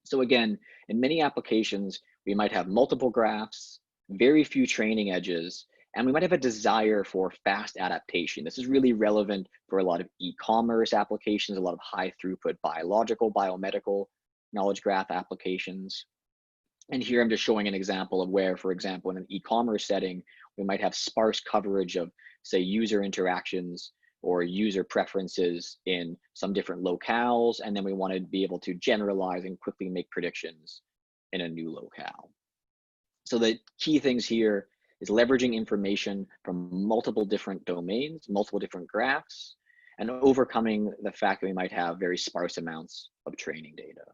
So again, in many applications, we might have multiple graphs, very few training edges, and we might have a desire for fast adaptation. This is really relevant for a lot of e-commerce applications, a lot of high throughput biological, biomedical knowledge graph applications. And here I'm just showing an example of where, for example, in an e-commerce setting, we might have sparse coverage of, say, user interactions or user preferences in some different locales, and then we want to be able to generalize and quickly make predictions in a new locale. So the key things here is leveraging information from multiple different domains, multiple different graphs, and overcoming the fact that we might have very sparse amounts of training data.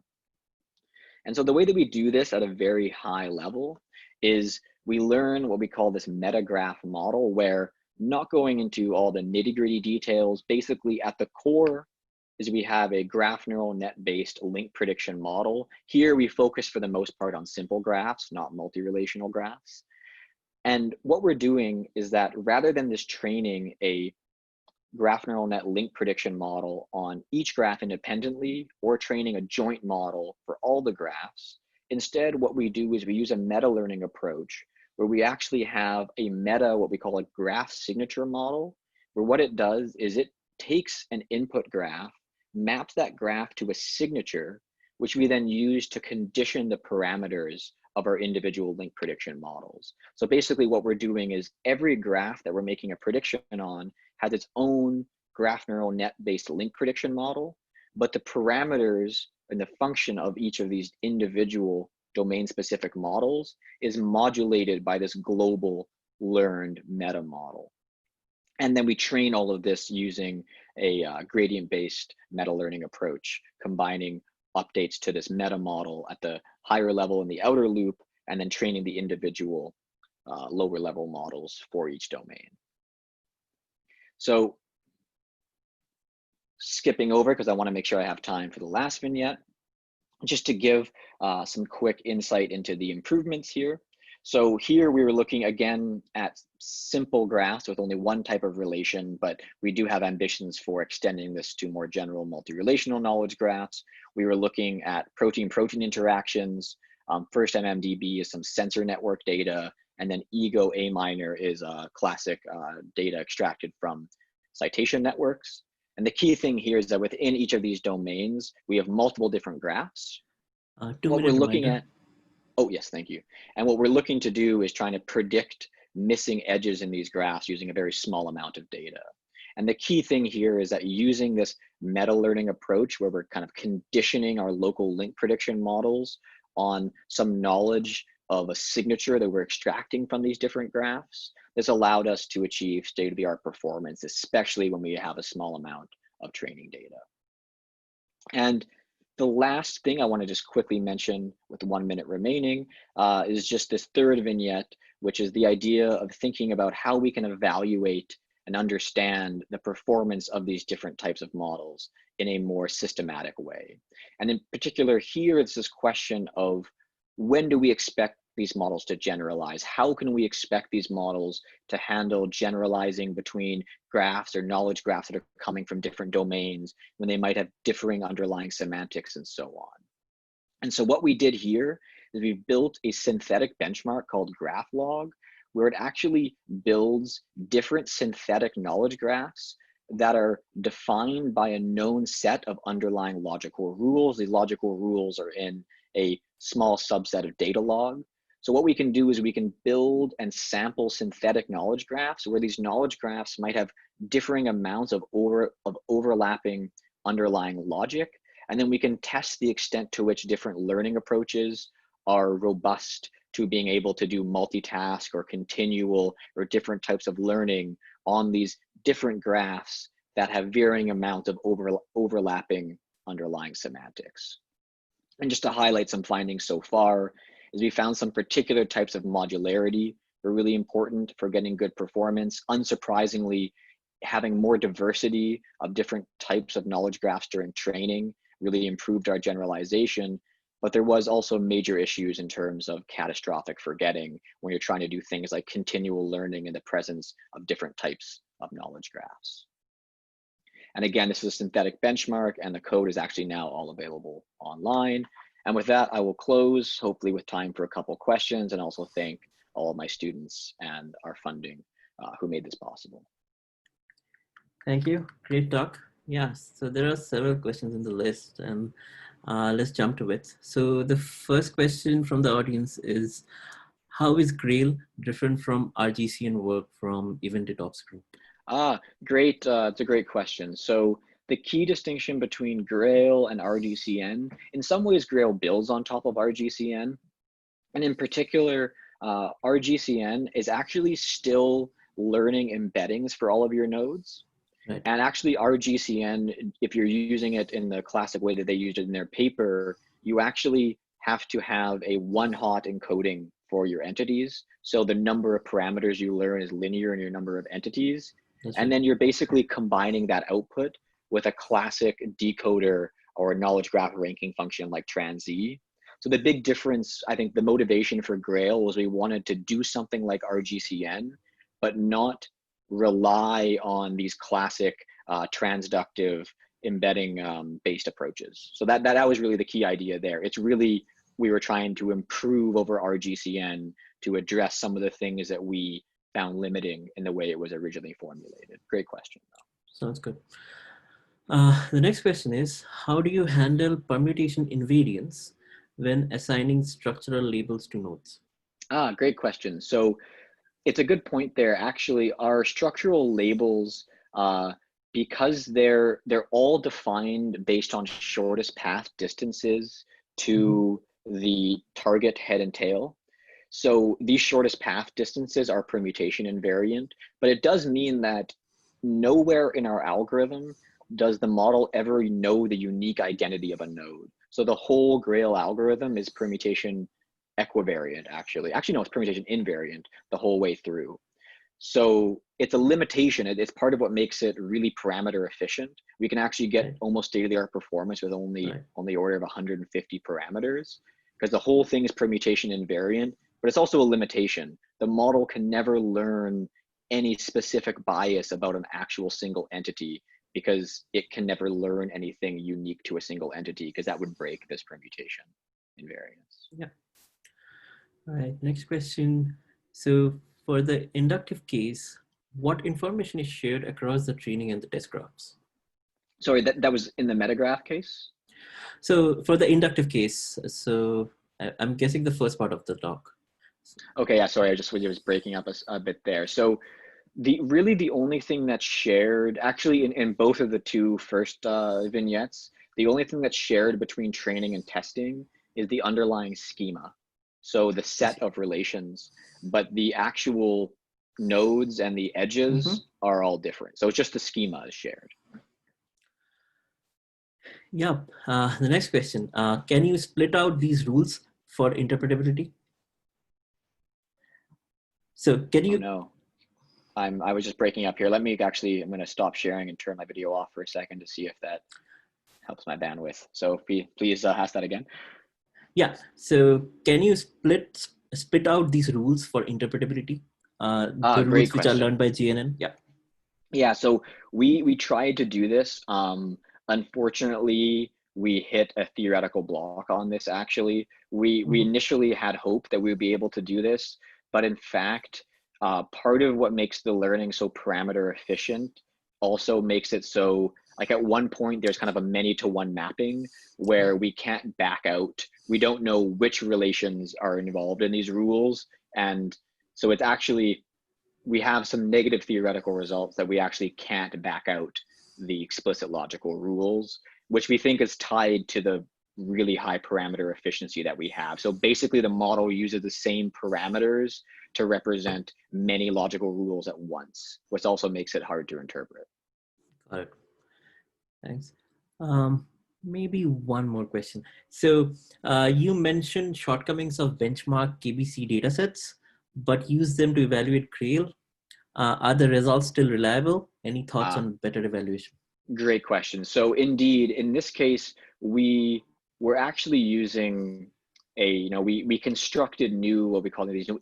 And so the way that we do this at a very high level is we learn what we call this metagraph model, where, not going into all the nitty-gritty details, basically at the core is we have a graph neural net-based link prediction model. Here we focus for the most part on simple graphs, not multi-relational graphs. And what we're doing is that rather than just training a graph neural net link prediction model on each graph independently or training a joint model for all the graphs, instead what we do is we use a meta learning approach where we actually have a meta, what we call a graph signature model, where what it does is it takes an input graph, maps that graph to a signature, which we then use to condition the parameters of our individual link prediction models. So basically what we're doing is every graph that we're making a prediction on has its own graph neural net based link prediction model, but the parameters and the function of each of these individual domain specific models is modulated by this global learned meta model. And then we train all of this using a gradient based meta learning approach, combining updates to this meta model at the higher level in the outer loop, and then training the individual lower level models for each domain. So skipping over, because I want to make sure I have time for the last vignette, just to give some quick insight into the improvements here. So here we were looking again at simple graphs with only one type of relation, but we do have ambitions for extending this to more general multi-relational knowledge graphs. We were looking at protein-protein interactions. First MMDB is some sensor network data, and then ego A minor is classic data extracted from citation networks. And the key thing here is that within each of these domains, we have multiple different graphs. What we're looking at, oh yes, thank you. And what we're looking to do is trying to predict missing edges in these graphs using a very small amount of data. And the key thing here is that using this meta learning approach where we're kind of conditioning our local link prediction models on some knowledge of a signature that we're extracting from these different graphs, this allowed us to achieve state-of-the-art performance, especially when we have a small amount of training data. And the last thing I want to just quickly mention with 1 minute remaining is just this third vignette, which is the idea of thinking about how we can evaluate and understand the performance of these different types of models in a more systematic way. And in particular here, it's this question of when do we expect these models to generalize? How can we expect these models to handle generalizing between graphs or knowledge graphs that are coming from different domains when they might have differing underlying semantics and so on? And so what we did here is we built a synthetic benchmark called GraphLog, where it actually builds different synthetic knowledge graphs that are defined by a known set of underlying logical rules. These logical rules are in a small subset of data log. So what we can do is we can build and sample synthetic knowledge graphs where these knowledge graphs might have differing amounts of overlapping underlying logic. And then we can test the extent to which different learning approaches are robust to being able to do multitask or continual or different types of learning on these different graphs that have varying amounts of overlapping underlying semantics. And just to highlight some findings so far, is we found some particular types of modularity were really important for getting good performance. Unsurprisingly, having more diversity of different types of knowledge graphs during training really improved our generalization. But there was also major issues in terms of catastrophic forgetting when you're trying to do things like continual learning in the presence of different types of knowledge graphs. And again, this is a synthetic benchmark, and the code is actually now all available online. And with that, I will close, hopefully with time for a couple questions, and also thank all of my students and our funding who made this possible.
Thank you. Great talk. Yeah, so there are several questions in the list, and let's jump to it. So the first question from the audience is, how is Grail different from RGCN work from Event-it-Ops group?
Great. It's a great question. So the key distinction between Grail and RGCN, in some ways Grail builds on top of RGCN. And in particular, RGCN is actually still learning embeddings for all of your nodes.
Right.
And actually RGCN, if you're using it in the classic way that they used it in their paper, you actually have to have a one-hot encoding for your entities. So the number of parameters you learn is linear in your number of entities. And then you're basically combining that output with a classic decoder or a knowledge graph ranking function like TransZ. So the big difference, I think the motivation for Grail was we wanted to do something like RGCN, but not rely on these classic transductive embedding based approaches. So that was really the key idea there. It's really, we were trying to improve over RGCN to address some of the things that we found limiting in the way it was originally formulated. Great question, though.
Sounds good. The next question is, how do you handle permutation invariance when assigning structural labels to nodes?
Great question. So it's a good point there. Actually, our structural labels, because they're all defined based on shortest path distances to the target head and tail. So these shortest path distances are permutation invariant, but it does mean that nowhere in our algorithm does the model ever know the unique identity of a node. So the whole Grail algorithm is permutation equivariant, actually. Actually, no, it's permutation invariant the whole way through. So it's a limitation. It's part of what makes it really parameter efficient. We can actually get almost state-of-the-art performance with only on the order of 150 parameters, because the whole thing is permutation invariant, but it's also a limitation. The model can never learn any specific bias about an actual single entity, because it can never learn anything unique to a single entity, because that would break this permutation invariance.
Yeah. All right, next question. So for the inductive case, what information is shared across the training and the test graphs?
Sorry, that was in the metagraph case?
So for the inductive case, so I'm guessing the first part of the talk.
Okay, yeah, sorry, I was breaking up a bit there. So really the only thing that's shared, actually in both of the two first vignettes, the only thing that's shared between training and testing is the underlying schema. So the set of relations, but the actual nodes and the edges are all different. So it's just the schema is shared.
Yeah, the next question, can you split out these rules for interpretability? So can you?
Oh, no, I was just breaking up here. Let me actually, I'm gonna stop sharing and turn my video off for a second to see if that helps my bandwidth. So please ask that again.
Yeah, so can you split out these rules for interpretability? The rules which are learned by GNN? Yeah.
Yeah, so we tried to do this. Unfortunately, we hit a theoretical block on this, actually. We initially had hope that we would be able to do this, but in fact, part of what makes the learning so parameter efficient also makes it so, like at one point, there's kind of a many-to-one mapping where we can't back out. We don't know which relations are involved in these rules. And so it's actually, we have some negative theoretical results that we actually can't back out the explicit logical rules, which we think is tied to the really high parameter efficiency that we have. So basically the model uses the same parameters to represent many logical rules at once, which also makes it hard to interpret.
Got it. Thanks. Maybe one more question. So you mentioned shortcomings of benchmark KBC datasets, but use them to evaluate GRAIL. Are the results still reliable? Any thoughts on better evaluation?
Great question. So indeed, in this case, we were actually using we constructed new, what we call these new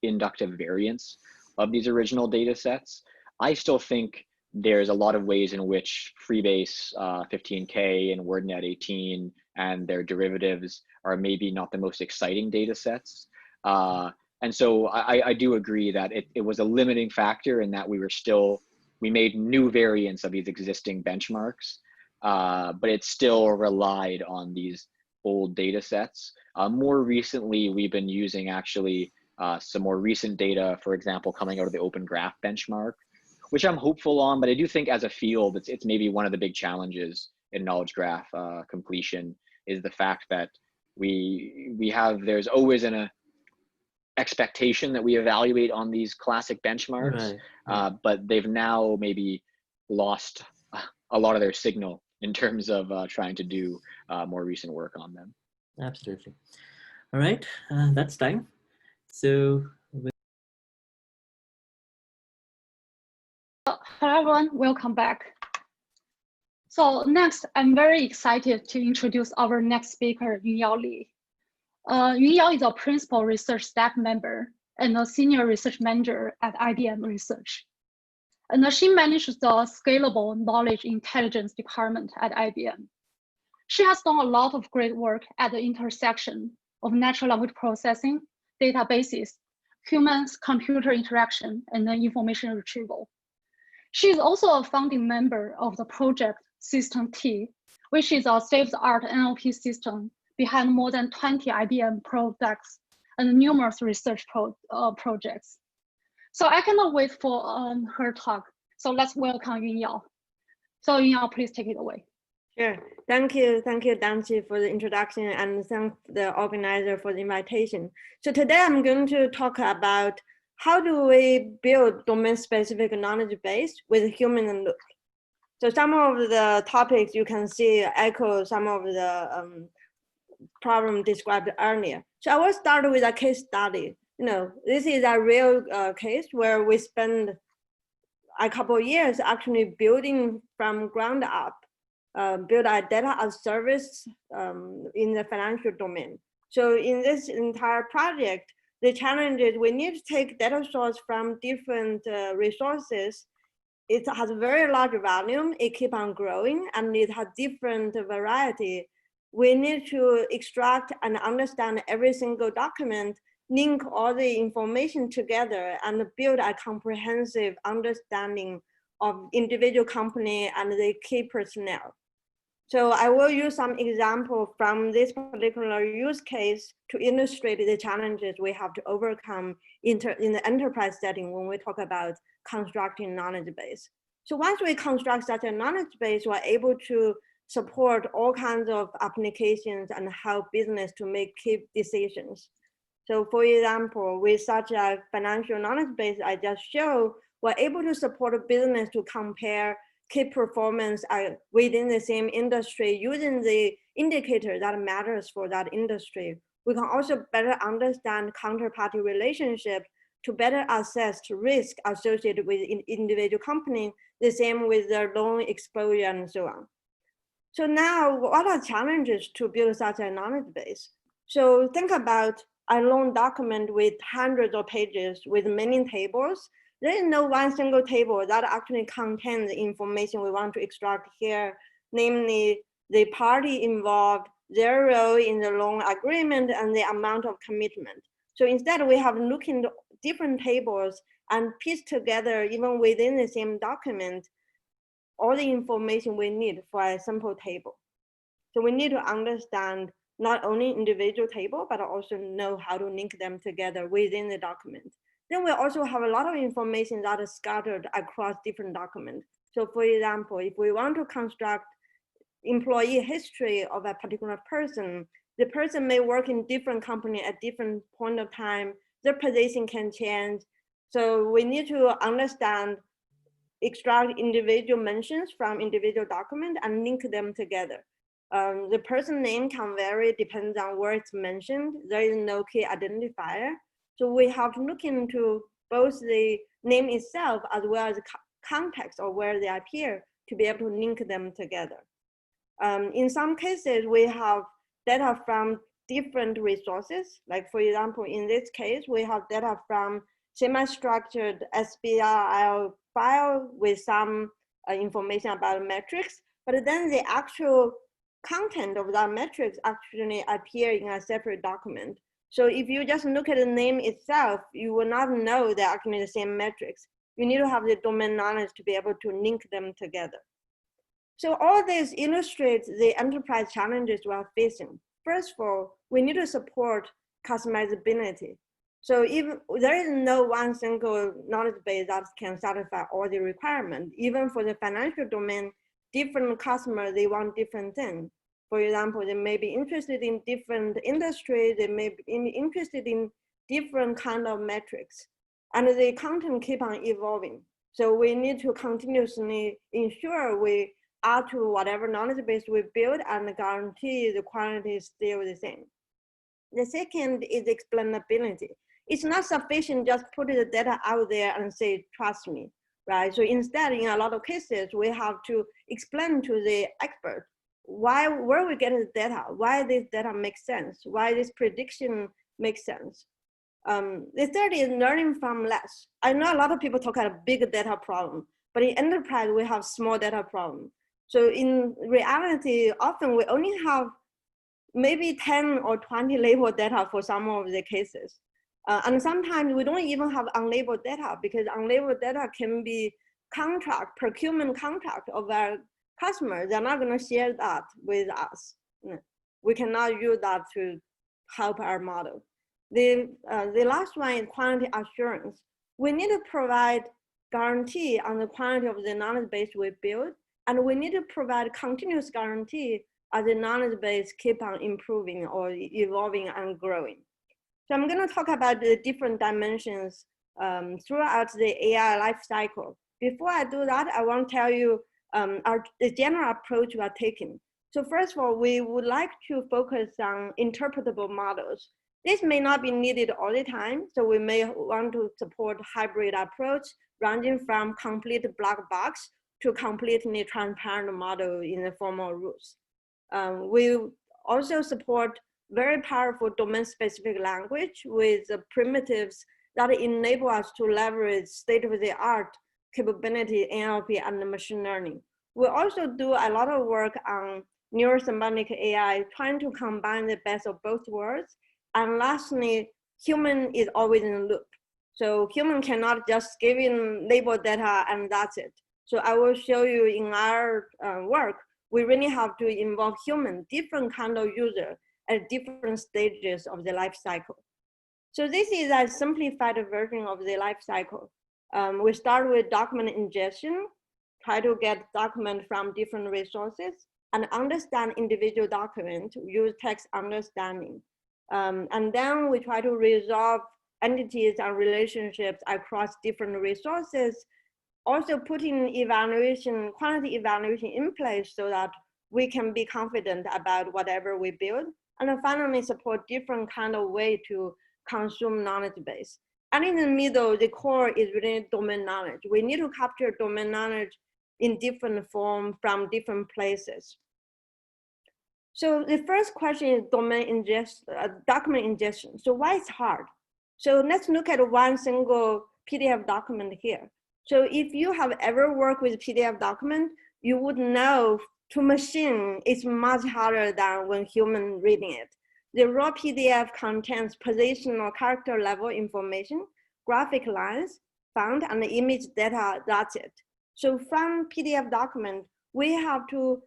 inductive variants of these original data sets. I still think there's a lot of ways in which Freebase 15K and WordNet 18 and their derivatives are maybe not the most exciting data sets. And so I do agree that it was a limiting factor in that we made new variants of these existing benchmarks, but it still relied on these old data sets. More recently, we've been using actually some more recent data, for example, coming out of the Open Graph benchmark, which I'm hopeful on, but I do think as a field, it's maybe one of the big challenges in knowledge graph completion is the fact that there's always an expectation that we evaluate on these classic benchmarks, right. But they've now maybe lost a lot of their signal in terms of trying to do more recent work on them.
Absolutely. All right, that's time. So.
Hello everyone, welcome back. So next, I'm very excited to introduce our next speaker, Yunyao Li. Yunyao is a principal research staff member and a senior research manager at IBM Research. And she manages the scalable knowledge intelligence department at IBM. She has done a lot of great work at the intersection of natural language processing, databases, humans-computer interaction, and then information retrieval. She is also a founding member of the project System T, which is a state-of-the-art NLP system behind more than 20 IBM products and numerous research projects. So I cannot wait for her talk. So let's welcome Yunyao. So Yunyao, please take it away.
Sure. Thank you, Danchi, for the introduction, and thank the organizer for the invitation. So today I'm going to talk about how do we build domain-specific knowledge base with human in loop. So some of the topics you can see echo some of the problem described earlier. So I will start with a case study. This is a real case where we spend a couple of years actually building from ground up, build a data as service in the financial domain. So in this entire project, the challenge is we need to take data source from different resources. It has a very large volume, it keeps on growing, and it has different variety. We need to extract and understand every single document, link all the information together, and build a comprehensive understanding of individual company and the key personnel. So I will use some example from this particular use case to illustrate the challenges we have to overcome in the enterprise setting when we talk about constructing knowledge base. So once we construct such a knowledge base, we're able to support all kinds of applications and help business to make key decisions. So for example, with such a financial knowledge base I just showed, we're able to support a business to compare key performance within the same industry using the indicator that matters for that industry. We can also better understand counterparty relationship to better assess risk associated with individual company, the same with their loan exposure and so on. So now, what are challenges to build such a knowledge base? So think about a loan document with hundreds of pages with many tables. There is no one single table that actually contains the information we want to extract here, namely the party involved, their role in the loan agreement, and the amount of commitment. So instead, we have looked into different tables and pieced together, even within the same document, all the information we need for a simple table. So we need to understand not only individual table, but also know how to link them together within the document. Then we also have a lot of information that is scattered across different documents. So for example, if we want to construct employee history of a particular person. The person may work in different company at different point of time. Their position can change. So we need to understand, extract individual mentions from individual document and link them together. The person name can vary, depends on where it's mentioned. There is no key identifier. So we have to look into both the name itself as well as context or where they appear to be able to link them together. In some cases, we have data from different resources. Like for example, in this case, we have data from semi-structured SBRL file with some information about metrics, but then the actual content of that metrics actually appear in a separate document. So if you just look at the name itself, you will not know they're actually the same metrics. You need to have the domain knowledge to be able to link them together. So all this illustrates the enterprise challenges we are facing. First of all, we need to support customizability. So if there is no one single knowledge base that can satisfy all the requirements, even for the financial domain, different customers, they want different things. For example, they may be interested in different industries, they may be interested in different kind of metrics, and the content keep on evolving. So we need to continuously ensure we add to whatever knowledge base we build and guarantee the quality is still the same. The second is explainability. It's not sufficient just put the data out there and say, trust me, right? So instead, in a lot of cases, we have to explain to the expert where we get the data, why this data makes sense, why this prediction makes sense. The third is learning from less. I know a lot of people talk about a big data problem, but in enterprise, we have small data problem. So in reality, often we only have maybe 10 or 20 labeled data for some of the cases. And sometimes we don't even have unlabeled data because unlabeled data can be procurement contract of our customers. They're not gonna share that with us. We cannot use that to help our model. The last one is quality assurance. We need to provide guarantee on the quality of the knowledge base we build, and we need to provide continuous guarantee as the knowledge base keep on improving or evolving and growing. So I'm going to talk about the different dimensions throughout the AI life cycle. Before I do that, I want to tell you the general approach we are taking. So first of all, we would like to focus on interpretable models. This may not be needed all the time, so we may want to support hybrid approach, ranging from complete black box to completely transparent model in the formal rules. We also support very powerful domain-specific language with primitives that enable us to leverage state-of-the-art capability, NLP, and machine learning. We also do a lot of work on neurosemantic AI, trying to combine the best of both worlds. And lastly, human is always in the loop. So human cannot just give in label data and that's it. So I will show you in our work, we really have to involve human, different kind of user at different stages of the life cycle. So this is a simplified version of the life cycle. We start with document ingestion, try to get document from different resources and understand individual document, use text understanding. And then we try to resolve entities and relationships across different resources, also putting evaluation, quality evaluation in place so that we can be confident about whatever we build. And then finally support different kind of way to consume knowledge base. And in the middle, the core is really domain knowledge. We need to capture domain knowledge in different form from different places. So the first question is document ingestion. So why it's hard? So let's look at one single PDF document here. So if you have ever worked with PDF document, you would know to machine it's much harder than when human reading it. The raw PDF contains position or character level information, graphic lines, font, and the image data, that's it. So from PDF document, we have to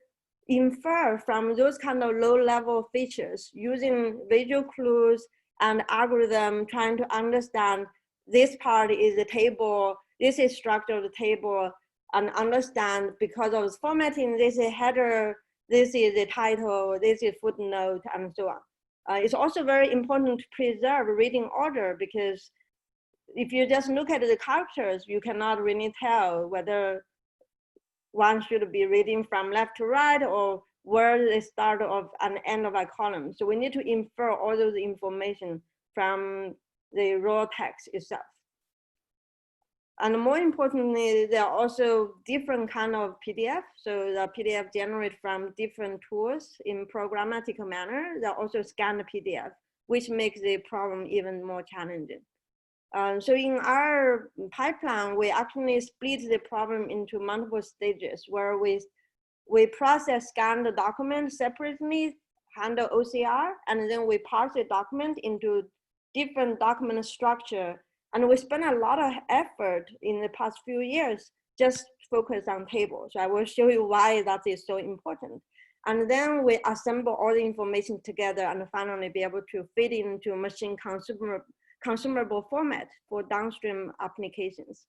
infer from those kind of low level features using visual clues and algorithm trying to understand this part is a table, this is structure of the table, and understand because of formatting, this is header, this is the title, this is footnote, and so on. It's also very important to preserve reading order, because if you just look at the characters, you cannot really tell whether one should be reading from left to right or where the start of and end of a column. So we need to infer all those information from the raw text itself. And more importantly, there are also different kind of PDF. So the PDF generated from different tools in programmatic manner. There are also scanned PDF, which makes the problem even more challenging. So in our pipeline, we actually split the problem into multiple stages, where we process scanned documents separately, handle OCR, and then we parse the document into different document structure. And we spent a lot of effort in the past few years just focus on tables. So I will show you why that is so important. And then we assemble all the information together and finally be able to fit into machine consumable format for downstream applications.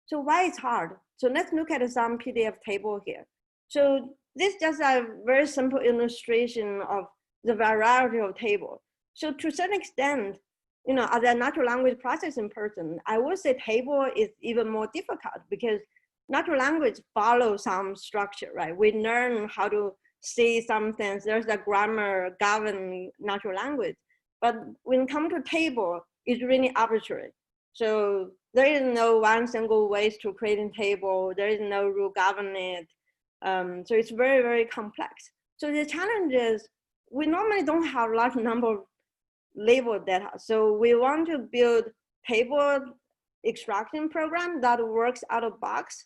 So why it's hard? So let's look at some PDF table here. So this is just a very simple illustration of the variety of table. So to some extent, you know, as a natural language processing person, I would say table is even more difficult because natural language follows some structure, right? We learn how to say some things. There's a grammar govern natural language. But when it comes to table, it's really arbitrary. So there is no one single way to create a table. There is no rule governing it. So it's very, very complex. So the challenge is we normally don't have a large number of labeled data. So we want to build table extraction program that works out of box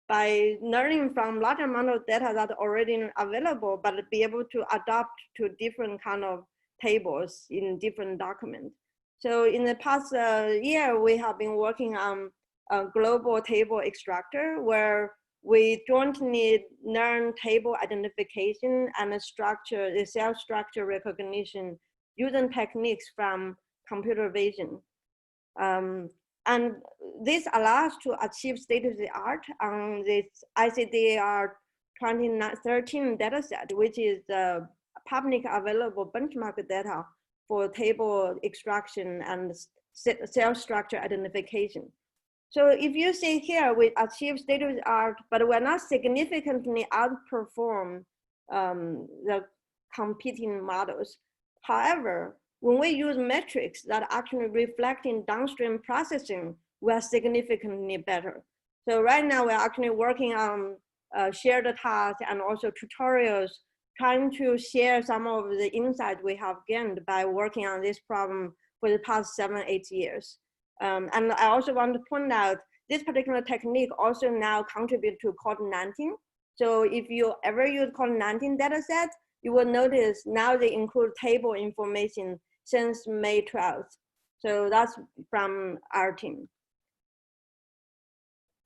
by learning from large amount of data that are already available, but be able to adapt to different kind of tables in different documents. So in the past year, we have been working on a global table extractor where we jointly learn table identification and the cell structure recognition using techniques from computer vision. And this allows us to achieve state-of-the-art on this ICDR 2013 dataset, which is the public available benchmark data for table extraction and cell structure identification. So if you see here, we achieve state-of-the-art, but we're not significantly outperform the competing models. However, when we use metrics that actually reflect in downstream processing, we are significantly better. So right now we're actually working on shared tasks and also tutorials, trying to share some of the insight we have gained by working on this problem for the past 7-8 years. And I also want to point out this particular technique also now contributes to CORD19. So if you ever use CORD19 dataset, you will notice now they include table information since May 12th. So that's from our team.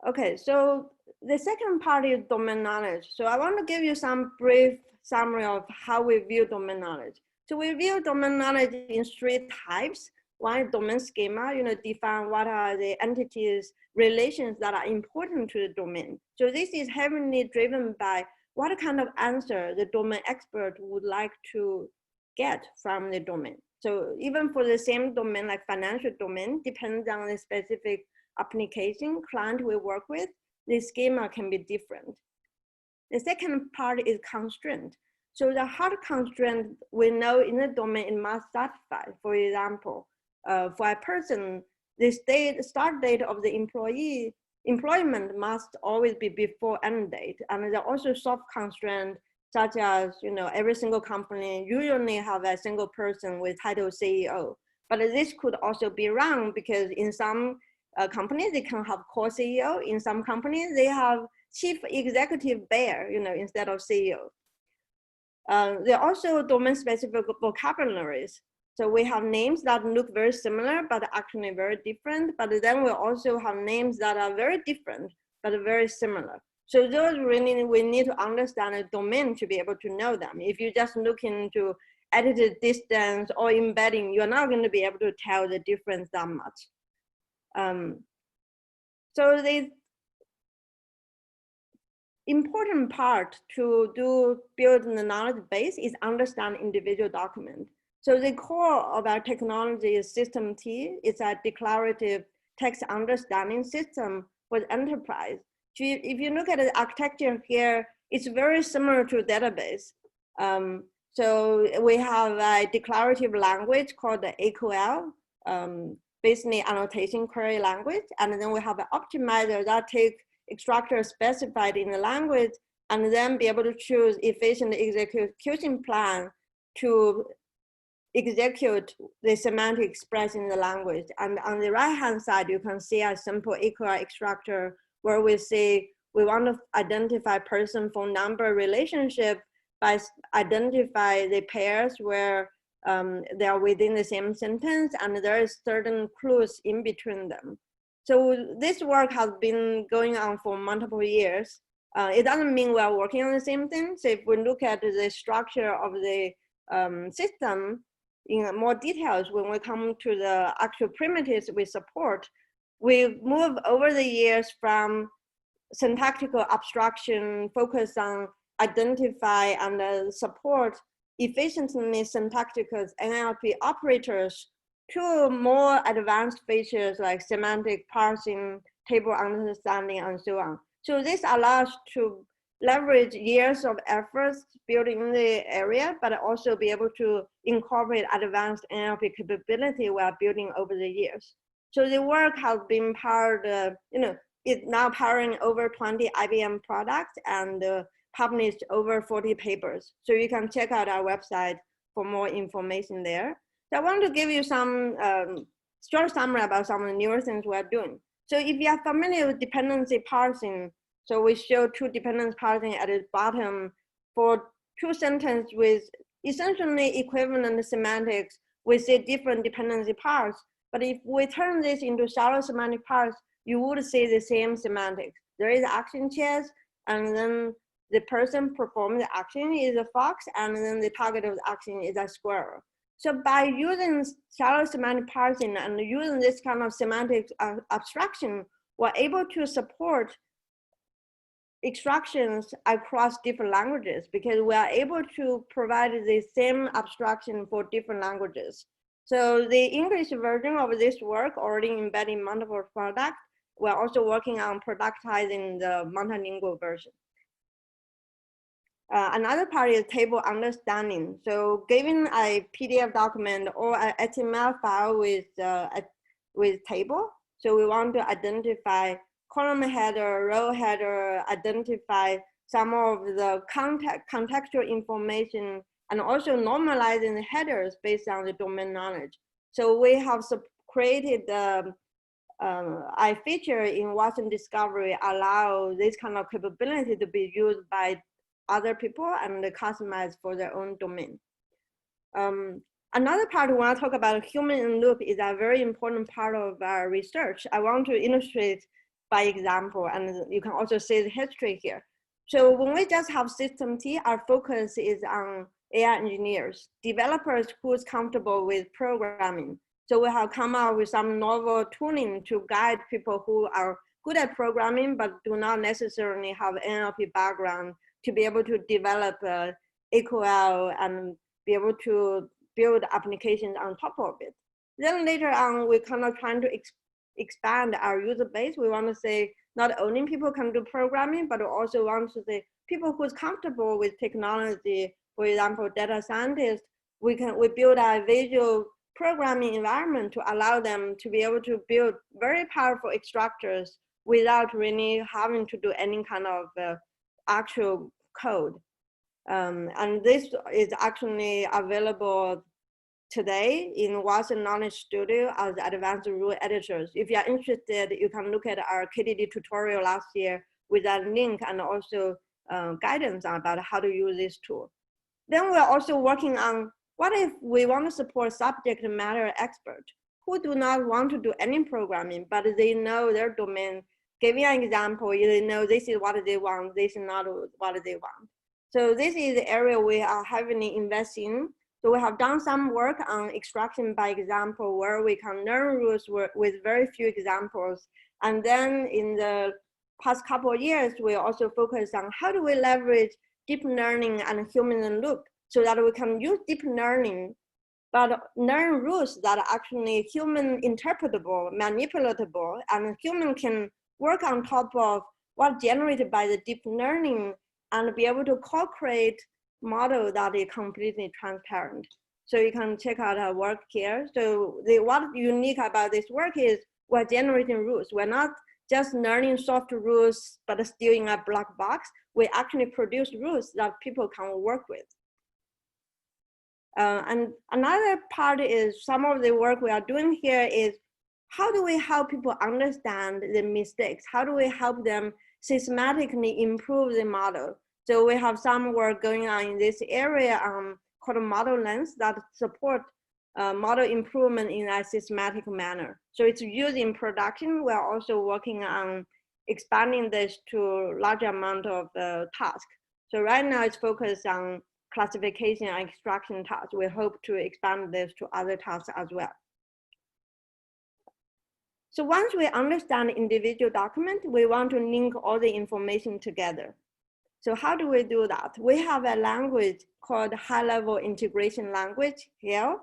Okay, so the second part is domain knowledge. So I want to give you some brief summary of how we view domain knowledge. So we view domain knowledge in 3 types. One is domain schema, define what are the entities, relations that are important to the domain. So this is heavily driven by what kind of answer the domain expert would like to get from the domain. So even for the same domain, like financial domain, depends on the specific application client we work with, the schema can be different. The second part is constraint. So the hard constraint we know in the domain it must satisfy. For example, for a person, the start date of the employment must always be before end date. And there are also soft constraints such as, every single company usually have a single person with title CEO. But this could also be wrong because in some companies, they can have co-CEO. In some companies, they have chief executive bear, instead of CEO. There are also domain-specific vocabularies. So we have names that look very similar, but actually very different. But then we also have names that are very different, but very similar. So those really, we need to understand a domain to be able to know them. If you just look into edited distance or embedding, you're not going to be able to tell the difference that much. So important part to build the knowledge base is understand individual document. So the core of our technology is System T. It's a declarative text understanding system for the enterprise. So if you look at the architecture here, it's very similar to a database. So we have a declarative language called the AQL, basically annotation query language. And then we have an optimizer that take extractor specified in the language and then be able to choose efficient execution plan to execute the semantic expressed in the language. And on the right-hand side, you can see a simple AQL extractor where we say we want to identify person phone number relationship by identify the pairs where they are within the same sentence and there is certain clues in between them. So this work has been going on for multiple years. It doesn't mean we are working on the same thing. So if we look at the structure of the system in more details, when we come to the actual primitives we support, we move over the years from syntactical abstraction, focus on identify and support efficiently syntactical NLP operators to more advanced features like semantic parsing, table understanding, and so on. So this allows to leverage years of efforts building in the area, but also be able to incorporate advanced NLP capability we are building over the years. So the work has been powered, it's now powering over 20 IBM products and published over 40 papers. So you can check out our website for more information there. So I want to give you some short summary about some of the newer things we're doing. So if you are familiar with dependency parsing, so we show two dependency parsing at the bottom for two sentences with essentially equivalent semantics, we see different dependency parts. But if we turn this into shallow semantic parts, you would see the same semantics. There is action chess, and then the person performing the action is a fox, and then the target of the action is a squirrel. So by using shallow semantic parsing and using this kind of semantic abstraction, we're able to support extractions across different languages because we are able to provide the same abstraction for different languages. So the English version of this work already embedded in multiple products. We're also working on productizing the multilingual version. Another part is table understanding. So given a PDF document or an HTML file with table, so we want to identify column header, row header, identify some of the contextual information, and also normalizing the headers based on the domain knowledge. So we have created a feature in Watson Discovery allow this kind of capability to be used by other people and customized for their own domain. Another part we want to talk about human in loop is a very important part of our research. I want to illustrate by example, and you can also see the history here. So when we just have System T, our focus is on AI engineers, developers who's comfortable with programming. So we have come out with some novel tooling to guide people who are good at programming, but do not necessarily have NLP background to be able to develop AQL and be able to build applications on top of it. Then later on, we're kind of trying to expand our user base. We want to say not only people can do programming, but we also want to say people who's comfortable with technology, for example, data scientists, we build a visual programming environment to allow them to be able to build very powerful extractors without really having to do any kind of actual code. And this is actually available today in Watson Knowledge Studio as advanced rule editors. If you are interested, you can look at our KDD tutorial last year with a link and also guidance about how to use this tool. Then we're also working on what if we want to support subject matter experts who do not want to do any programming, but they know their domain. Giving an example, they know this is what they want, this is not what they want. So this is the area we are heavily investing in. So we have done some work on extraction by example, where we can learn rules with very few examples. And then in the past couple of years, we also focused on how do we leverage deep learning and human-in-the-loop so that we can use deep learning, but learn rules that are actually human interpretable, manipulatable, and human can work on top of what's generated by the deep learning and be able to co-create model that is completely transparent. So you can check out our work here. So what's unique about this work is we're generating rules. We're not just learning soft rules, but still in a black box. We actually produce rules that people can work with. And another part is some of the work we are doing here is how do we help people understand the mistakes? How do we help them systematically improve the model? So we have some work going on in this area called Model Lens that support model improvement in a systematic manner. So it's used in production. We're also working on expanding this to larger amount of tasks. So right now it's focused on classification and extraction tasks. We hope to expand this to other tasks as well. So once we understand individual document, we want to link all the information together. So how do we do that? We have a language called high-level integration language here,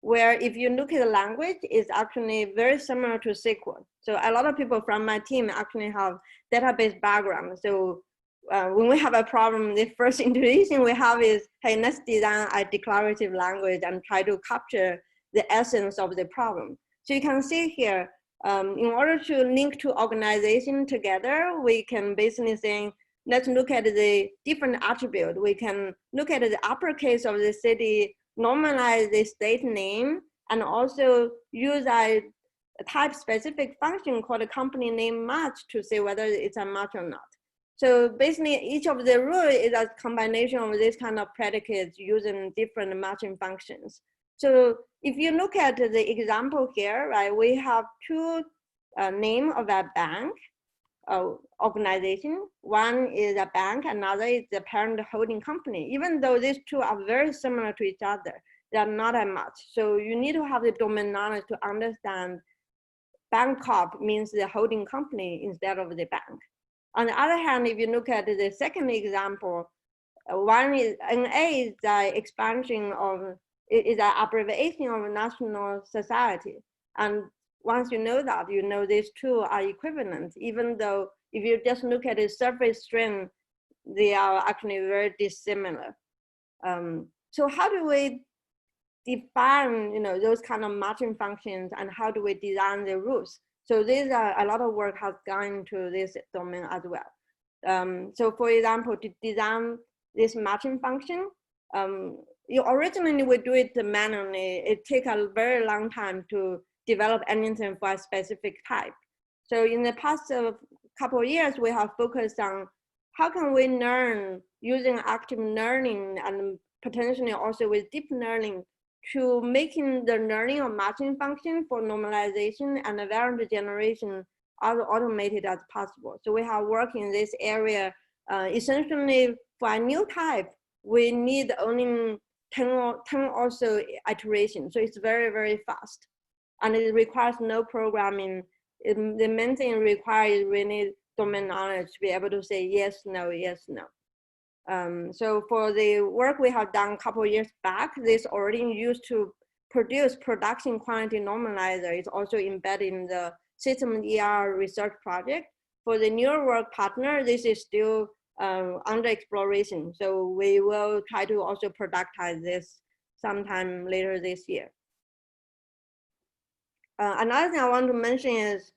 where if you look at the language, it's actually very similar to SQL. So a lot of people from my team actually have database background. So when we have a problem, the first intuition we have is, hey, let's design a declarative language and try to capture the essence of the problem. So you can see here, in order to link two organizations together, we can basically say, let's look at the different attribute. We can look at the uppercase of the city, normalize the state name, and also use a type specific function called a company name match to say whether it's a match or not. So basically each of the rules is a combination of this kind of predicates using different matching functions. So if you look at the example here, right, we have two name of a bank organization. One is a bank, another is the parent holding company. Even though these two are very similar to each other, they are not a match. So you need to have the domain knowledge to understand Bancorp means the holding company instead of the bank. On the other hand, if you look at the second example, one is NA is the expansion of, is an abbreviation of National Society. And once you know that, you know these two are equivalent, even though if you just look at the surface string, they are actually very dissimilar. So how do we define, those kind of matching functions, and how do we design the rules? So these are a lot of work has gone into this domain as well. So for example, to design this matching function, originally we do it manually. It takes a very long time to develop anything for a specific type. So in the past couple of years, we have focused on how can we learn using active learning and potentially also with deep learning to making the learning of matching function for normalization and the variant generation as automated as possible. So we have worked in this area. Essentially, for a new type, we need only 10 or so iterations. So it's very, very fast. And it requires no programming. The main thing requires really domain knowledge to be able to say yes, no, yes, no. So for the work we have done a couple of years back, this already used to produce production quantity normalizer. It's also embedded in the system ER research project. For the newer work partner, this is still under exploration. So we will try to also productize this sometime later this year. Another thing I want to mention is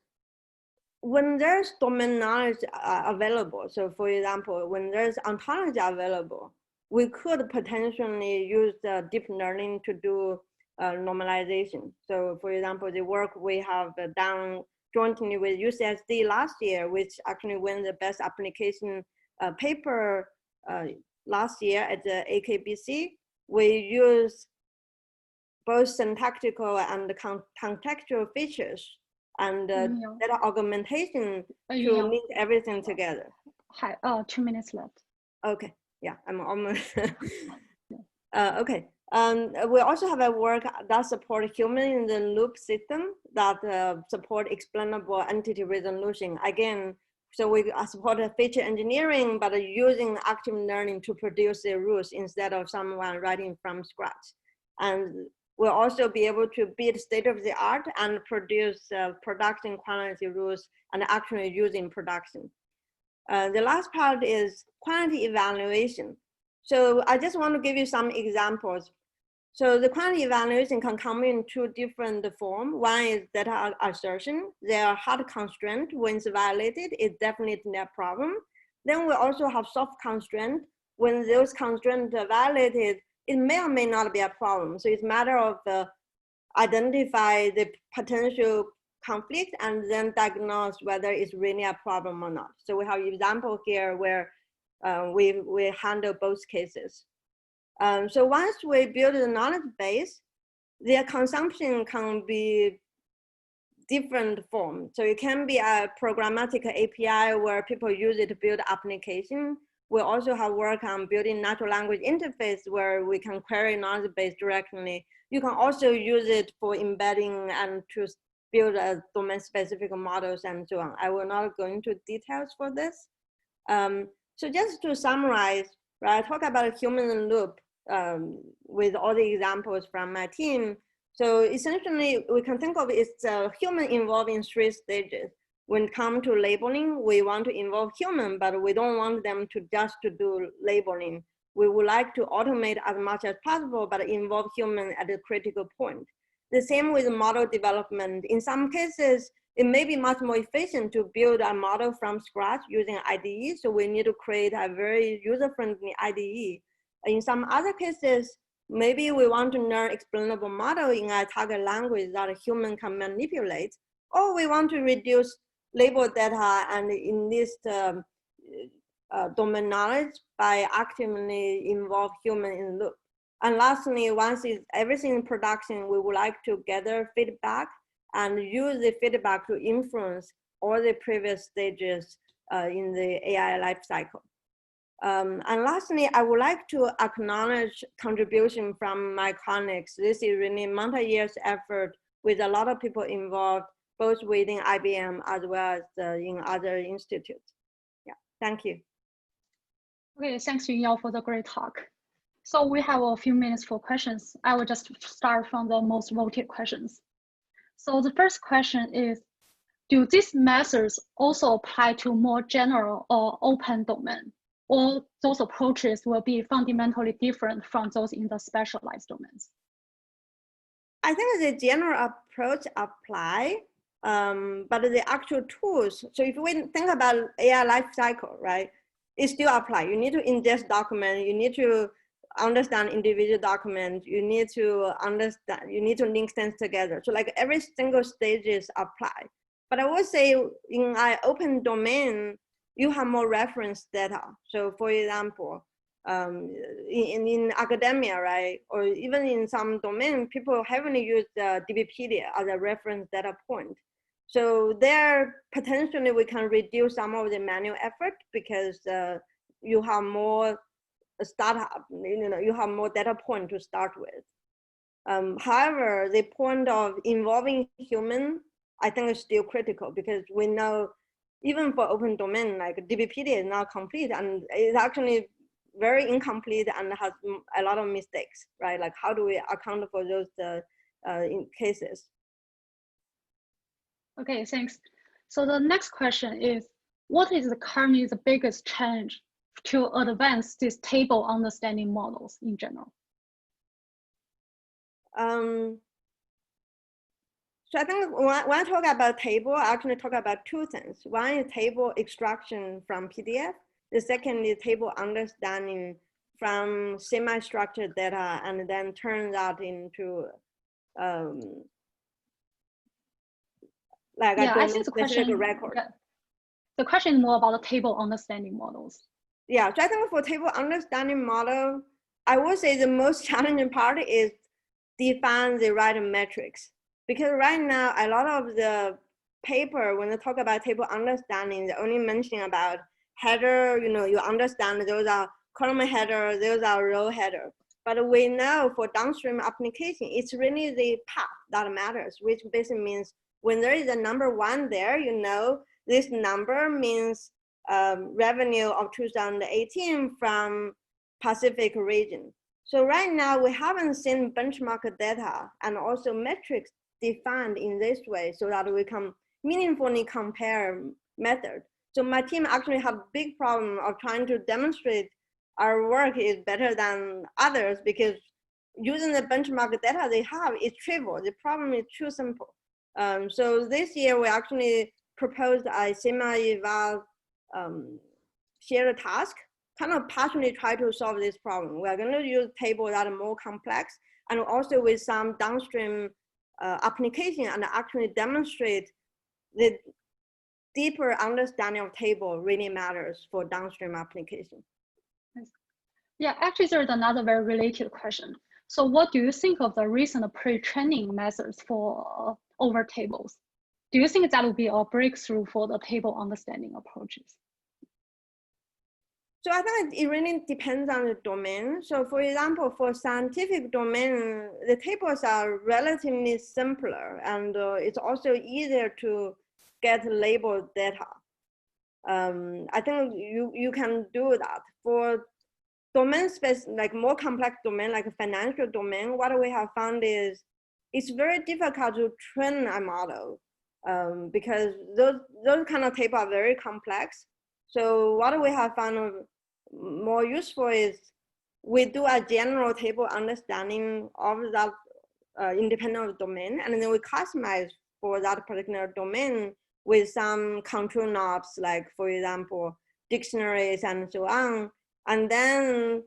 when there's domain knowledge available, so for example, when there's ontology available, we could potentially use deep learning to do normalization. So for example, the work we have done jointly with UCSD last year, which actually won the best application paper last year at the AKBC, we use both syntactical and contextual features and data augmentation to link everything together.
Hi, 2 minutes left.
Okay, yeah, I'm almost. Okay, we also have a work that support human-in-the-loop system that support explainable entity resolution. Again, So we support feature engineering, but using active learning to produce the rules instead of someone writing from scratch. And we'll also be able to build state-of-the-art and produce production quality rules and actually use in production. The last part is quality evaluation. So I just want to give you some examples. So the quality evaluation can come in two different forms. One is data assertion. There are hard constraint. When it's violated, it's definitely a problem. Then we also have soft constraint. When those constraints are violated, it may or may not be a problem. So it's a matter of identify the potential conflict and then diagnose whether it's really a problem or not. So we have an example here where we handle both cases. So once we build the knowledge base, their consumption can be different form. So it can be a programmatic API where people use it to build application. We also have work on building natural language interface where we can query knowledge base directly. You can also use it for embedding and to build domain-specific models and so on. I will not go into details for this. So just to summarize, right, I talk about human in loop with all the examples from my team. So essentially, we can think of it as human involved in 3 stages. When it comes to labeling, we want to involve human, but we don't want them to just to do labeling. We would like to automate as much as possible, but involve human at a critical point. The same with model development. In some cases, it may be much more efficient to build a model from scratch using IDE. So we need to create a very user-friendly IDE. In some other cases, maybe we want to learn explainable model in a target language that a human can manipulate, or we want to reduce label data and enlist domain knowledge by actively involve human in the loop. And lastly, once everything in production, we would like to gather feedback and use the feedback to influence all the previous stages in the AI lifecycle. And lastly, I would like to acknowledge contribution from my colleagues. This is really multi-years effort with a lot of people involved, both within IBM as well as in other institutes. Yeah, thank you.
Okay, thanks Yunyao for the great talk. So we have a few minutes for questions. I will just start from the most voted questions. So the first question is, do these methods also apply to more general or open domain? Or those approaches will be fundamentally different from those in the specialized domains?
I think the general approach apply, but the actual tools, so if we think about AI lifecycle, right, it still apply. You need to ingest document, you need to understand individual documents, you need to understand, you need to link things together. So like every single stages apply. But I would say in an open domain, you have more reference data. So for example, in academia, right, or even in some domain, people heavily use DBpedia as a reference data point. So there, potentially we can reduce some of the manual effort because you have more startup, you have more data point to start with. However, the point of involving human, I think is still critical because we know even for open domain, like DBpedia is not complete and it's actually very incomplete and has a lot of mistakes, right? Like how do we account for those in cases?
Okay, thanks. So the next question is, what is currently the biggest challenge to advance these table understanding models in general?
So I think when I talk about table, I actually talk about 2 things. One is table extraction from PDF. The second is table understanding from semi-structured data and then turn that into like
yeah,
a
I think
specific record.
The question is more about the table understanding models.
Yeah, so I think for table understanding model, I would say the most challenging part is define the right metrics. Because right now, a lot of the paper, when they talk about table understanding, they only mention about header, you understand those are column header, those are row header. But we know for downstream application, it's really the path that matters, which basically means when there is a number 1 there, this number means revenue of 2018 from Pacific region. So right now we haven't seen benchmark data and also metrics defined in this way so that we can meaningfully compare methods. So my team actually have big problem of trying to demonstrate our work is better than others because using the benchmark data they have is trivial. The problem is too simple. So this year we actually proposed a semi-eval shared task, kind of partially try to solve this problem. We are going to use tables that are more complex and also with some downstream application and actually demonstrate the deeper understanding of table really matters for downstream application.
Yeah, actually there's another very related question. So what do you think of the recent pre-training methods for over tables? Do you think that will be a breakthrough for the table understanding approaches?
So I think it really depends on the domain. So for example, for scientific domain, the tables are relatively simpler and it's also easier to get labeled data. I think you can do that. For domain space, like more complex domain, like a financial domain, what we have found is it's very difficult to train a model because those kind of tables are very complex. So what we have found more useful is we do a general table understanding of that independent domain, and then we customize for that particular domain with some control knobs, like for example, dictionaries and so on. And then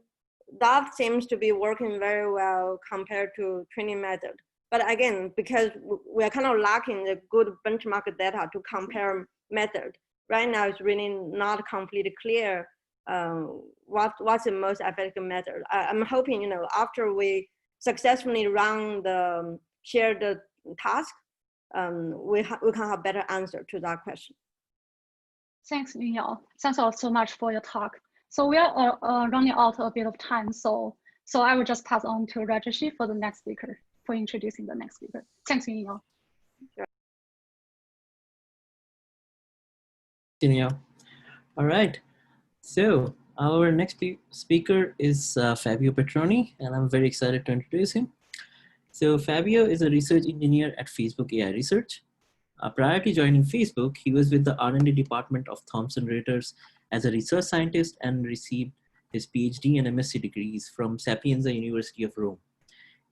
that seems to be working very well compared to training method. But again, because we are kind of lacking the good benchmark data to compare method, right now it's really not completely clear what's the most effective method. I'm hoping, after we successfully run the shared task, we can have better answer to that question.
Thanks, Yunyao. Thanks so much for your talk. So we are running out a bit of time, so I will just pass on to Rajeshi for the next speaker, for introducing the next speaker. Thanks, Yunyao.
Yunyao. All right. So our next speaker is Fabio Petroni, and I'm very excited to introduce him. So Fabio is a research engineer at Facebook AI Research. Prior to joining Facebook, he was with the R&D department of Thomson Reuters as a research scientist and received his PhD and MSc degrees from Sapienza University of Rome.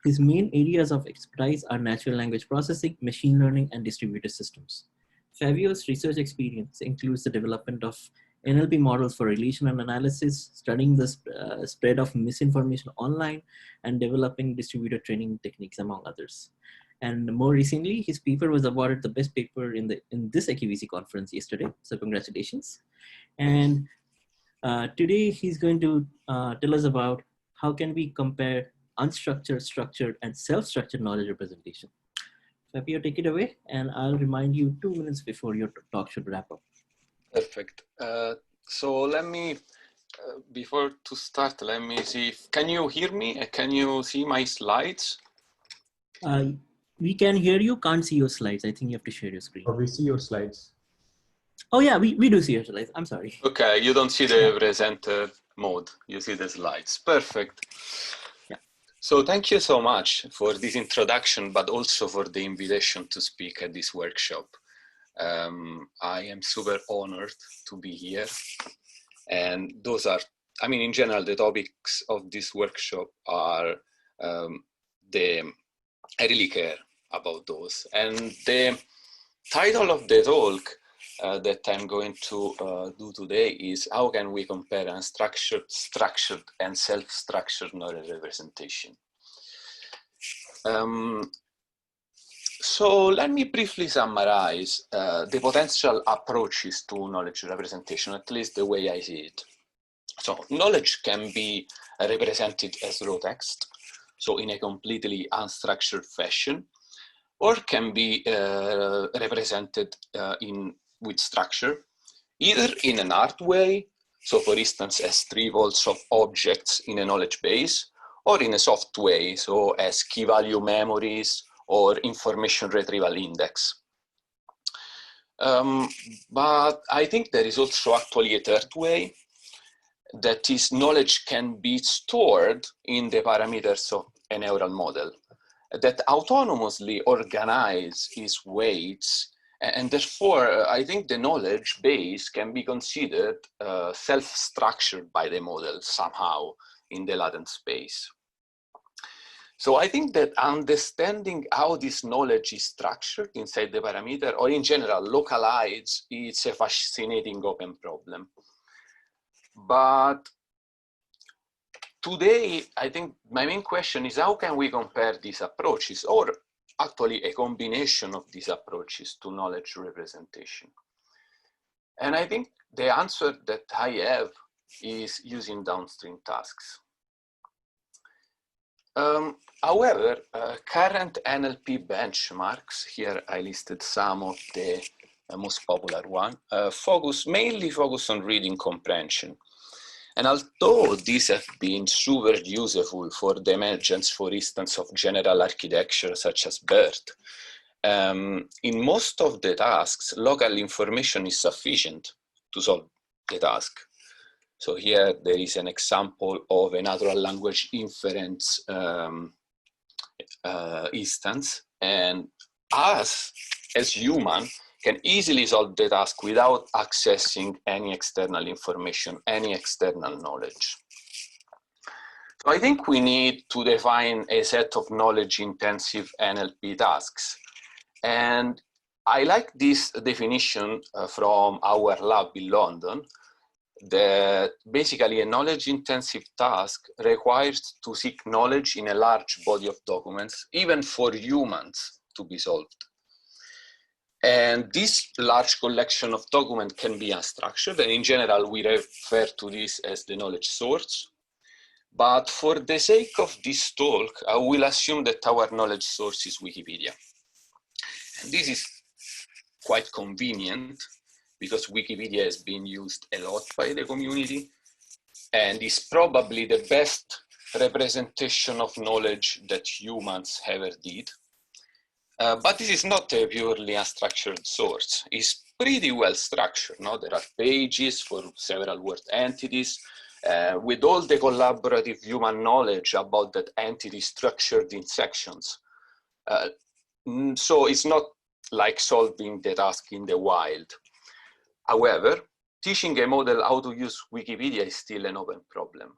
His main areas of expertise are natural language processing, machine learning, and distributed systems. Fabio's research experience includes the development of NLP models for relational analysis, studying the spread of misinformation online, and developing distributed training techniques, among others. And more recently, his paper was awarded the best paper in this AQVC conference yesterday. So congratulations. And today he's going to tell us about how can we compare unstructured, structured, and self-structured knowledge representation. Fabio, take it away, and I'll remind you 2 minutes before your talk should wrap up.
Perfect. So let me, before to start, let me see, can you hear me? Can you see my slides?
We can hear you, can't see your slides. I think you have to share your screen.
We see your slides.
Oh yeah, we do see your slides. I'm sorry.
Okay, you don't see the presenter mode. You see the slides. Perfect.
Yeah.
So thank you so much for this introduction, but also for the invitation to speak at this workshop. I am super honored to be here. And those are, I mean, in general, the topics of this workshop are I really care about those. And the title of the talk that I'm going to do today is how can we compare unstructured, structured, and self-structured knowledge representation. So let me briefly summarize the potential approaches to knowledge representation, at least the way I see it. So knowledge can be represented as raw text, so in a completely unstructured fashion, or can be represented with structure, either in an art way, so for instance as tree vaults of objects in a knowledge base, or in a soft way, so as key value memories or information retrieval index. But I think there is also actually a third way, that is, knowledge can be stored in the parameters of a neural model that autonomously organize its weights, and therefore I think the knowledge base can be considered self-structured by the model somehow in the latent space. So I think that understanding how this knowledge is structured inside the parameter, or in general localized, is a fascinating open problem. But today, I think my main question is, how can we compare these approaches, or actually a combination of these approaches, to knowledge representation? And I think the answer that I have is using downstream tasks. However, current NLP benchmarks, here I listed some of the most popular ones, mainly focus on reading comprehension. And although these have been super useful for the emergence, for instance, of general architecture such as BERT, in most of the tasks, local information is sufficient to solve the task. So here there is an example of a natural language inference instance, and us as human can easily solve the task without accessing any external information, any external knowledge. So I think we need to define a set of knowledge-intensive NLP tasks. And I like this definition from our lab in London, that basically a knowledge-intensive task requires to seek knowledge in a large body of documents, even for humans to be solved. And this large collection of documents can be unstructured, and in general, we refer to this as the knowledge source. But for the sake of this talk, I will assume that our knowledge source is Wikipedia. And this is quite convenient, because Wikipedia has been used a lot by the community, and is probably the best representation of knowledge that humans ever did. But this is not a purely unstructured source. It's pretty well structured. No? There are pages for several word entities, with all the collaborative human knowledge about that entity structured in sections. So it's not like solving the task in the wild. However, teaching a model how to use Wikipedia is still an open problem.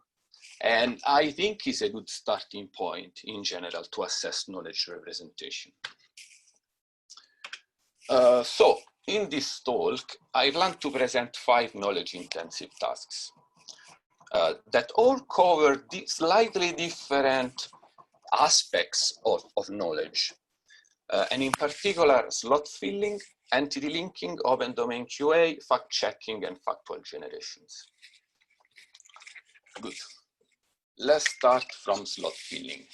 And I think it's a good starting point in general to assess knowledge representation. So in this talk, I plan to present 5 knowledge-intensive tasks that all cover slightly different aspects of knowledge. And in particular, slot filling, entity linking, open domain QA, fact checking, and factual generations. Good. Let's start from slot filling.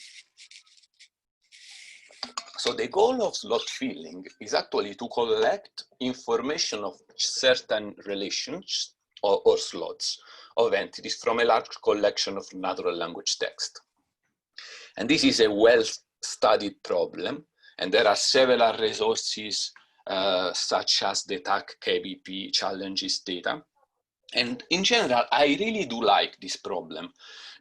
So the goal of slot filling is actually to collect information of certain relations or slots of entities from a large collection of natural language text. And this is a well-studied problem, and there are several resources such as the TAC-KBP challenges data. And in general, I really do like this problem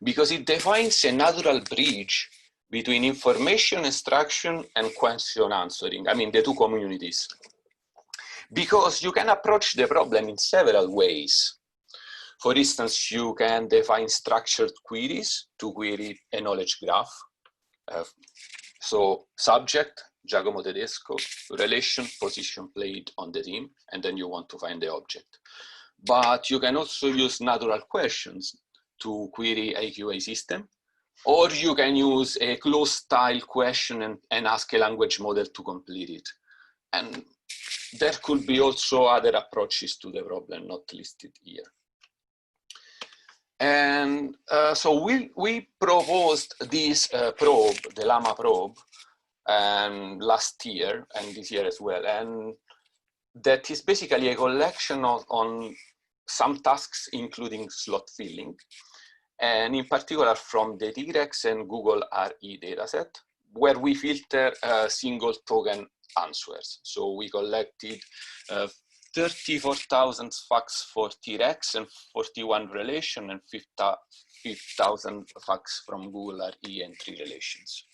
because it defines a natural bridge between information extraction and question answering, I mean the two communities. Because you can approach the problem in several ways. For instance, you can define structured queries to query a knowledge graph. So subject, Giacomo Tedesco, relation, position played on the team, and then you want to find the object. But you can also use natural questions to query a QA system, or you can use a closed style question and ask a language model to complete it. And there could be also other approaches to the problem not listed here. And so we proposed this probe, the Llama probe, last year and this year as well. And that is basically a collection on some tasks, including slot filling, and in particular from the T-Rex and Google RE dataset, where we filter single token answers. So we collected 34,000 facts for T-Rex and 41 relation and 5,000 facts from Google RE and 3 relations.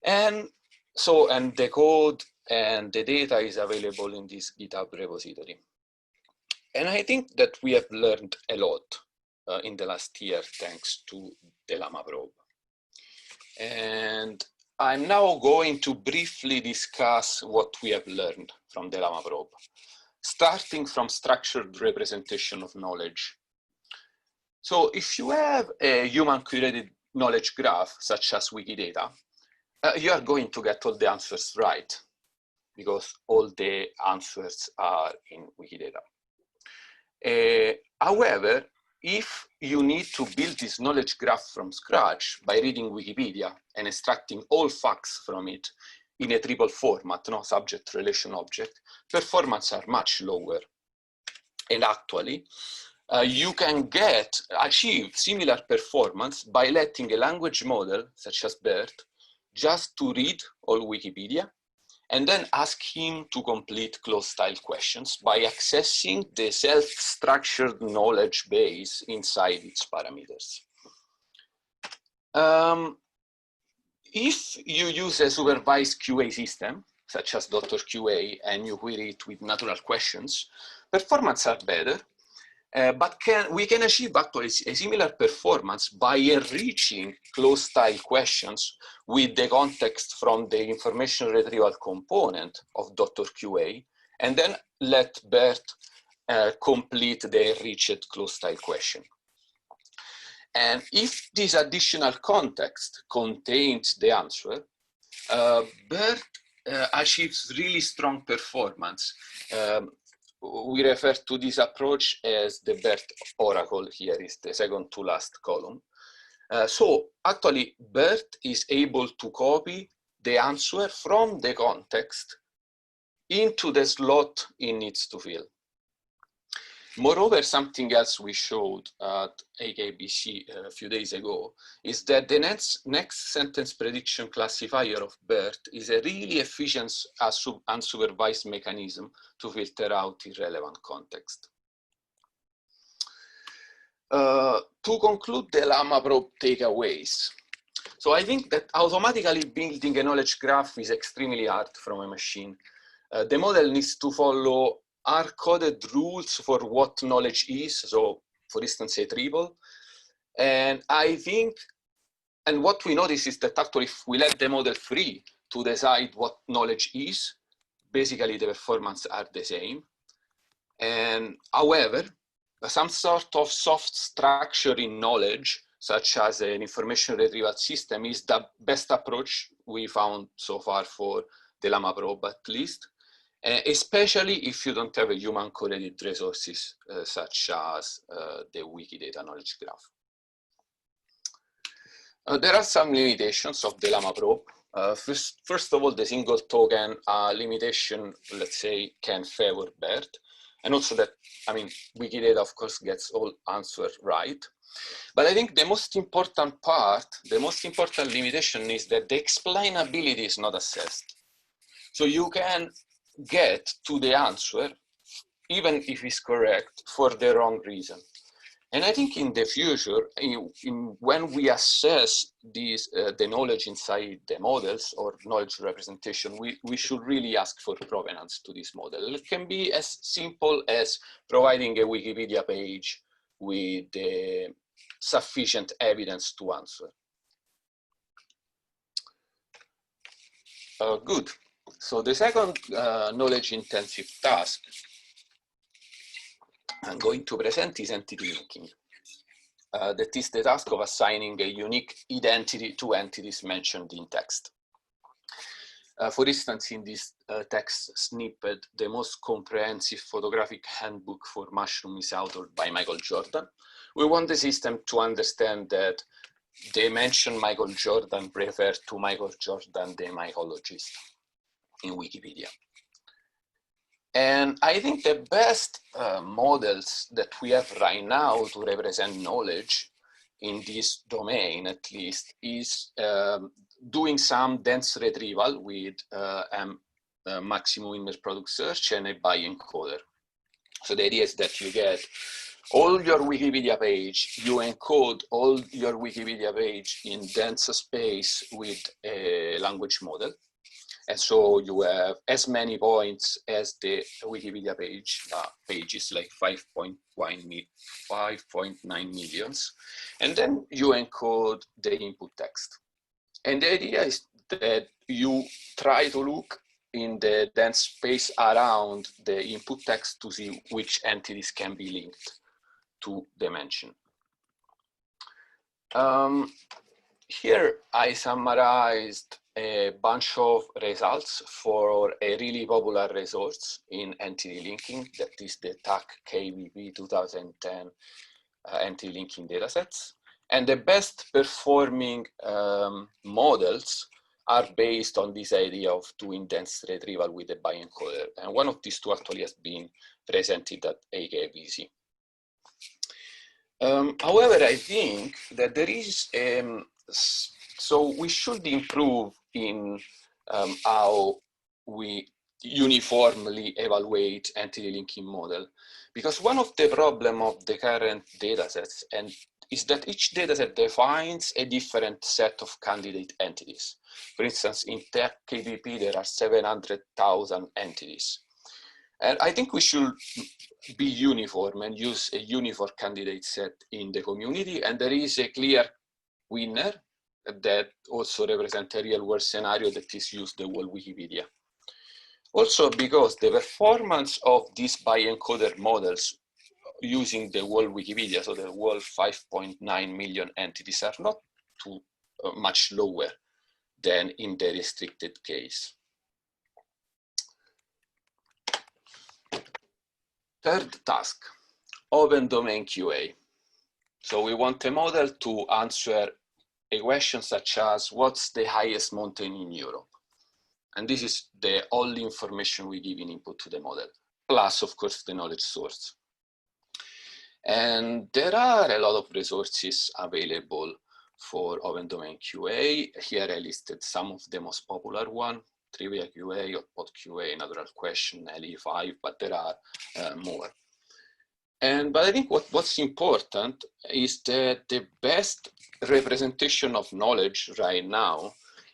And so, and the code and the data is available in this GitHub repository. And I think that we have learned a lot in the last year thanks to the Llama probe. And I'm now going to briefly discuss what we have learned from the Llama probe, starting from structured representation of knowledge. So if you have a human curated knowledge graph, such as Wikidata, you are going to get all the answers right, because all the answers are in Wikidata. However, if you need to build this knowledge graph from scratch by reading Wikipedia and extracting all facts from it in a triple format, no subject, relation, object, performance are much lower. And actually, you can achieve similar performance by letting a language model, such as BERT, just to read all Wikipedia, and then ask him to complete closed-style questions by accessing the self-structured knowledge base inside its parameters. If you use a supervised QA system, such as Dr. QA, and you query it with natural questions, performance are better, but we can achieve actually a similar performance by enriching closed-style questions with the context from the information retrieval component of Dr. QA, and then let BERT complete the enriched closed-style question. And if this additional context contains the answer, BERT achieves really strong performance. We refer to this approach as the BERT oracle. Here is the second to last column. So actually, BERT is able to copy the answer from the context into the slot it needs to fill. Moreover, something else we showed at AKBC a few days ago is that the next sentence prediction classifier of BERT is a really efficient unsupervised mechanism to filter out irrelevant context. To conclude the Llama probe takeaways. So I think that automatically building a knowledge graph is extremely hard from a machine. The model needs to follow hard-coded rules for what knowledge is, so for instance, a triple. And I think, and what we notice is that actually if we let the model free to decide what knowledge is, basically the performance are the same. And however, some sort of soft structure in knowledge, such as an information retrieval system, is the best approach we found so far for the Llama probe, at least. Especially if you don't have a human curated resources such as the Wikidata knowledge graph. There are some limitations of the Llama probe. First of all, the single token limitation, let's say, can favor BERT. And also that, I mean, Wikidata, of course, gets all answers right. But I think the most important part, the most important limitation is that the explainability is not assessed. So you can get to the answer, even if it's correct, for the wrong reason. And I think in the future, when we assess these, the knowledge inside the models or knowledge representation, we should really ask for provenance to this model. It can be as simple as providing a Wikipedia page with sufficient evidence to answer. Good. So the second knowledge intensive task I'm going to present is entity linking. That is the task of assigning a unique identity to entities mentioned in text. For instance, in this text snippet, the most comprehensive photographic handbook for mushroom is authored by Michael Jordan. We want the system to understand that they mention Michael Jordan refer to Michael Jordan, the mycologist, in Wikipedia. And I think the best models that we have right now to represent knowledge in this domain, at least, is doing some dense retrieval with maximum inner product search and a bi-encoder. So the idea is that you get all your Wikipedia page, you encode all your Wikipedia page in dense space with a language model. And so you have as many points as the Wikipedia page, pages like 5.9 millions. And then you encode the input text. And the idea is that you try to look in the dense space around the input text to see which entities can be linked to the mention. Here I summarized a bunch of results for a really popular resource in entity linking, that is the TAC KBP 2010 entity linking datasets. And the best performing models are based on this idea of doing dense retrieval with a bi-encoder. And one of these two actually has been presented at AKBC. However, I think that there is, so we should improve in how we uniformly evaluate entity linking model, because one of the problems of the current datasets is that each dataset defines a different set of candidate entities. For instance, in TAC KBP, there are 700,000 entities. And I think we should be uniform and use a uniform candidate set in the community. And there is a clear winner that also represents a real world scenario that is used the whole Wikipedia. Also because the performance of these bi-encoder models using the whole Wikipedia, so the whole 5.9 million entities, are not too much lower than in the restricted case. Third task, open domain QA. So we want a model to answer a question such as, what's the highest mountain in Europe? And this is the only information we give in input to the model, plus of course the knowledge source. And there are a lot of resources available for open domain QA. Here I listed some of the most popular ones: Trivia QA, Hotpot QA, Natural Question, LE5, but there are more. But I think what's important is that the best representation of knowledge right now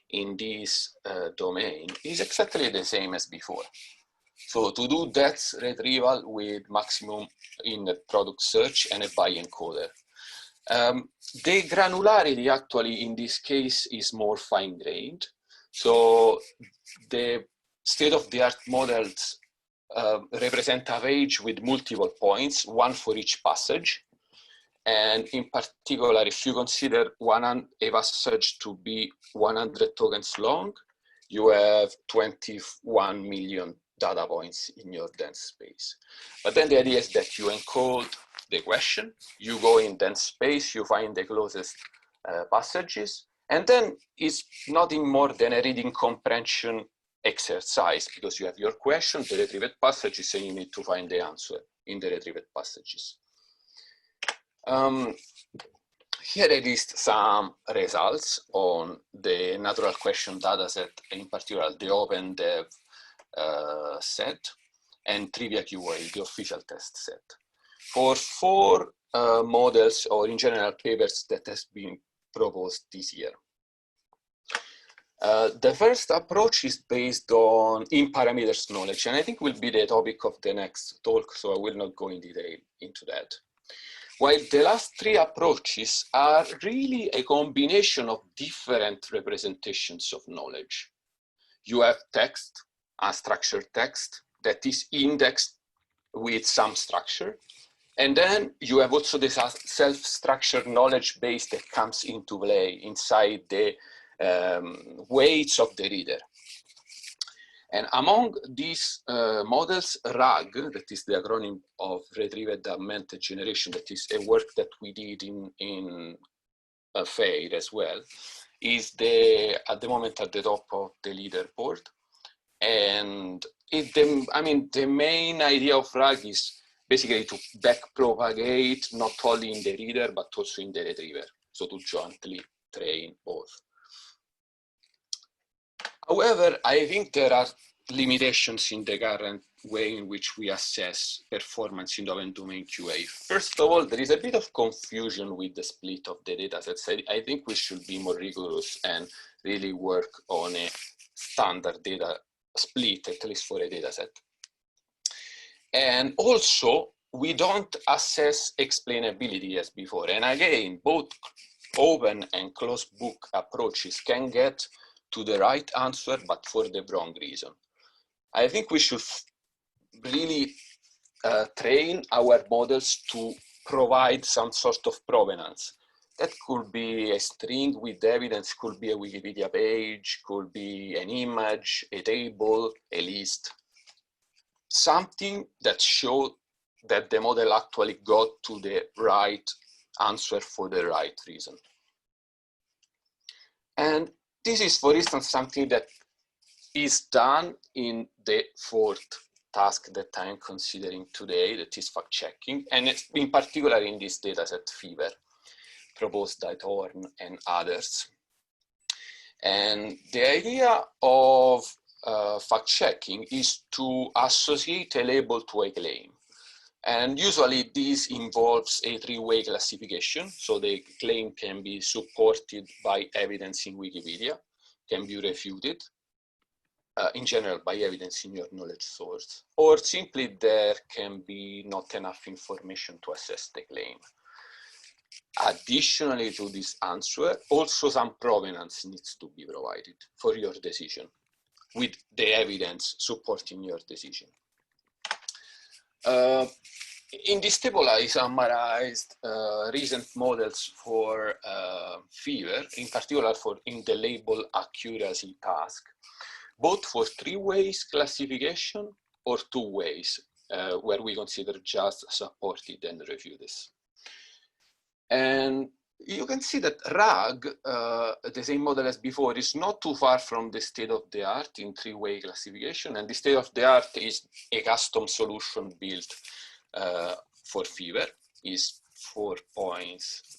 in this domain is exactly the same as before. So to do that retrieval with maximum in product search and a bi-encoder. The granularity actually in this case is more fine-grained. So the state-of-the-art models represent a page with multiple points, one for each passage. And in particular, if you consider a passage to be 100 tokens long, you have 21 million data points in your dense space. But then the idea is that you encode the question, you go in dense space, you find the closest passages, and then it's nothing more than a reading comprehension exercise, because you have your question, the retrieved passages, and you need to find the answer in the retrieved passages. Here I list some results on the natural question dataset, in particular the OpenDev set and Trivia QA, the official test set, for 4 models, or in general papers that has been proposed this year. The first approach is based on in-parameters knowledge, and I think will be the topic of the next talk, so I will not go in detail into that. While the last 3 approaches are really a combination of different representations of knowledge. You have text, unstructured text, that is indexed with some structure. And then you have also the self-structured knowledge base that comes into play inside the weights of the reader. And among these models, RAG, that is the acronym of Retrieved Augmented Generation, that is a work that we did in FAIR as well, is at the moment at the top of the leaderboard. And the main idea of RAG is basically to backpropagate not only in the reader, but also in the retriever. So to jointly train both. However, I think there are limitations in the current way in which we assess performance in open domain QA. First of all, there is a bit of confusion with the split of the data sets. I think we should be more rigorous and really work on a standard data split, at least for a data set. And also, we don't assess explainability as before. And again, both open and closed book approaches can get to the right answer, but for the wrong reason. I think we should really train our models to provide some sort of provenance. That could be a string with evidence, could be a Wikipedia page, could be an image, a table, a list. Something that shows that the model actually got to the right answer for the right reason. And this is, for instance, something that is done in the fourth task that I'm considering today, that is fact-checking, and it's in particular in this dataset Fever, proposed by Thorne and others. And the idea of fact-checking is to associate a label to a claim. And usually this involves a three-way classification. So the claim can be supported by evidence in Wikipedia, can be refuted, in general by evidence in your knowledge source, or simply there can be not enough information to assess the claim. Additionally to this answer, also some provenance needs to be provided for your decision, with the evidence supporting your decision. In this table, I summarized recent models for Fever, in particular in the label accuracy task, both for three ways classification or two ways, where we consider just supported and refuted. And you can see that RAG, the same model as before, is not too far from the state of the art in three-way classification. And the state of the art is a custom solution built for Fever, is 4 points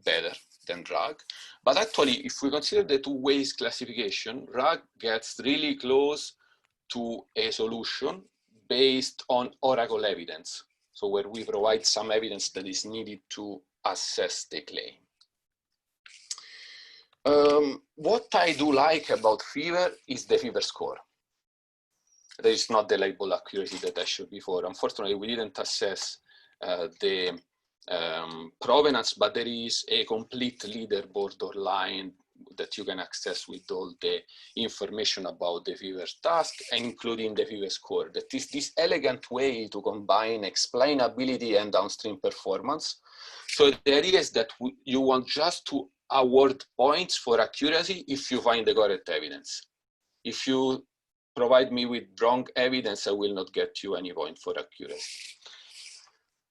better than RAG. But actually, if we consider the two ways classification, RAG gets really close to a solution based on Oracle evidence. So where we provide some evidence that is needed to assess the claim. What I do like about Fever is the Fever score. That is not the label accuracy that I showed before. Unfortunately, we didn't assess the provenance, but there is a complete leaderboard online that you can access with all the information about the Fever task, including the Fever score. That is this elegant way to combine explainability and downstream performance. So the idea is that you want just to award points for accuracy if you find the correct evidence. If you provide me with wrong evidence, I will not get you any point for accuracy.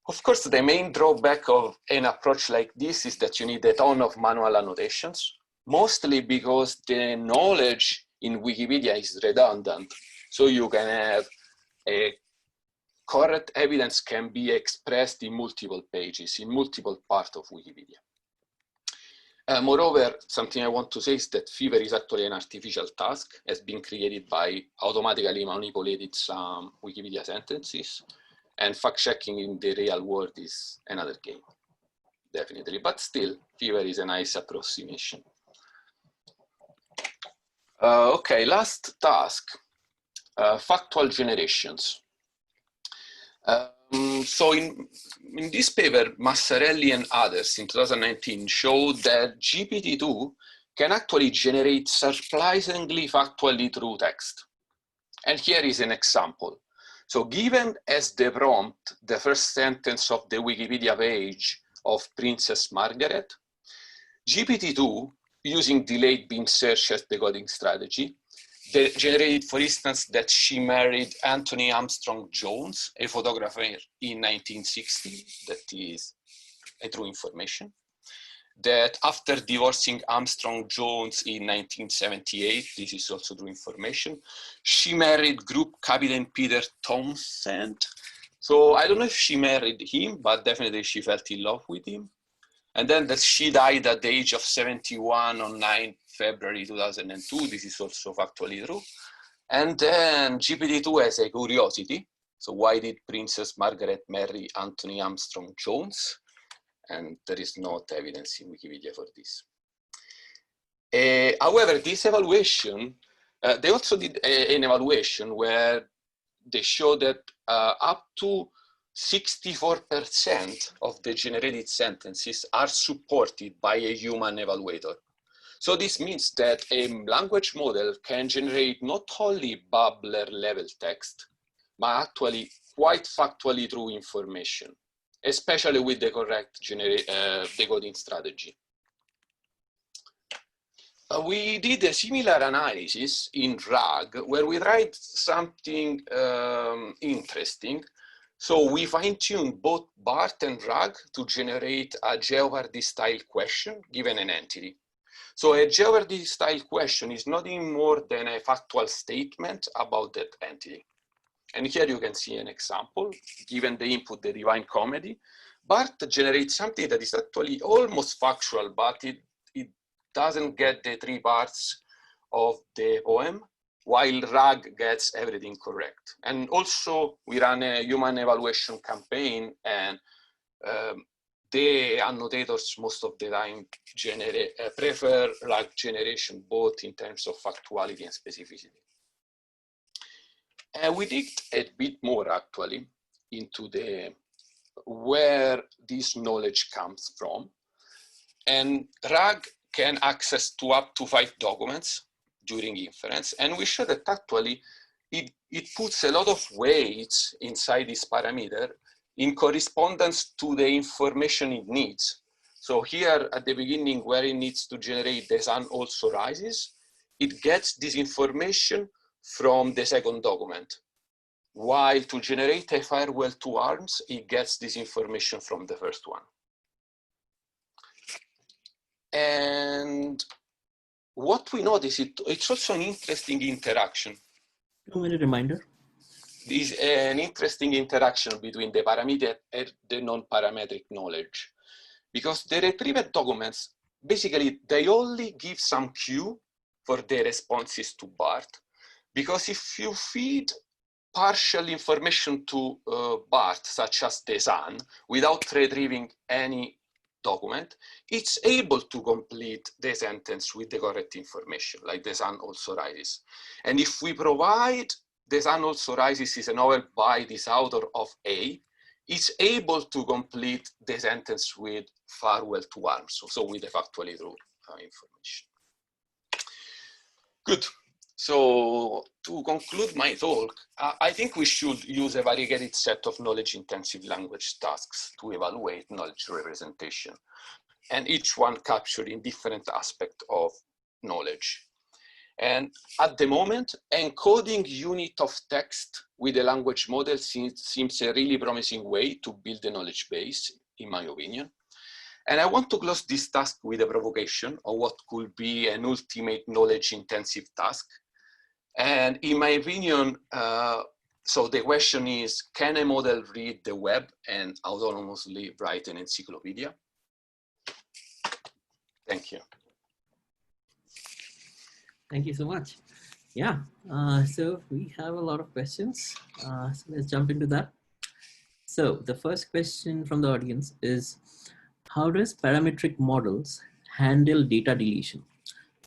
Of course, the main drawback of an approach like this is that you need a ton of manual annotations, mostly because the knowledge in Wikipedia is redundant. So you can have a correct evidence can be expressed in multiple pages, in multiple parts of Wikipedia. Moreover, something I want to say is that Fever is actually an artificial task, has been created by automatically manipulated some Wikipedia sentences, and fact-checking in the real world is another game, definitely. But still, Fever is a nice approximation. Okay, last task, factual generations. So in this paper, Massarelli and others in 2019 showed that GPT-2 can actually generate surprisingly factually true text. And here is an example. So given as the prompt the first sentence of the Wikipedia page of Princess Margaret, GPT-2, using delayed beam search as decoding strategy, they generated, for instance, that she married Anthony Armstrong Jones, a photographer in 1960. That is a true information. That after divorcing Armstrong Jones in 1978, this is also true information, she married group Captain Peter Townsend, So I don't know if she married him, but definitely she felt in love with him. And then that she died at the age of 71 on 9 February 2002. This is also factually true. And then GPT-2 has a curiosity. So why did Princess Margaret marry Anthony Armstrong Jones? And there is not evidence in Wikipedia for this. However, this evaluation, they also did an evaluation where they showed that up to 64% of the generated sentences are supported by a human evaluator. So this means that a language model can generate not only bubbler level text, but actually quite factually true information, especially with the correct decoding strategy. We did a similar analysis in RAG where we tried something interesting. So we fine-tuned both BART and RAG to generate a Jeopardy-style question given an entity. So a Jeopardy-style question is nothing more than a factual statement about that entity. And here you can see an example. Given the input, the Divine Comedy, BART generates something that is actually almost factual, but it doesn't get the 3 parts of the poem, while RAG gets everything correct. And also, we ran a human evaluation campaign, and the annotators most of the time prefer RAG generation, both in terms of factuality and specificity. And we digged a bit more actually into where this knowledge comes from. And RAG can access to up to 5 documents during inference. And we show that actually it puts a lot of weights inside this parameter in correspondence to the information it needs. So here at the beginning where it needs to generate the sun also rises, it gets this information from the second document. While to generate a Farewell to Arms, it gets this information from the first one. And what we notice, it's also an interesting interaction.
2-minute reminder.
This is an interesting interaction between the parameter and the non-parametric knowledge. Because the retrieved documents, basically, they only give some cue for the responses to BART. Because if you feed partial information to BART, such as the sun, without retrieving any document, it's able to complete the sentence with the correct information, like the sun also rises. And if we provide the sun also rises is a novel by this author of A, it's able to complete the sentence with Farewell to Arms, so with the factually true information. Good. So to conclude my talk, I think we should use a variegated set of knowledge-intensive language tasks to evaluate knowledge representation, and each one capturing different aspects of knowledge. And at the moment, encoding unit of text with a language model seems a really promising way to build a knowledge base, in my opinion. And I want to close this task with a provocation of what could be an ultimate knowledge-intensive task. And in my opinion, so the question is, can a model read the web and autonomously write an encyclopedia? Thank you.
Thank you so much. Yeah, so we have a lot of questions. So let's jump into that. So the first question from the audience is, how does parametric models handle data deletion?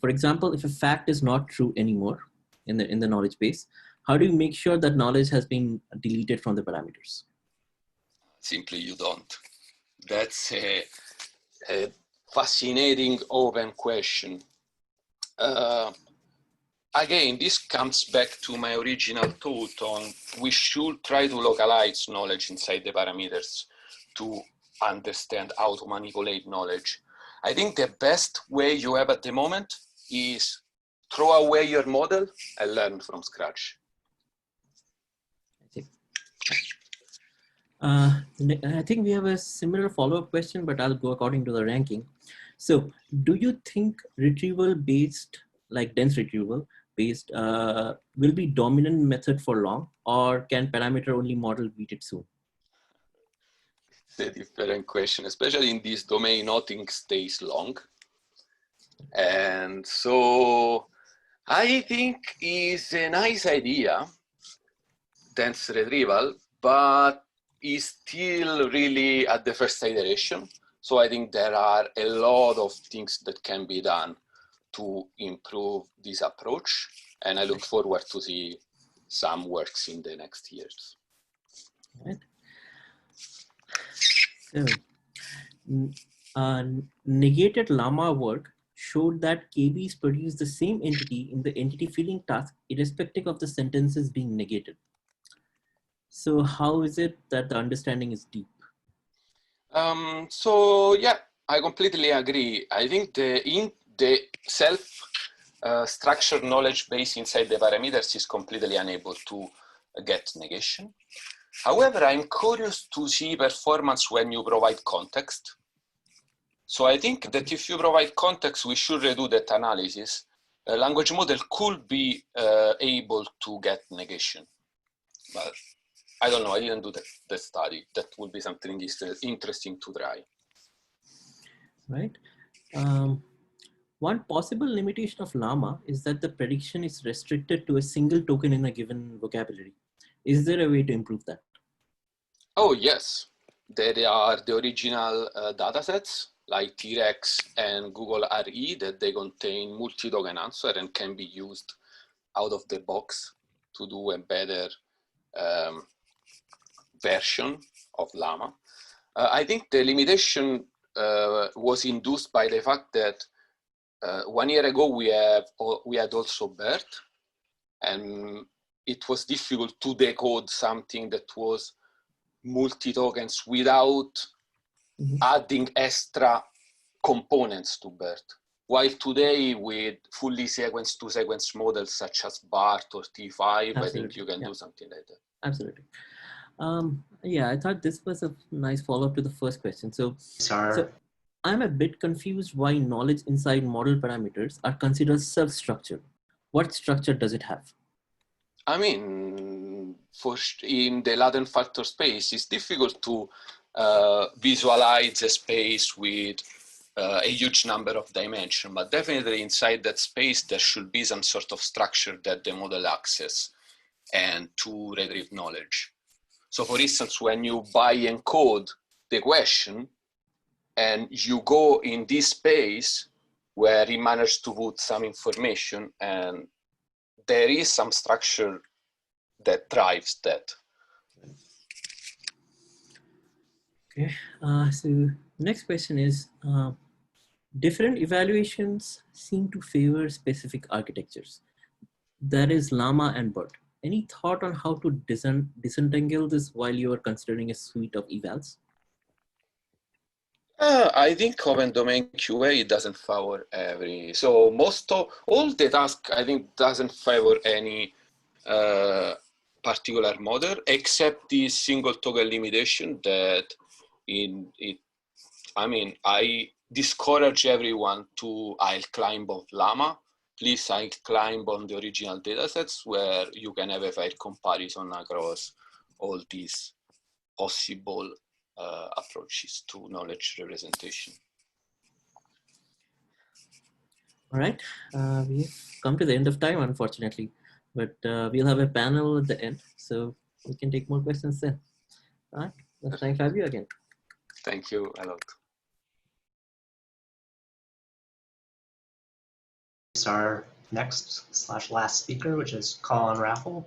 For example, if a fact is not true anymore in the knowledge base, how do you make sure that knowledge has been deleted from the parameters?
Simply you don't. That's a fascinating open question. Again, this comes back to my original thought on we should try to localize knowledge inside the parameters to understand how to manipulate knowledge. I think the best way you have at the moment is throw away your model and learn from scratch.
I think we have a similar follow-up question, but I'll go according to the ranking. So do you think retrieval-based, like dense retrieval-based, will be dominant method for long, or can parameter-only model beat it soon?
the different question, especially in this domain, nothing stays long. And so I think it's a nice idea, dense retrieval, but is still really at the first iteration. So I think there are a lot of things that can be done to improve this approach. And I look forward to see some works in the next years.
Right. So, negated llama work showed that KBs produce the same entity in the entity filling task, irrespective of the sentences being negated. So how is it that the understanding is deep?
So yeah, I completely agree. I think the self-structured knowledge base inside the parameters is completely unable to get negation. However, I'm curious to see performance when you provide context. So I think that if you provide context, we should redo that analysis. A language model could be able to get negation, but I don't know, I didn't do the study. That would be something interesting to try.
Right. One possible limitation of llama is that the prediction is restricted to a single token in a given vocabulary. Is there a way to improve that?
Oh, yes. There are the original datasets like T-Rex and Google RE that they contain multi-token answer and can be used out of the box to do a better version of llama. I think the limitation was induced by the fact that 1 year ago we had also BERT, and it was difficult to decode something that was multi-tokens without adding extra components to BERT. While today with fully sequence to sequence models such as BART or T5, absolutely. I think you can do something like that.
Absolutely. Yeah, I thought this was a nice follow-up to the first question. So I'm a bit confused why knowledge inside model parameters are considered self-structured. What structure does it have?
I mean, in the latent factor space, it's difficult to visualize a space with a huge number of dimensions, but definitely inside that space, there should be some sort of structure that the model access and to retrieve knowledge. So for instance, when you encode the question and you go in this space where he managed to put some information, and there is some structure that drives that.
Okay, so next question is, different evaluations seem to favor specific architectures. That is llama and BERT. Any thought on how to disentangle this while you are considering a suite of evals?
I think Open Domain QA doesn't favor every. So all the tasks I think doesn't favor any particular model except the single token limitation that I discourage everyone to I'll climb on llama. Please I'll climb on the original datasets where you can have a fair comparison across all these possible approaches to knowledge representation.
All right, we've come to the end of time, unfortunately, but we'll have a panel at the end, so we can take more questions then. All right, let's thank Fabio again.
Thank you a lot.
Our next/last speaker, which is Colin Raffel.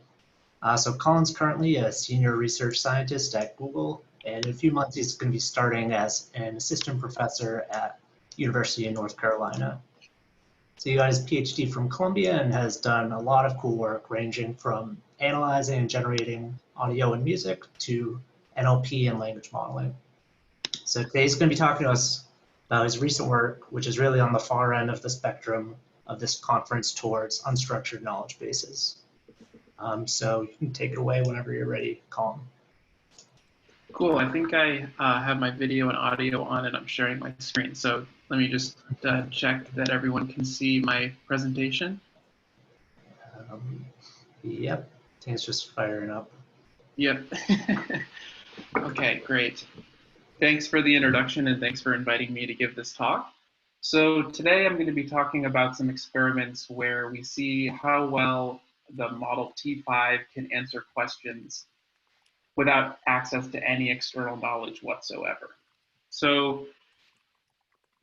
So Colin's currently a senior research scientist at Google, and in a few months he's going to be starting as an assistant professor at University of North Carolina. So he got his PhD from Columbia and has done a lot of cool work ranging from analyzing and generating audio and music to NLP and language modeling. So today he's going to be talking to us about his recent work, which is really on the far end of the spectrum of this conference towards unstructured knowledge bases. So you can take it away whenever you're ready, Colin.
Cool, I think I have my video and audio on and I'm sharing my screen. So let me just check that everyone can see my presentation.
Yep, I think it's just firing up.
Yep. Okay, great. Thanks for the introduction and thanks for inviting me to give this talk. So today I'm going to be talking about some experiments where we see how well the model T5 can answer questions without access to any external knowledge whatsoever. So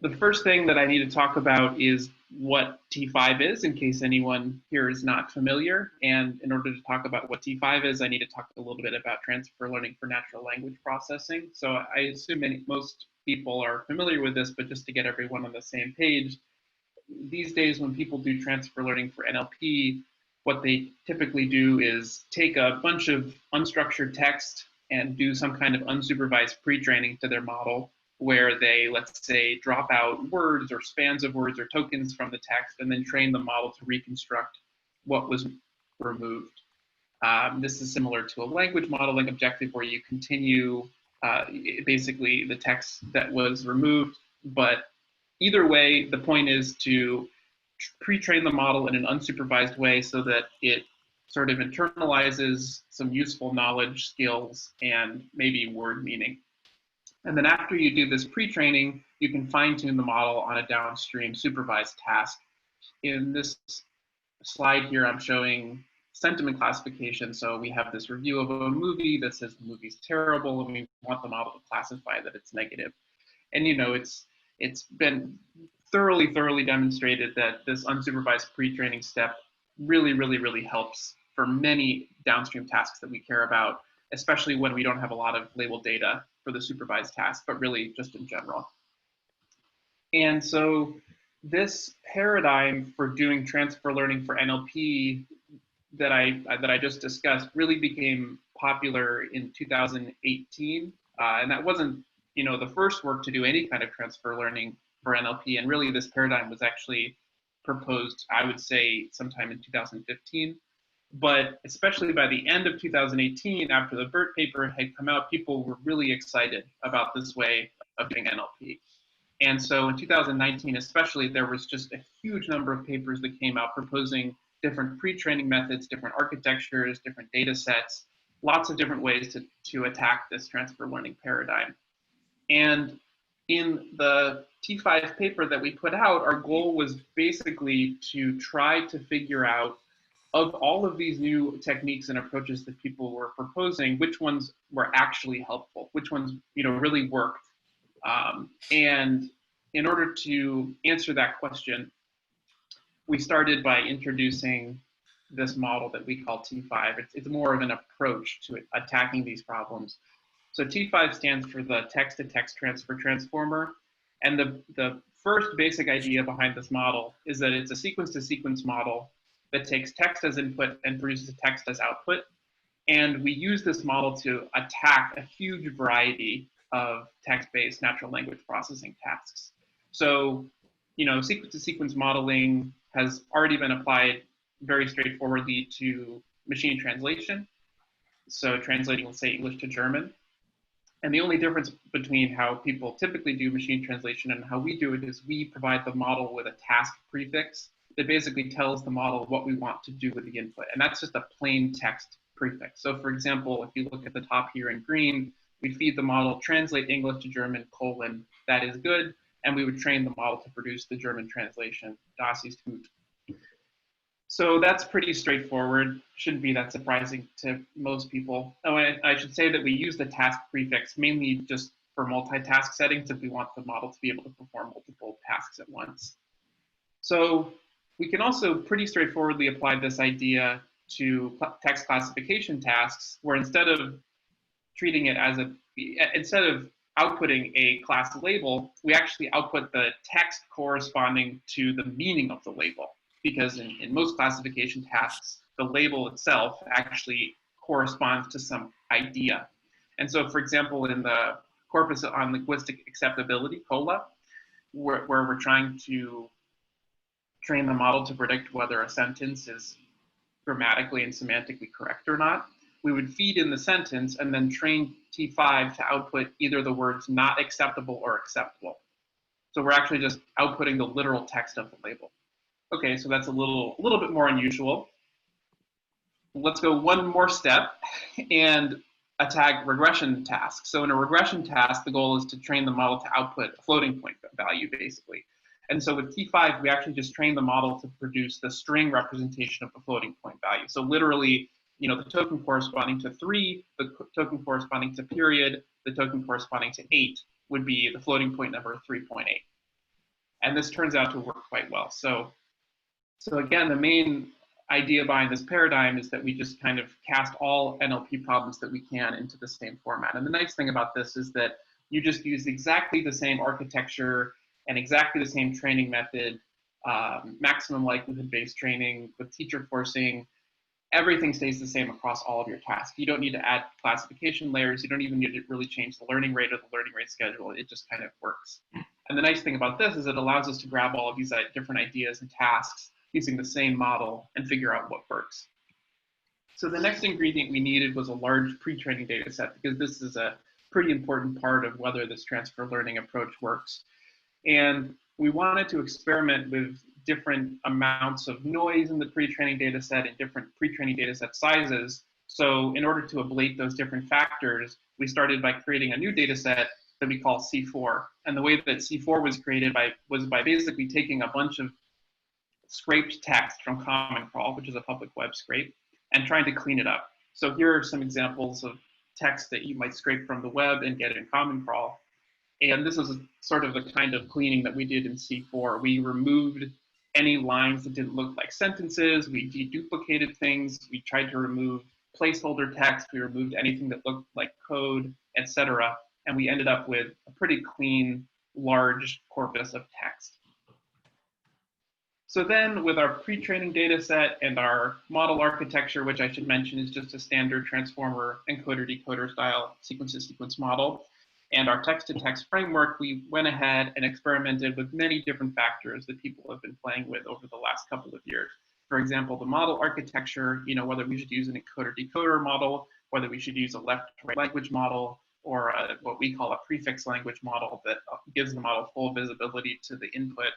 the first thing that I need to talk about is what T5 is, in case anyone here is not familiar. And in order to talk about what T5 is, I need to talk a little bit about transfer learning for natural language processing. So I assume most people are familiar with this, but just to get everyone on the same page, these days when people do transfer learning for NLP, what they typically do is take a bunch of unstructured text and do some kind of unsupervised pre-training to their model, where they, let's say, drop out words or spans of words or tokens from the text and then train the model to reconstruct what was removed. This is similar to a language modeling objective where you continue basically the text that was removed, but either way, the point is to pre-train the model in an unsupervised way so that it sort of internalizes some useful knowledge, skills, and maybe word meaning. And then after you do this pre-training, you can fine-tune the model on a downstream supervised task. In this slide here, I'm showing sentiment classification. So we have this review of a movie that says the movie's terrible, and we want the model to classify that it's negative. And you know, it's been thoroughly demonstrated that this unsupervised pre-training step really helps for many downstream tasks that we care about, especially when we don't have a lot of labeled data for the supervised task, but really just in general. And so this paradigm for doing transfer learning for NLP that I just discussed really became popular in 2018. And that wasn't, you know, the first work to do any kind of transfer learning for NLP. And really this paradigm was actually proposed, I would say, sometime in 2015. But especially by the end of 2018, after the BERT paper had come out, people were really excited about this way of doing NLP. And so in 2019, especially, there was just a huge number of papers that came out proposing different pre-training methods, different architectures, different data sets, lots of different ways to attack this transfer learning paradigm. And in the T5 paper that we put out, our goal was basically to try to figure out, of all of these new techniques and approaches that people were proposing, which ones were actually helpful, which ones, you know, really worked. And in order to answer that question, we started by introducing this model that we call T5. It's more of an approach to attacking these problems. So T5 stands for the text-to-text transfer transformer. And the first basic idea behind this model is that it's a sequence-to-sequence model that takes text as input and produces text as output. And we use this model to attack a huge variety of text-based natural language processing tasks. So, you know, sequence-to-sequence modeling has already been applied very straightforwardly to machine translation. So translating, let's say, English to German. And the only difference between how people typically do machine translation and how we do it is we provide the model with a task prefix that basically tells the model what we want to do with the input. And that's just a plain text prefix. So for example, if you look at the top here in green, we feed the model translate English to German, : that is good. And we would train the model to produce the German translation, das ist gut. So that's pretty straightforward. Shouldn't be that surprising to most people. Oh, I should say that we use the task prefix mainly just for multitask settings if we want the model to be able to perform multiple tasks at once. So we can also pretty straightforwardly apply this idea to text classification tasks, where instead of treating it as instead of outputting a class label, we actually output the text corresponding to the meaning of the label. Because in most classification tasks, the label itself actually corresponds to some idea. And so, for example, in the corpus on linguistic acceptability, COLA, where we're trying to train the model to predict whether a sentence is grammatically and semantically correct or not, we would feed in the sentence and then train T5 to output either the words not acceptable or acceptable. So we're actually just outputting the literal text of the label. Okay, so that's a little bit more unusual. Let's go one more step and tag regression task. So in a regression task, the goal is to train the model to output a floating point value, basically. And so with T5, we actually just train the model to produce the string representation of the floating point value. So literally, you know, the token corresponding to 3, the token corresponding to period, the token corresponding to 8 would be the floating point number 3.8. And this turns out to work quite well. So again, the main idea behind this paradigm is that we just kind of cast all NLP problems that we can into the same format. And the nice thing about this is that you just use exactly the same architecture and exactly the same training method, maximum likelihood-based training with teacher forcing. Everything stays the same across all of your tasks. You don't need to add classification layers. You don't even need to really change the learning rate or the learning rate schedule. It just kind of works. And the nice thing about this is it allows us to grab all of these different ideas and tasks using the same model and figure out what works. So the next ingredient we needed was a large pre-training data set, because this is a pretty important part of whether this transfer learning approach works. And we wanted to experiment with different amounts of noise in the pre-training data set and different pre-training data set sizes. So in order to ablate those different factors, we started by creating a new data set that we call C4. And the way that C4 was created was by basically taking a bunch of scraped text from Common Crawl, which is a public web scrape, and trying to clean it up. So here are some examples of text that you might scrape from the web and get in Common Crawl. And this is sort of the kind of cleaning that we did in C4. We removed any lines that didn't look like sentences. We deduplicated things. We tried to remove placeholder text. We removed anything that looked like code, etc. And we ended up with a pretty clean, large corpus of text. So then with our pre-training data set and our model architecture, which I should mention is just a standard transformer encoder-decoder style sequence-to-sequence model, and our text-to-text framework, we went ahead and experimented with many different factors that people have been playing with over the last couple of years. For example, the model architecture, you know, whether we should use an encoder-decoder model, whether we should use a left-to-right language model, or what we call a prefix language model that gives the model full visibility to the input.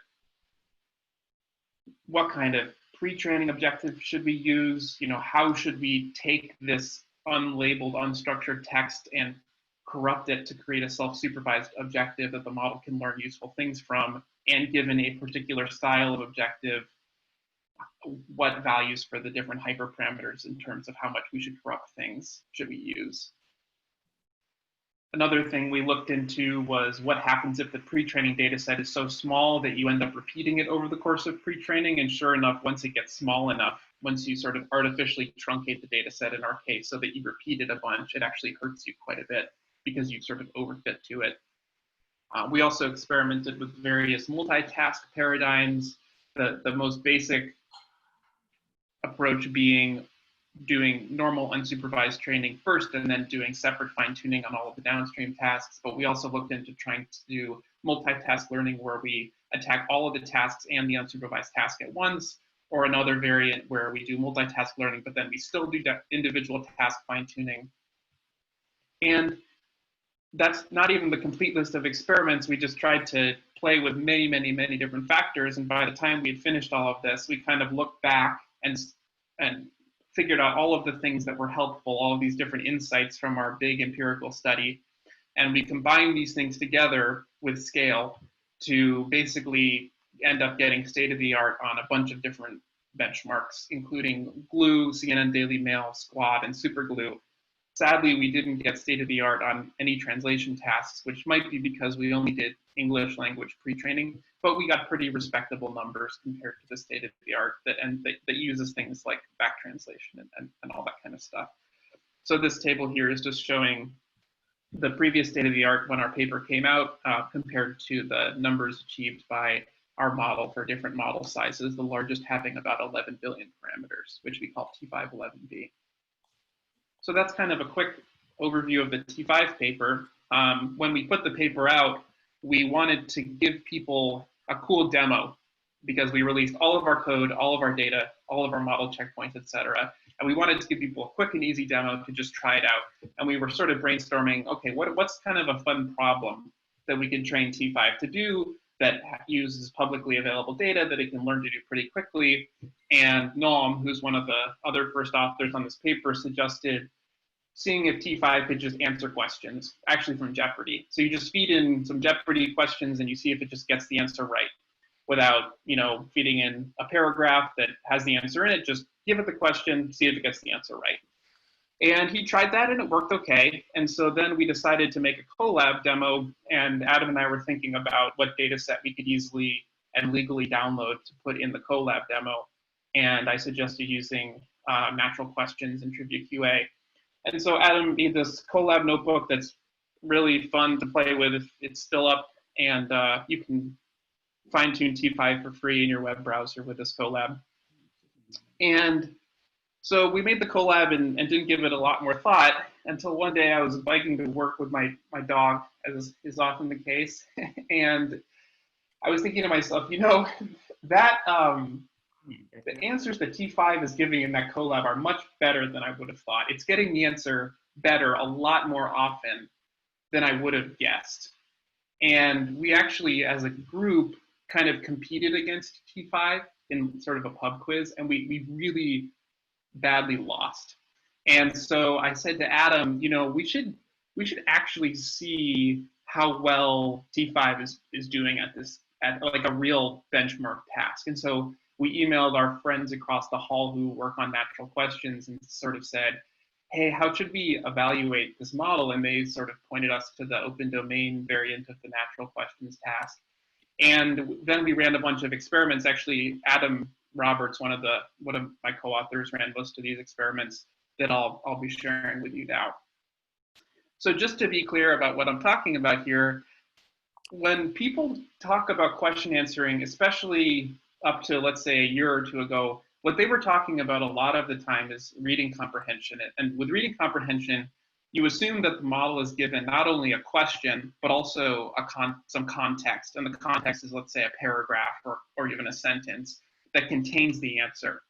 What kind of pre-training objective should we use? You know, how should we take this unlabeled, unstructured text and corrupt it to create a self-supervised objective that the model can learn useful things from? And given a particular style of objective, what values for the different hyperparameters in terms of how much we should corrupt things should we use? Another thing we looked into was what happens if the pre-training data set is so small that you end up repeating it over the course of pre-training. And sure enough, once it gets small enough, once you sort of artificially truncate the data set in our case so that you repeat it a bunch, it actually hurts you quite a bit because you sort of overfit to it. We also experimented with various multitask paradigms, the most basic approach being doing normal unsupervised training first and then doing separate fine-tuning on all of the downstream tasks. But we also looked into trying to do multitask learning where we attack all of the tasks and the unsupervised task at once, or another variant where we do multitask learning, but then we still do that individual task fine-tuning. And that's not even the complete list of experiments. We just tried to play with many, many, many different factors. And by the time we had finished all of this, we kind of looked back and figured out all of the things that were helpful, all of these different insights from our big empirical study. And we combined these things together with scale to basically end up getting state-of-the-art on a bunch of different benchmarks, including Glue, CNN Daily Mail, Squad, and Superglue. Sadly, we didn't get state-of-the-art on any translation tasks, which might be because we only did English language pre-training, but we got pretty respectable numbers compared to the state-of-the-art that uses things like back translation and all that kind of stuff. So this table here is just showing the previous state-of-the-art when our paper came out compared to the numbers achieved by our model for different model sizes, the largest having about 11 billion parameters, which we call T511B. So that's kind of a quick overview of the T5 paper. When we put the paper out, we wanted to give people a cool demo because we released all of our code, all of our data, all of our model checkpoints, et cetera. And we wanted to give people a quick and easy demo to just try it out. And we were sort of brainstorming, okay, what's kind of a fun problem that we can train T5 to do that uses publicly available data that it can learn to do pretty quickly. And Noam, who's one of the other first authors on this paper, suggested seeing if T5 could just answer questions, actually from Jeopardy. So you just feed in some Jeopardy questions and you see if it just gets the answer right without, feeding in a paragraph that has the answer in it. Just give it the question, see if it gets the answer right. And he tried that and it worked okay. And so then we decided to make a Colab demo, and Adam and I were thinking about what data set we could easily and legally download to put in the Colab demo. And I suggested using natural questions and Trivia QA. And so Adam made this Colab notebook that's really fun to play with. It's still up, and you can fine-tune T5 for free in your web browser with this Colab. And so we made the Colab and didn't give it a lot more thought until one day I was biking to work with my dog, as is often the case. And I was thinking to myself, that the answers that T5 is giving in that Colab are much better than I would have thought. It's getting the answer better a lot more often than I would have guessed. And we actually, as a group, kind of competed against T5 in sort of a pub quiz, and we really badly lost. And so I said to Adam, we should actually see how well T5 is doing at like a real benchmark task. And so we emailed our friends across the hall who work on natural questions and sort of said, hey, how should we evaluate this model? And they sort of pointed us to the open domain variant of the natural questions task. And then we ran a bunch of experiments. Actually, Adam Roberts, one of my co-authors, ran most of these experiments that I'll be sharing with you now. So just to be clear about what I'm talking about here, when people talk about question answering, especially up to, let's say, a year or two ago, what they were talking about a lot of the time is reading comprehension. And with reading comprehension, you assume that the model is given not only a question, but also some context. And the context is, let's say, a paragraph or even a sentence that contains the answer.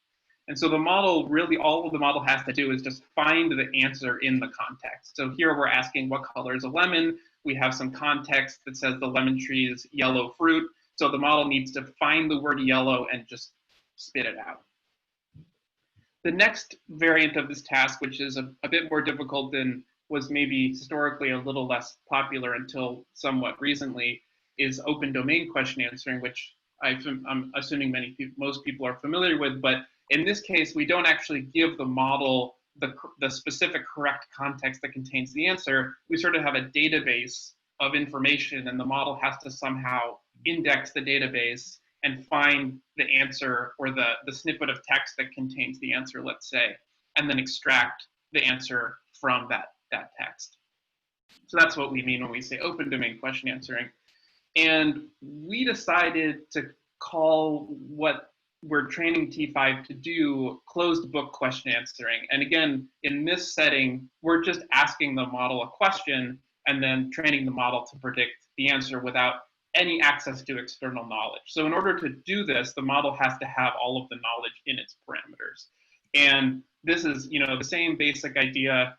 And so the model, really all the model has to do is just find the answer in the context. So here we're asking what color is a lemon. We have some context that says the lemon tree is yellow fruit. So the model needs to find the word yellow and just spit it out. The next variant of this task, which is a bit more difficult than was maybe historically a little less popular until somewhat recently, is open domain question answering, which I'm assuming most people are familiar with. But in this case, we don't actually give the model the specific correct context that contains the answer. We sort of have a database of information, and the model has to somehow index the database and find the answer or the snippet of text that contains the answer, let's say, and then extract the answer from that text. So that's what we mean when we say open domain question answering. And we decided to call what we're training T5 to do closed book question answering. And again, in this setting, we're just asking the model a question and then training the model to predict the answer without any access to external knowledge. So in order to do this, the model has to have all of the knowledge in its parameters. And this is, the same basic idea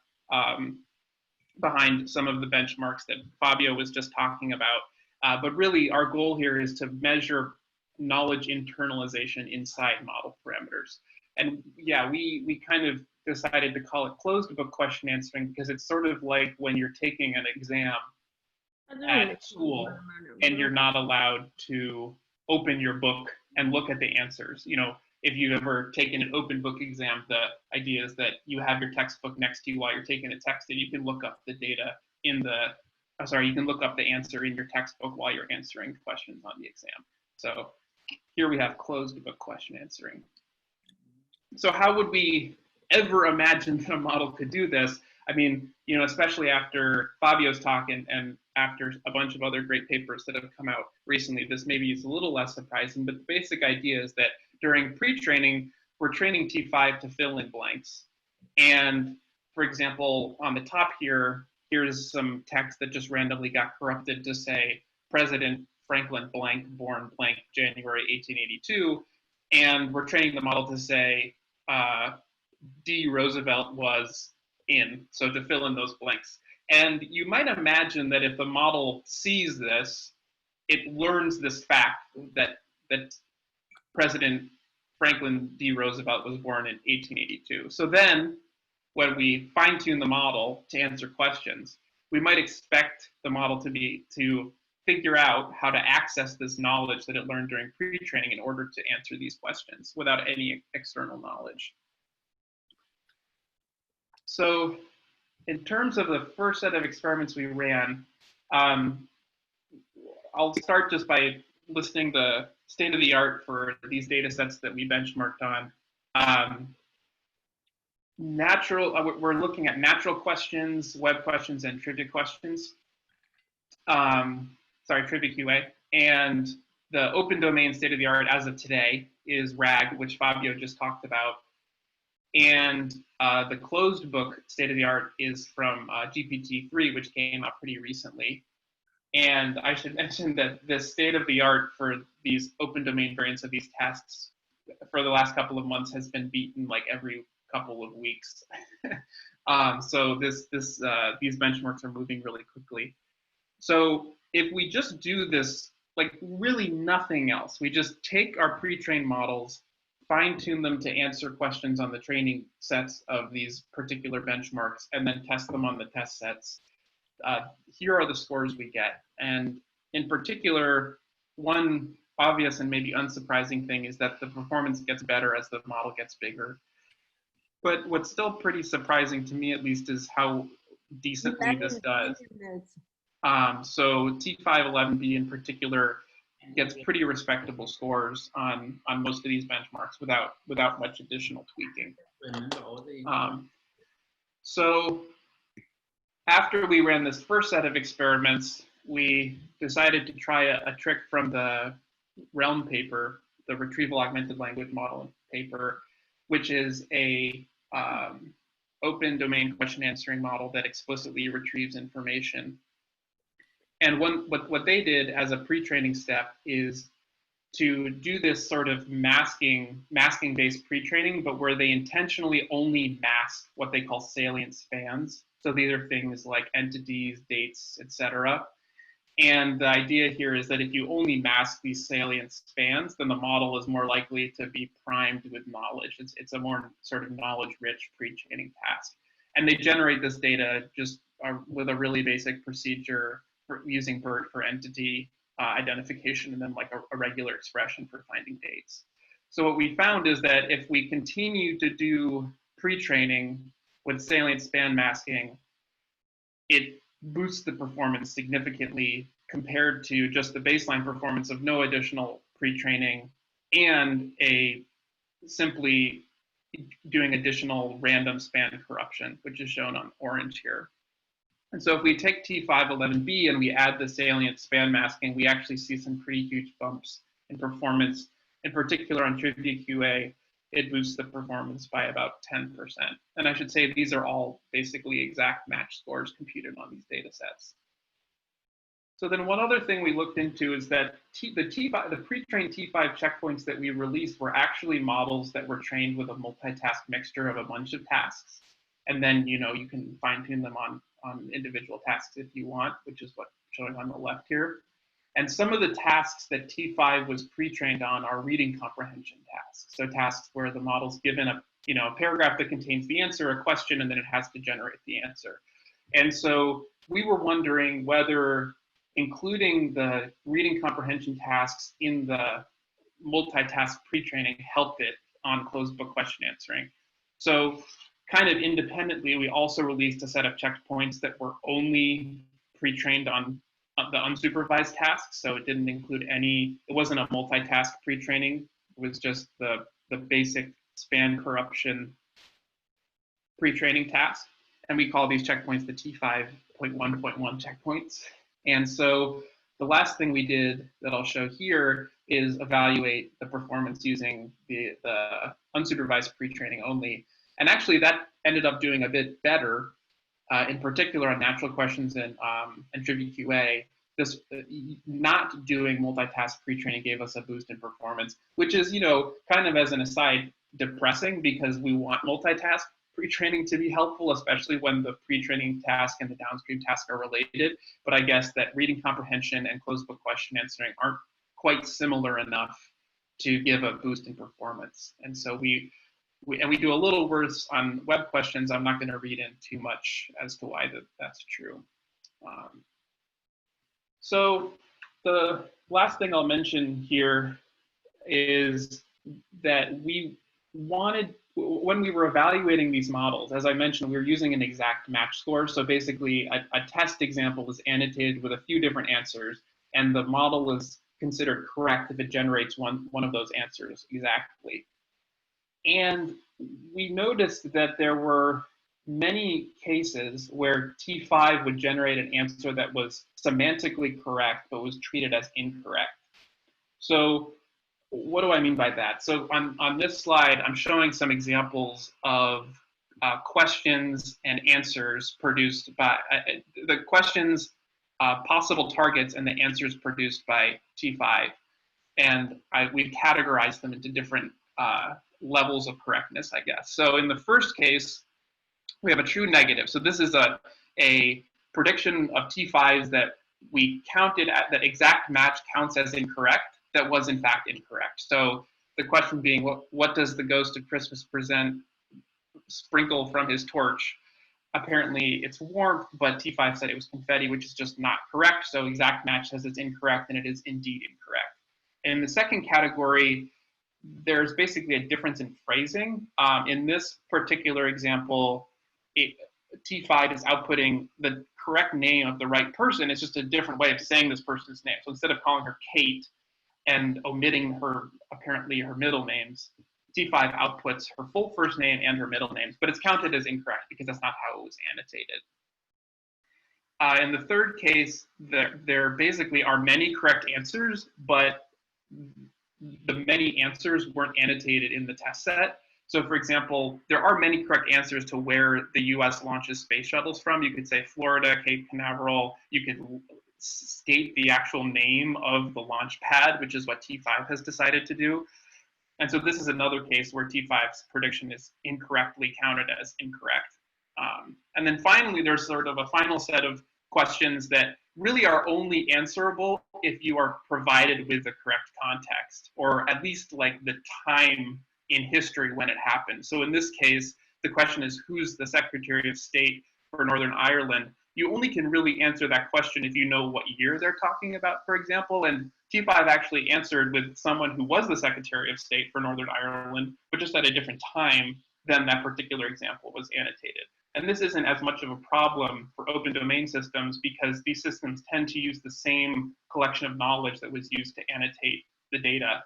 behind some of the benchmarks that Fabio was just talking about. But really, our goal here is to measure knowledge internalization inside model parameters. And yeah, we kind of decided to call it closed book question answering because it's sort of like when you're taking an exam at school and you're not allowed to open your book and look at the answers. If you've ever taken an open book exam, the idea is that you have your textbook next to you while you're taking a text, and you can look up the data you can look up the answer in your textbook while you're answering questions on the exam. So here we have closed book question answering. So how would we ever imagine that a model could do this? I mean, especially after Fabio's talk and after a bunch of other great papers that have come out recently, this maybe is a little less surprising, but the basic idea is that during pre-training, we're training T5 to fill in blanks. And for example, on the top here, here's some text that just randomly got corrupted to say President Franklin blank, born blank, January 1882. And we're training the model to say D. Roosevelt was in, so to fill in those blanks. And you might imagine that if the model sees this, it learns this fact that President Franklin D. Roosevelt was born in 1882. So then when we fine tune the model to answer questions, we might expect the model to figure out how to access this knowledge that it learned during pre-training in order to answer these questions without any external knowledge. So in terms of the first set of experiments we ran, I'll start just by listing the state of the art for these data sets that we benchmarked on. We're looking at natural questions, web questions, and trivia questions. Trivia QA. And the open domain state of the art as of today is RAG, which Fabio just talked about. And the closed book state of the art is from GPT-3, which came out pretty recently. And I should mention that the state of the art for these open domain variants of these tests for the last couple of months has been beaten like every couple of weeks. So these benchmarks are moving really quickly. So if we just do this, like really nothing else, we just take our pre-trained models, fine tune them to answer questions on the training sets of these particular benchmarks, and then test them on the test sets. Here are the scores we get. And in particular, one obvious and maybe unsurprising thing is that the performance gets better as the model gets bigger. But what's still pretty surprising to me, at least, is how decently this does. So T511B in particular gets pretty respectable scores on most of these benchmarks without much additional tweaking. So after we ran this first set of experiments, we decided to try a trick from the ReLM paper, the Retrieval Augmented Language Model paper, which is a open domain question answering model that explicitly retrieves information. And what they did as a pre-training step is to do this sort of masking-based pre-training, but where they intentionally only mask what they call salient spans. So these are things like entities, dates, etc. And the idea here is that if you only mask these salient spans, then the model is more likely to be primed with knowledge. It's a more sort of knowledge-rich pre-training task. And they generate this data just with a really basic procedure for using BERT for entity identification, and then like a regular expression for finding dates. So what we found is that if we continue to do pre-training with salient span masking, it boosts the performance significantly compared to just the baseline performance of no additional pre-training and simply doing additional random span corruption, which is shown on orange here. And so if we take T511B and we add the salient span masking, we actually see some pretty huge bumps in performance. In particular on Trivia QA, it boosts the performance by about 10%. And I should say these are all basically exact match scores computed on these data sets. So then one other thing we looked into is that the pre-trained T5 checkpoints that we released were actually models that were trained with a multitask mixture of a bunch of tasks. And then, you can fine tune them on individual tasks if you want, which is what's showing on the left here. And some of the tasks that T5 was pre-trained on are reading comprehension tasks. So tasks where the model's given a paragraph that contains the answer, a question, and then it has to generate the answer. And so we were wondering whether including the reading comprehension tasks in the multitask pre-training helped it on closed book question answering. So kind of independently, we also released a set of checkpoints that were only pre-trained on the unsupervised tasks. So it didn't include it wasn't a multitask pre-training. It was just the basic span corruption pre-training task. And we call these checkpoints the T5.1.1 checkpoints. And so the last thing we did that I'll show here is evaluate the performance using the unsupervised pre-training only. And actually that ended up doing a bit better, in particular on natural questions and Trivia QA. This not doing multitask pre-training gave us a boost in performance, which is, kind of as an aside, depressing because we want multitask pre-training to be helpful, especially when the pre-training task and the downstream task are related. But I guess that reading comprehension and closed book question answering aren't quite similar enough to give a boost in performance. And so we we do a little worse on web questions. I'm not going to read in too much as to why that's true. So the last thing I'll mention here is that we wanted, when we were evaluating these models, as I mentioned, we were using an exact match score. So basically a test example is annotated with a few different answers, and the model is considered correct if it generates one of those answers exactly. And we noticed that there were many cases where T5 would generate an answer that was semantically correct, but was treated as incorrect. So what do I mean by that? So on this slide, I'm showing some examples of questions and answers produced by, the questions, possible targets, and the answers produced by T5. And we've categorized them into different levels of correctness, I guess. So in the first case, we have a true negative. So this is a prediction of T5s that we counted at, that exact match counts as incorrect, that was in fact incorrect. So the question being, what does the ghost of Christmas present sprinkle from his torch? Apparently it's warmth, but T5 said it was confetti, which is just not correct. So exact match says it's incorrect, and it is indeed incorrect. In the second category, there's basically a difference in phrasing. In this particular example, T5 is outputting the correct name of the right person. It's just a different way of saying this person's name. So instead of calling her Kate and omitting her, apparently her middle names, T5 outputs her full first name and her middle names, but it's counted as incorrect because that's not how it was annotated. In the third case, there basically are many correct answers, but the many answers weren't annotated in the test set. So for example, there are many correct answers to where the US launches space shuttles from. You could say Florida, Cape Canaveral. You could state the actual name of the launch pad, which is what T5 has decided to do. And so this is another case where T5's prediction is incorrectly counted as incorrect. And then finally, there's sort of a final set of questions that really are only answerable if you are provided with the correct context, or at least like the time in history when it happened. So in this case, the question is, who's the Secretary of State for Northern Ireland? You only can really answer that question if you know what year they're talking about, for example. And T5 actually answered with someone who was the Secretary of State for Northern Ireland, but just at a different time than that particular example was annotated. And this isn't as much of a problem for open domain systems because these systems tend to use the same collection of knowledge that was used to annotate the data.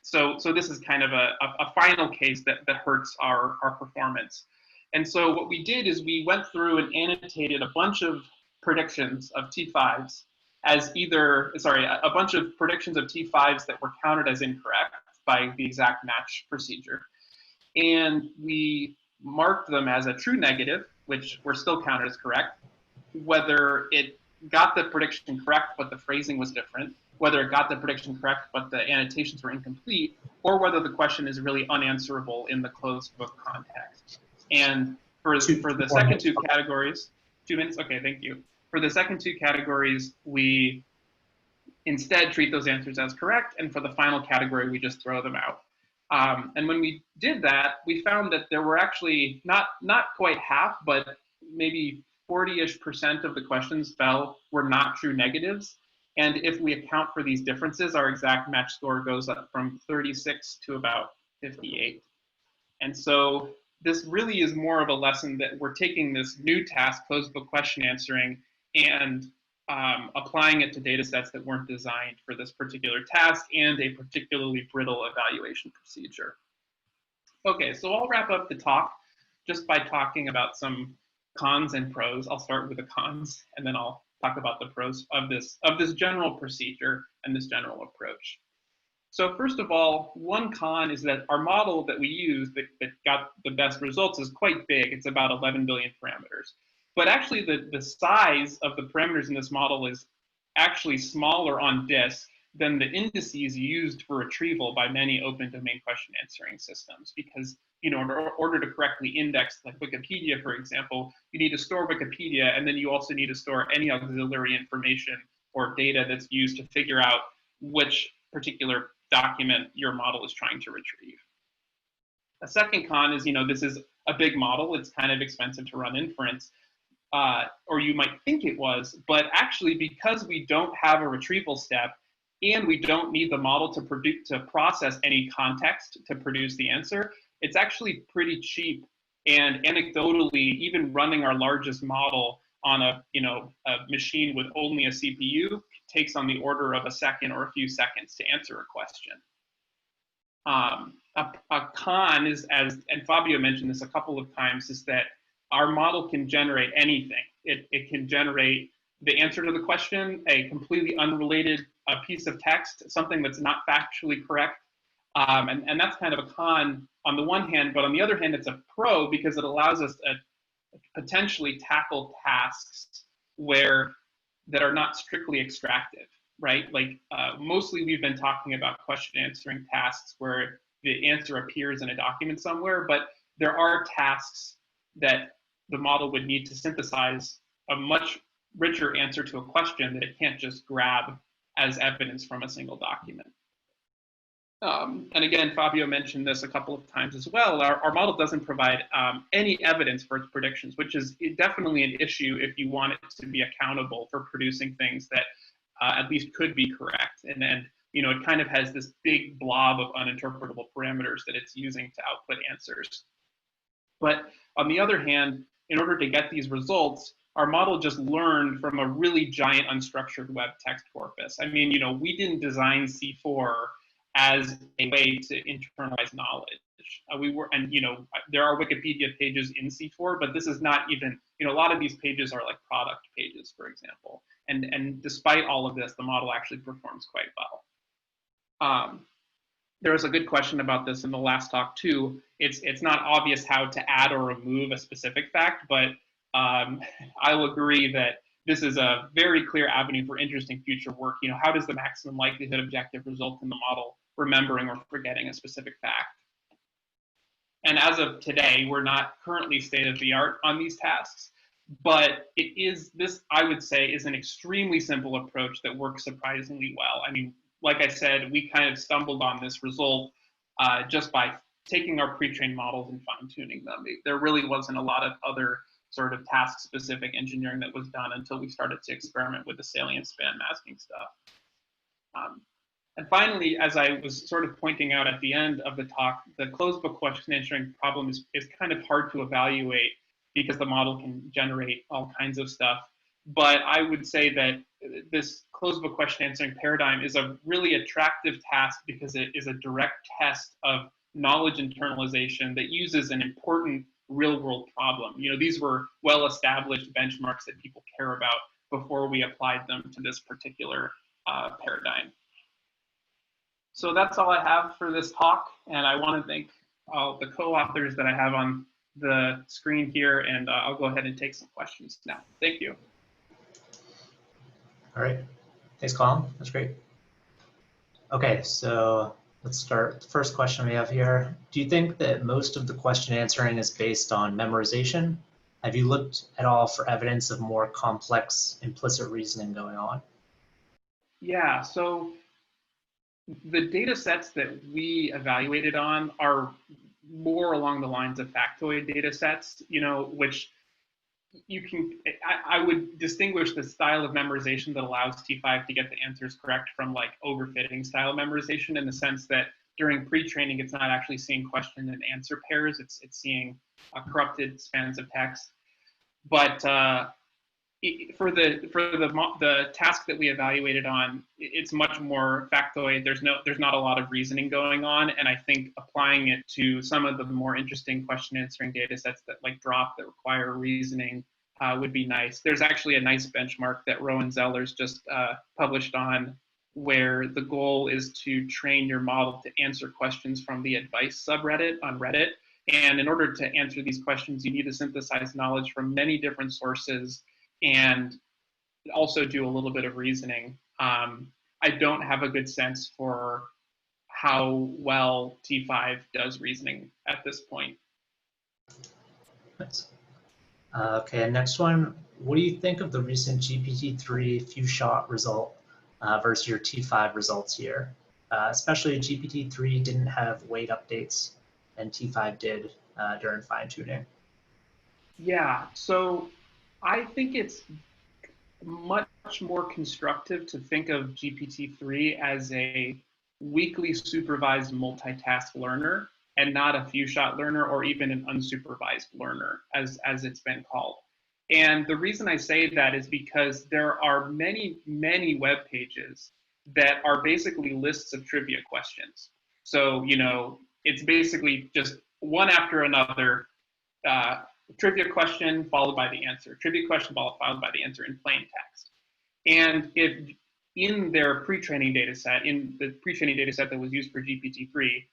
So this is kind of a final case that hurts our performance. And so what we did is we went through and annotated a bunch of predictions of T5s as a bunch of predictions of T5s that were counted as incorrect by the exact match procedure. And we marked them as a true negative, which were still counted as correct, whether it got the prediction correct, but the phrasing was different, whether it got the prediction correct, but the annotations were incomplete, or whether the question is really unanswerable in the closed book context. And for the second two categories, 2 minutes? Okay, thank you. For the second two categories, we instead treat those answers as correct, and for the final category, we just throw them out. And when we did that, we found that there were actually not quite half, but maybe 40-ish% of the questions were not true negatives. And if we account for these differences, our exact match score goes up from 36 to about 58. And so this really is more of a lesson that we're taking this new task, closed book question answering, and applying it to data sets that weren't designed for this particular task and a particularly brittle evaluation procedure. Okay, so I'll wrap up the talk just by talking about some cons and pros. I'll start with the cons, and then I'll talk about the pros of this general procedure and this general approach. So first of all, one con is that our model that we use that got the best results is quite big. It's about 11 billion parameters. But actually the size of the parameters in this model is actually smaller on disk than the indices used for retrieval by many open domain question answering systems. Because in order to correctly index, like Wikipedia, for example, you need to store Wikipedia, and then you also need to store any auxiliary information or data that's used to figure out which particular document your model is trying to retrieve. A second con is, this is a big model. It's kind of expensive to run inference, or you might think it was, but actually because we don't have a retrieval step and we don't need the model to process any context to produce the answer, it's actually pretty cheap. And anecdotally, even running our largest model on a machine with only a CPU takes on the order of a second or a few seconds to answer a question. A con is, and Fabio mentioned this a couple of times, is that our model can generate anything. It can generate the answer to the question, a completely unrelated piece of text, something that's not factually correct. And that's kind of a con on the one hand, but on the other hand, it's a pro because it allows us to potentially tackle tasks that are not strictly extractive, right? Like mostly we've been talking about question answering tasks where the answer appears in a document somewhere, but there are tasks that the model would need to synthesize a much richer answer to a question that it can't just grab as evidence from a single document. And again, Fabio mentioned this a couple of times as well. Our model doesn't provide any evidence for its predictions, which is definitely an issue if you want it to be accountable for producing things that at least could be correct. And then, it kind of has this big blob of uninterpretable parameters that it's using to output answers. But on the other hand, in order to get these results, our model just learned from a really giant unstructured web text corpus. I mean, we didn't design C4 as a way to internalize knowledge. There are Wikipedia pages in C4, but this is not even, a lot of these pages are like product pages, for example. And despite all of this, the model actually performs quite well. There was a good question about this in the last talk too. It's not obvious how to add or remove a specific fact, but I will agree that this is a very clear avenue for interesting future work. How does the maximum likelihood objective result in the model remembering or forgetting a specific fact? And as of today, we're not currently state of the art on these tasks, but this, I would say, is an extremely simple approach that works surprisingly well. I mean, like I said, we kind of stumbled on this result just by taking our pre-trained models and fine-tuning them. There really wasn't a lot of other sort of task-specific engineering that was done until we started to experiment with the salient span masking stuff. And finally, as I was sort of pointing out at the end of the talk, the closed book question answering problem is kind of hard to evaluate because the model can generate all kinds of stuff. But I would say that this closed book question answering paradigm is a really attractive task because it is a direct test of knowledge internalization that uses an important real world problem. These were well-established benchmarks that people care about before we applied them to this particular paradigm. So that's all I have for this talk, and I want to thank all the co-authors that I have on the screen here, and I'll go ahead and take some questions now. Thank you.
All right, thanks, Colin. That's great. Okay, so let's start. The first question we have here: do you think that most of the question answering is based on memorization? Have you looked at all for evidence of more complex implicit reasoning going on?
Yeah, so the data sets that we evaluated on are more along the lines of factoid data sets, which I would distinguish the style of memorization that allows T5 to get the answers correct from like overfitting style memorization, in the sense that during pre-training, it's not actually seeing question and answer pairs, it's seeing corrupted spans of text. But for the task that we evaluated on, it's much more factoid. There's not a lot of reasoning going on, and I think applying it to some of the more interesting question answering data sets that like drop that require reasoning would be nice. There's actually a nice benchmark that Rowan Zellers just published on, where the goal is to train your model to answer questions from the advice subreddit on Reddit. And in order to answer these questions, you need to synthesize knowledge from many different sources and also do a little bit of reasoning. I don't have a good sense for how well T5 does reasoning at this point.
Nice. Okay, next one. What do you think of the recent GPT-3 few shot result versus your T5 results here? especially GPT-3 didn't have weight updates and T5 did during fine tuning?
Yeah, so I think it's much more constructive to think of GPT-3 as a weakly supervised multitask learner and not a few-shot learner or even an unsupervised learner, as it's been called. And the reason I say that is because there are many, many web pages that are basically lists of trivia questions. So, you know, it's basically just one after another, trivia question followed by the answer, trivia question followed by the answer in plain text. And if in their pre-training data set, in the pre-training data set that was used for GPT-3,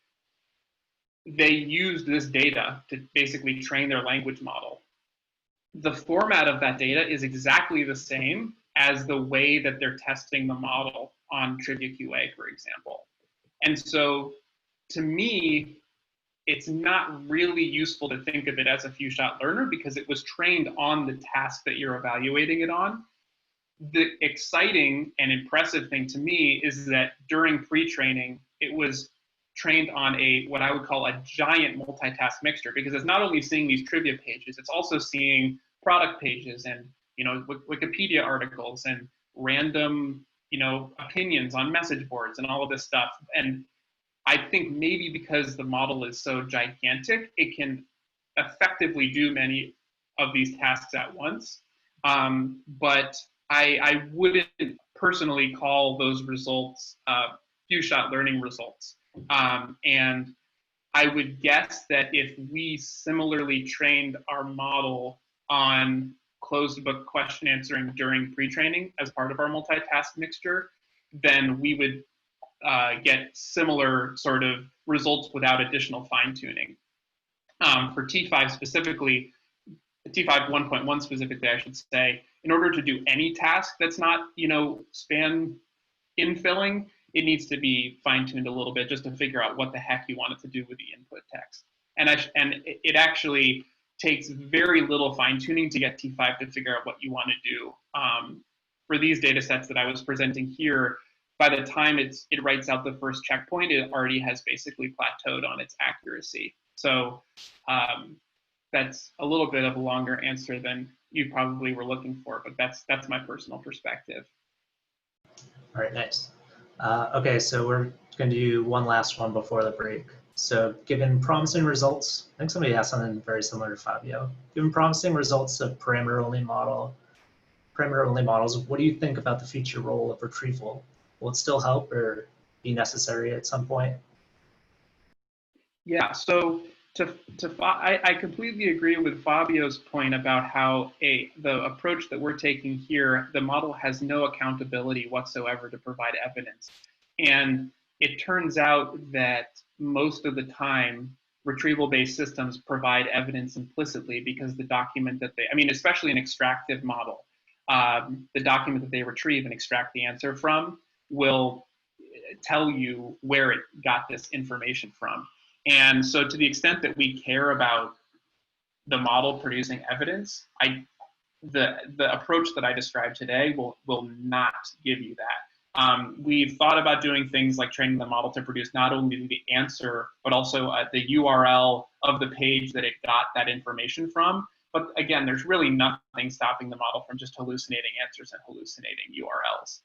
they used this data to basically train their language model. The format of that data is exactly the same as the way that they're testing the model on Trivia QA, for example. And so to me, it's not really useful to think of it as a few-shot learner because it was trained on the task that you're evaluating it on. The exciting and impressive thing to me is that during pre-training, it was trained on what I would call a giant multitask mixture, because it's not only seeing these trivia pages, it's also seeing product pages and, you know, Wikipedia articles and random, you know, opinions on message boards and all of this stuff. And I think maybe because the model is so gigantic, it can effectively do many of these tasks at once. But I wouldn't personally call those results few-shot learning results. And I would guess that if we similarly trained our model on closed book question answering during pre-training as part of our multitask mixture, then we would get similar sort of results without additional fine-tuning. For T5 specifically, T5 1.1 specifically, I should say, in order to do any task that's not, you know, span infilling, it needs to be fine-tuned a little bit just to figure out what the heck you want it to do with the input text. And it actually takes very little fine-tuning to get T5 to figure out what you want to do. For these data sets that I was presenting here, by the time it writes out the first checkpoint, it already has basically plateaued on its accuracy. So that's a little bit of a longer answer than you probably were looking for, but that's my personal perspective.
All right, nice. Okay, so we're going to do one last one before the break. So given promising results, I think somebody asked something very similar to Fabio. Given promising results of parameter-only models, what do you think about the future role of retrieval? Will it still help or be necessary at some point?
Yeah, so I completely agree with Fabio's point about how the approach that we're taking here, the model has no accountability whatsoever to provide evidence. And it turns out that most of the time, retrieval-based systems provide evidence implicitly because the document that especially an extractive model, the document that they retrieve and extract the answer from will tell you where it got this information from. And so to the extent that we care about the model producing evidence, the approach that I described today will not give you that. We've thought about doing things like training the model to produce not only the answer, but also the URL of the page that it got that information from. But again, there's really nothing stopping the model from just hallucinating answers and hallucinating URLs.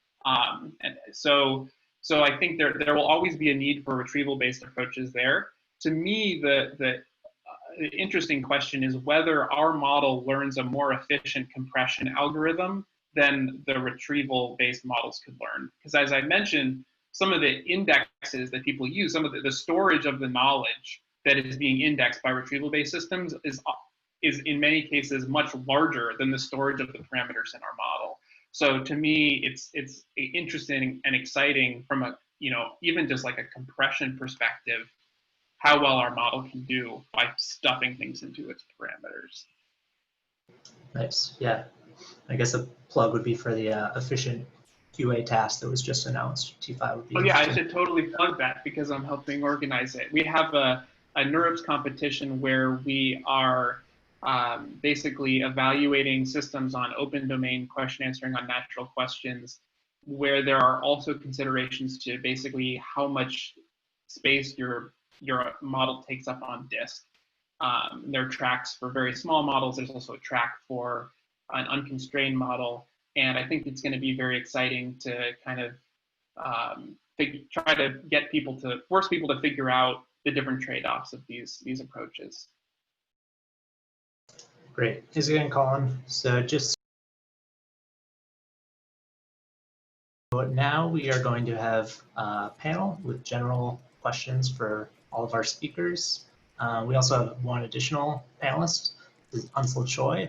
And so I think there will always be a need for retrieval-based approaches there. To me, the interesting question is whether our model learns a more efficient compression algorithm than the retrieval-based models could learn. Because as I mentioned, some of the indexes that people use, some of the storage of the knowledge that is being indexed by retrieval-based systems is in many cases much larger than the storage of the parameters in our model. So to me, it's interesting and exciting from a, even just like a compression perspective, how well our model can do by stuffing things into its parameters.
Nice, yeah. I guess a plug would be for the efficient QA task that was just announced. T5 would be.
Oh yeah, I should totally plug that because I'm helping organize it. We have a NeurIPS competition where we are basically evaluating systems on open domain question answering on natural questions where there are also considerations to basically how much space your model takes up on disk. There are tracks for very small models. There's also a track for an unconstrained model. And I think it's going to be very exciting to kind of try to get people to, force people to figure out the different trade-offs of these approaches.
Great. Thanks again, Colin. So now we are going to have a panel with general questions for all of our speakers. We also have one additional panelist, this is Unsel Choi.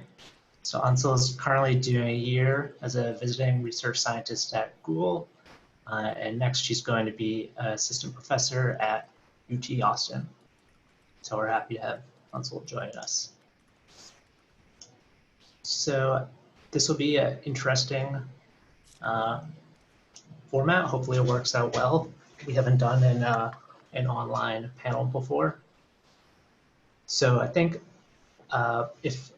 So Unsel is currently doing a year as a visiting research scientist at Google. And next she's going to be an assistant professor at UT Austin. So we're happy to have Unsel join us. So this will be an interesting format. Hopefully it works out well. We haven't done an online panel before. So I think if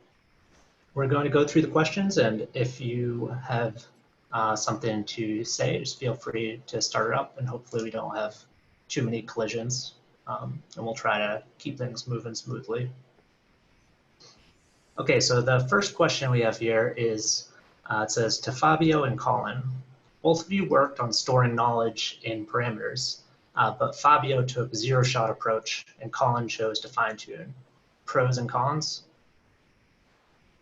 we're going to go through the questions, and if you have something to say, just feel free to start it up, and hopefully we don't have too many collisions, and we'll try to keep things moving smoothly. Okay, so the first question we have here is, it says, to Fabio and Colin, both of you worked on storing knowledge in parameters, but Fabio took a zero-shot approach and Colin chose to fine-tune. Pros and cons?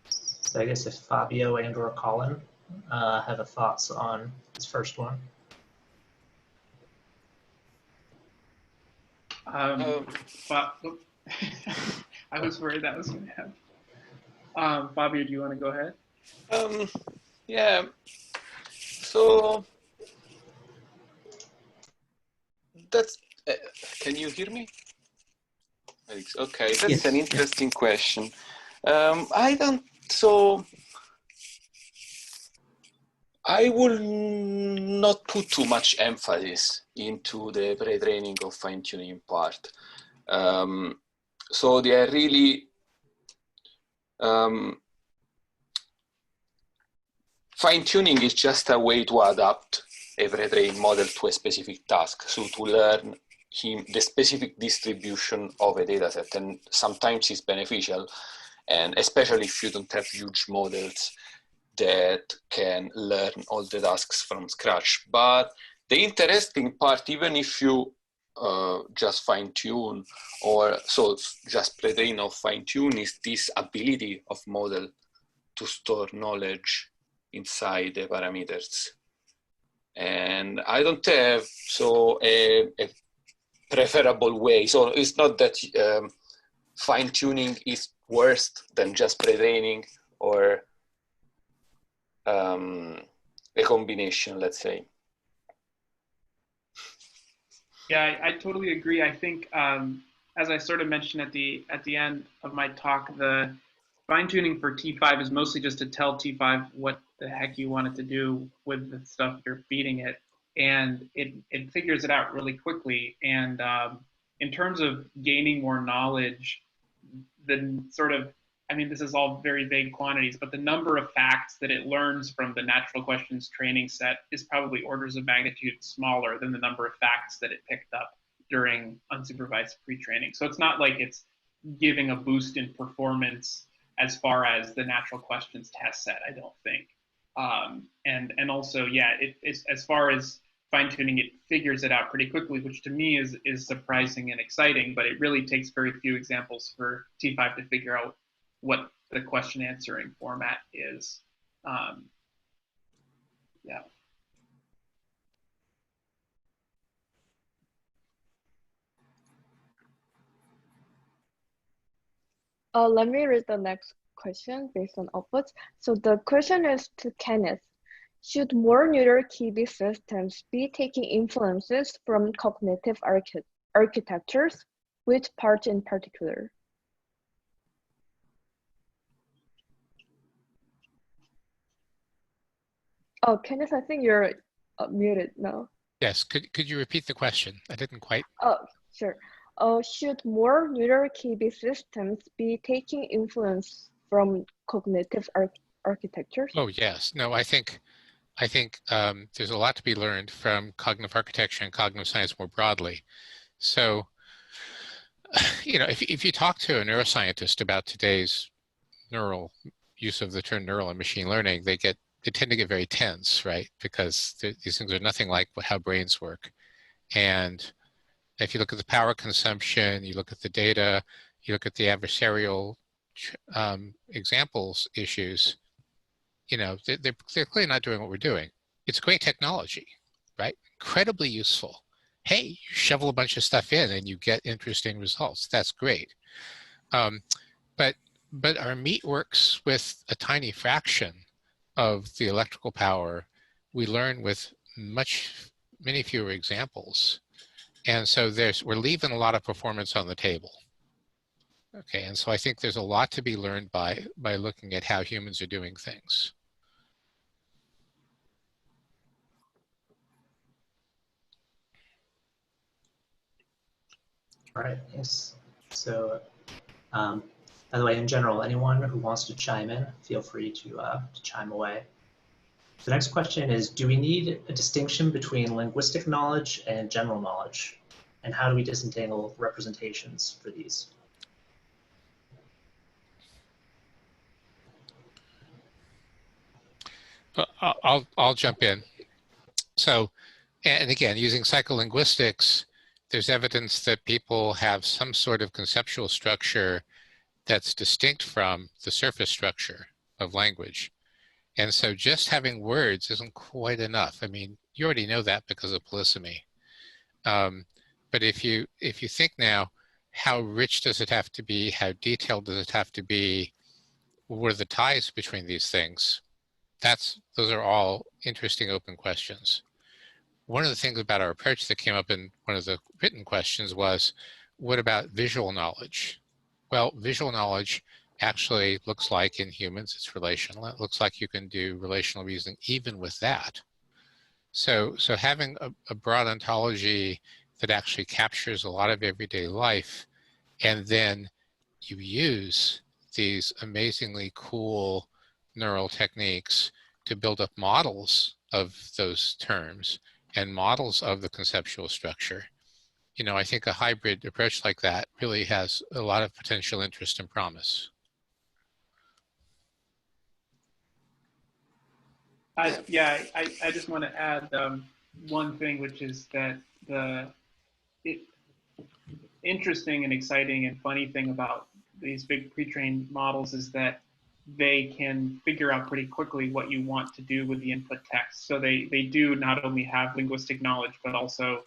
So I guess if Fabio and or Colin have a thoughts on this first one.
I was worried that was going to happen. Fabio, do you want to go ahead?
Yeah. So that's. Can you hear me? Okay, that's
yes.
an interesting question. I don't. So I will not put too much emphasis into the pre-training or fine-tuning part. So they are really fine-tuning is just a way to adapt a pre-trained model to a specific task. So to learn the specific distribution of a data set, and sometimes it's beneficial, and especially if you don't have huge models that can learn all the tasks from scratch. But the interesting part, even if you just fine-tune, or so just pre-train or fine-tune, is this ability of model to store knowledge inside the parameters. And I don't have a preferable way. So it's not that fine-tuning is worse than just pre-training, or a combination, let's say.
Yeah, I totally agree. I think, as I sort of mentioned at the end of my talk, the fine-tuning for T5 is mostly just to tell T5 what the heck you want it to do with the stuff you're feeding it, and it figures it out really quickly. And in terms of gaining more knowledge, the sort of, I mean, this is all very vague quantities, but the number of facts that it learns from the natural questions training set is probably orders of magnitude smaller than the number of facts that it picked up during unsupervised pre-training. So it's not like it's giving a boost in performance as far as the natural questions test set, I don't think. And also, yeah, as far as fine-tuning, it figures it out pretty quickly, which to me is surprising and exciting, but it really takes very few examples for T5 to figure out what the question answering format is. Yeah.
Let me read the next question based on outputs. So the question is to Kenneth. Should more neural key-based systems be taking influences from cognitive architectures? Which part in particular? Oh, Kenneth, I think you're muted now.
Yes, could you repeat the question? I didn't quite.
Oh, sure. Should more neural key-based systems be taking influence from cognitive architectures?
Oh, yes. No, I think I think there's a lot to be learned from cognitive architecture and cognitive science more broadly. So, you know, if you talk to a neuroscientist about today's neural use of the term neural and machine learning, they tend to get very tense, right? Because these things are nothing like how brains work. And if you look at the power consumption, you look at the data, you look at the adversarial examples issues, you know, they're clearly not doing what we're doing. It's great technology, right? Incredibly useful. Hey, you shovel a bunch of stuff in and you get interesting results. That's great. But our meat works with a tiny fraction of the electrical power we learn with many fewer examples. And so we're leaving a lot of performance on the table. Okay, and so I think there's a lot to be learned by looking at how humans are doing things.
All right, thanks. So, by the way, in general, anyone who wants to chime in, feel free to chime away. The next question is, do we need a distinction between linguistic knowledge and general knowledge? And how do we disentangle representations for these?
I'll jump in. So, and again, using psycholinguistics, there's evidence that people have some sort of conceptual structure that's distinct from the surface structure of language. And so just having words isn't quite enough. I mean, you already know that because of polysemy. But if you think now, how rich does it have to be? How detailed does it have to be? What are the ties between these things? Those are all interesting open questions. One of the things about our approach that came up in one of the written questions was, what about visual knowledge? Well, visual knowledge actually looks like in humans, it's relational. It looks like you can do relational reasoning even with that. So having a broad ontology that actually captures a lot of everyday life, and then you use these amazingly cool neural techniques to build up models of those terms and models of the conceptual structure. You know, I think a hybrid approach like that really has a lot of potential interest and promise.
I just want to add one thing, which is that the interesting and exciting and funny thing about these big pre-trained models is that they can figure out pretty quickly what you want to do with the input text. So they do not only have linguistic knowledge, but also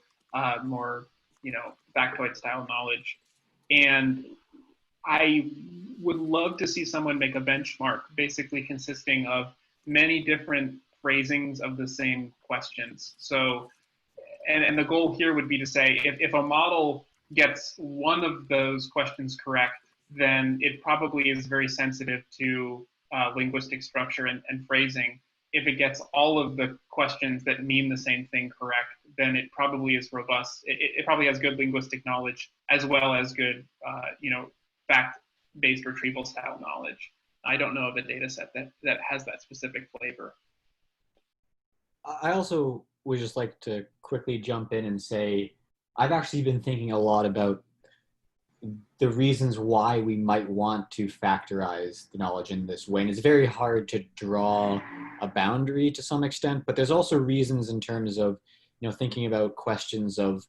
more, you know, factoid style knowledge. And I would love to see someone make a benchmark basically consisting of many different phrasings of the same questions. So, and the goal here would be to say, if a model gets one of those questions correct, then it probably is very sensitive to linguistic structure and phrasing. If it gets all of the questions that mean the same thing correct, then it probably is robust. It probably has good linguistic knowledge as well as good, you know, fact-based retrieval style knowledge. I don't know of a data set that has that specific flavor.
I also would just like to quickly jump in and say, I've actually been thinking a lot about the reasons why we might want to factorize the knowledge in this way. And it's very hard to draw a boundary to some extent, but there's also reasons in terms of, you know, thinking about questions of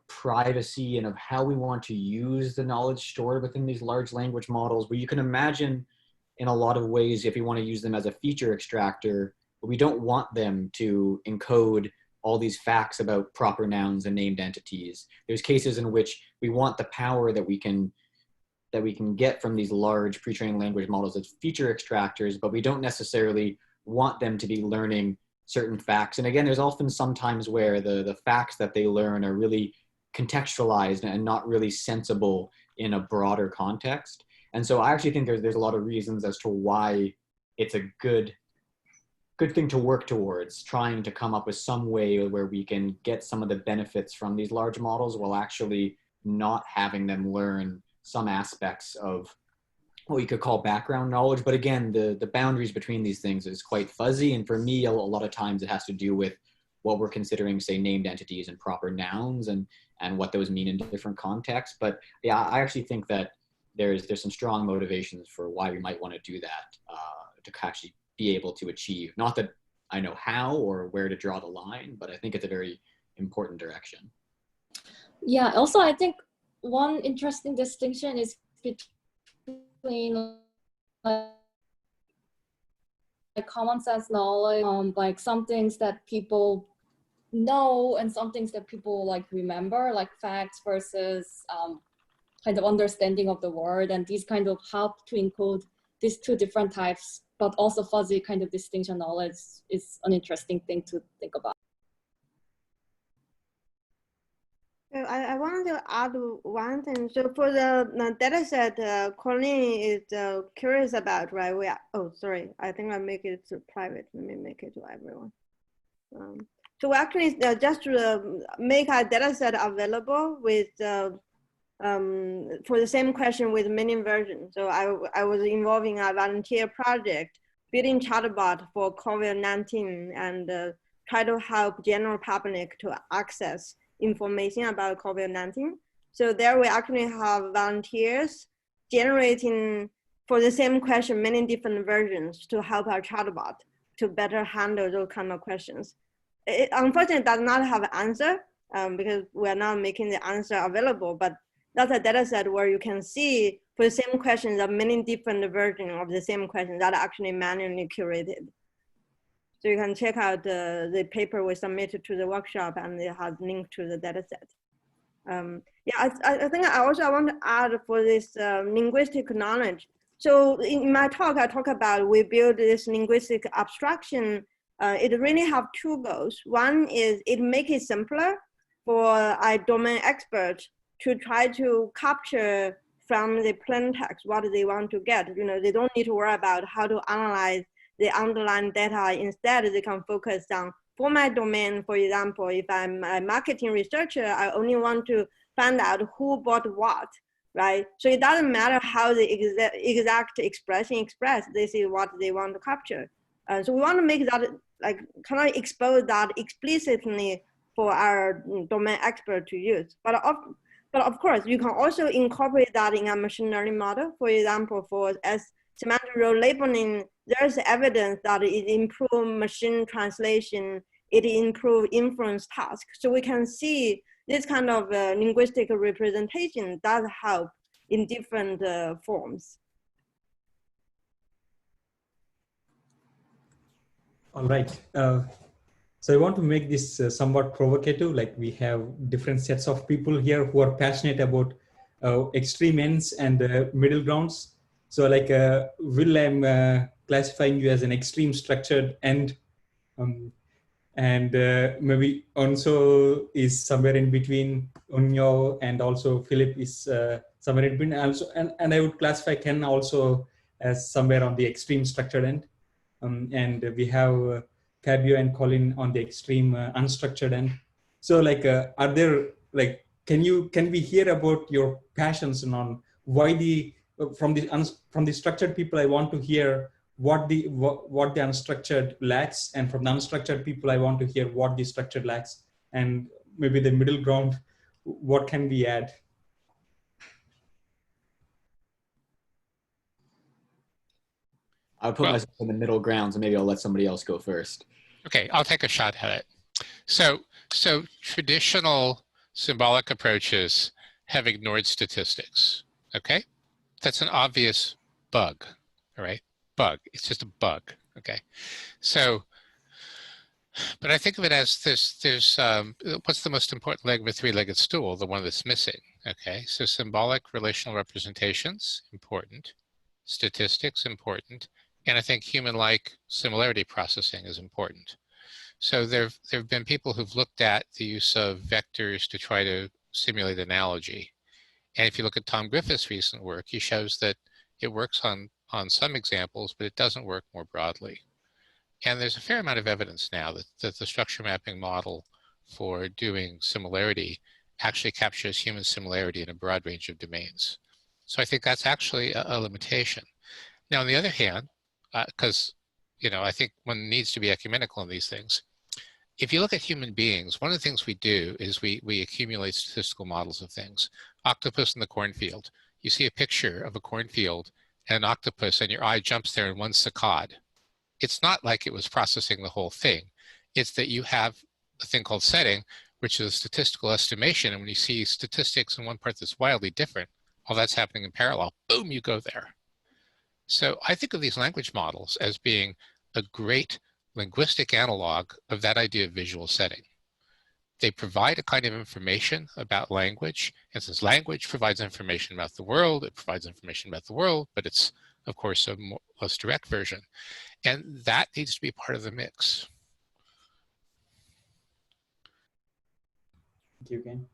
privacy and of how we want to use the knowledge stored within these large language models, where you can imagine in a lot of ways, if you want to use them as a feature extractor, but we don't want them to encode all these facts about proper nouns and named entities. There's cases in which we want the power that we can get from these large pre-trained language models as feature extractors, but we don't necessarily want them to be learning certain facts. And again, there's often some times where the facts that they learn are really contextualized and not really sensible in a broader context. And so I actually think there's a lot of reasons as to why it's a good thing to work towards, trying to come up with some way where we can get some of the benefits from these large models while actually not having them learn some aspects of what you could call background knowledge. But again, the boundaries between these things is quite fuzzy. And for me, a lot of times it has to do with what we're considering, say, named entities and proper nouns and what those mean in different contexts. But yeah, I actually think that there's some strong motivations for why we might want to do that to actually be able to achieve. Not that I know how or where to draw the line, but I think it's a very important direction.
Yeah, also I think one interesting distinction is between like common sense knowledge, like some things that people know and some things that people like remember, like facts versus kind of understanding of the word, and these kind of help to encode these two different types, but also fuzzy kind of distinction knowledge is an interesting thing to think about.
I wanted to add one thing. So for the data set, Colleen is curious about, right? Oh, sorry. I think I make it private. Let me make it to everyone. So we actually just to make our data set available with for the same question with many versions. So I was involved in a volunteer project building chatbot for COVID-19 and try to help general public to access information about COVID-19. So there we actually have volunteers generating for the same question many different versions to help our chatbot to better handle those kind of questions. It unfortunately does not have an answer because we're not making the answer available, but that's a data set where you can see for the same question, there are many different versions of the same question that are actually manually curated. So you can check out the paper we submitted to the workshop and it has linked to the data set. Yeah, I think I also want to add for this linguistic knowledge. So in my talk, I talk about we build this linguistic abstraction. It really have two goals. One is it make it simpler for a domain expert to try to capture from the plain text what they want to get. You know, they don't need to worry about how to analyze the underlying data. Instead, they can focus on, for my domain, for example, if I'm a marketing researcher, I only want to find out who bought what, right? So it doesn't matter how the exact expression expressed, this is what they want to capture. So we want to make that, like, kind of expose that explicitly for our domain expert to use. But of course, you can also incorporate that in a machine learning model. For example, as semantic role labeling, there's evidence that it improves machine translation, it improves inference tasks. So we can see this kind of linguistic representation does help in different forms.
All right. So I want to make this somewhat provocative. Like we have different sets of people here who are passionate about extreme ends and middle grounds. So like Will, I'm classifying you as an extreme structured end, and maybe Onso is somewhere in between. Onyo and also Philip is somewhere in between. Also, and I would classify Ken also as somewhere on the extreme structured end. And we have Fabio and Colin on the extreme unstructured end. So like, are there like, can we hear about your passions and on why from the structured people, I want to hear what the unstructured lacks, and from the unstructured people, I want to hear what the structured lacks, and maybe the middle ground, what can we add?
I'll put myself in the middle ground, so maybe I'll let somebody else go first.
Okay, I'll take a shot at it. So traditional symbolic approaches have ignored statistics, okay? That's an obvious bug, all right? Bug, it's just a bug, okay? So, but I think of it as there's what's the most important leg of a three-legged stool? The one that's missing, okay? So symbolic relational representations, important. Statistics, important. And I think human-like similarity processing is important. So there have been people who've looked at the use of vectors to try to simulate analogy. And if you look at Tom Griffith's recent work, he shows that it works on some examples, but it doesn't work more broadly. And there's a fair amount of evidence now that the structure mapping model for doing similarity actually captures human similarity in a broad range of domains. So I think that's actually a limitation. Now, on the other hand, because I think one needs to be ecumenical in these things. If you look at human beings, one of the things we do is we accumulate statistical models of things. Octopus in the cornfield. You see a picture of a cornfield and an octopus and your eye jumps there in one saccade. It's not like it was processing the whole thing. It's that you have a thing called setting, which is a statistical estimation. And when you see statistics in one part that's wildly different, all that's happening in parallel, boom, you go there. So I think of these language models as being a great linguistic analog of that idea of visual setting. They provide a kind of information about language, and since language provides information about the world, it provides information about the world, but it's, of course, a more, less direct version. And that needs to be part of the mix.
Thank you again.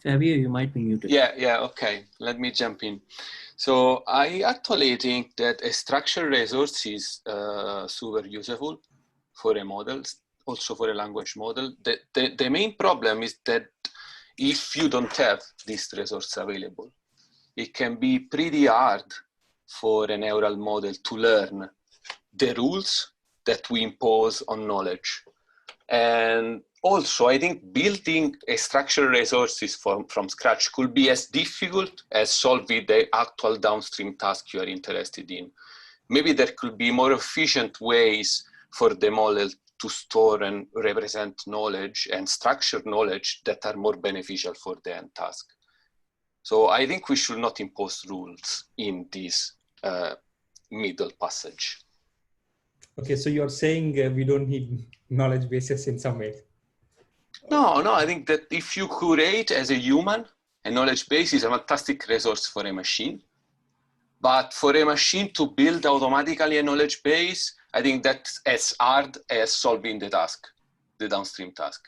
Fabio, you might be muted.
Yeah, okay. Let me jump in. So I actually think that a structured resource is super useful for a model, also for a language model. The main problem is that if you don't have this resource available, it can be pretty hard for a neural model to learn the rules that we impose on knowledge. And also, I think building a structured resources from scratch could be as difficult as solving the actual downstream task you are interested in. Maybe there could be more efficient ways for the model to store and represent knowledge and structured knowledge that are more beneficial for the end task. So I think we should not impose rules in this middle passage.
Okay, so you're saying we don't need knowledge bases in some ways.
No, I think that if you curate as a human, a knowledge base is a fantastic resource for a machine. But for a machine to build automatically a knowledge base, I think that's as hard as solving the task, the downstream task.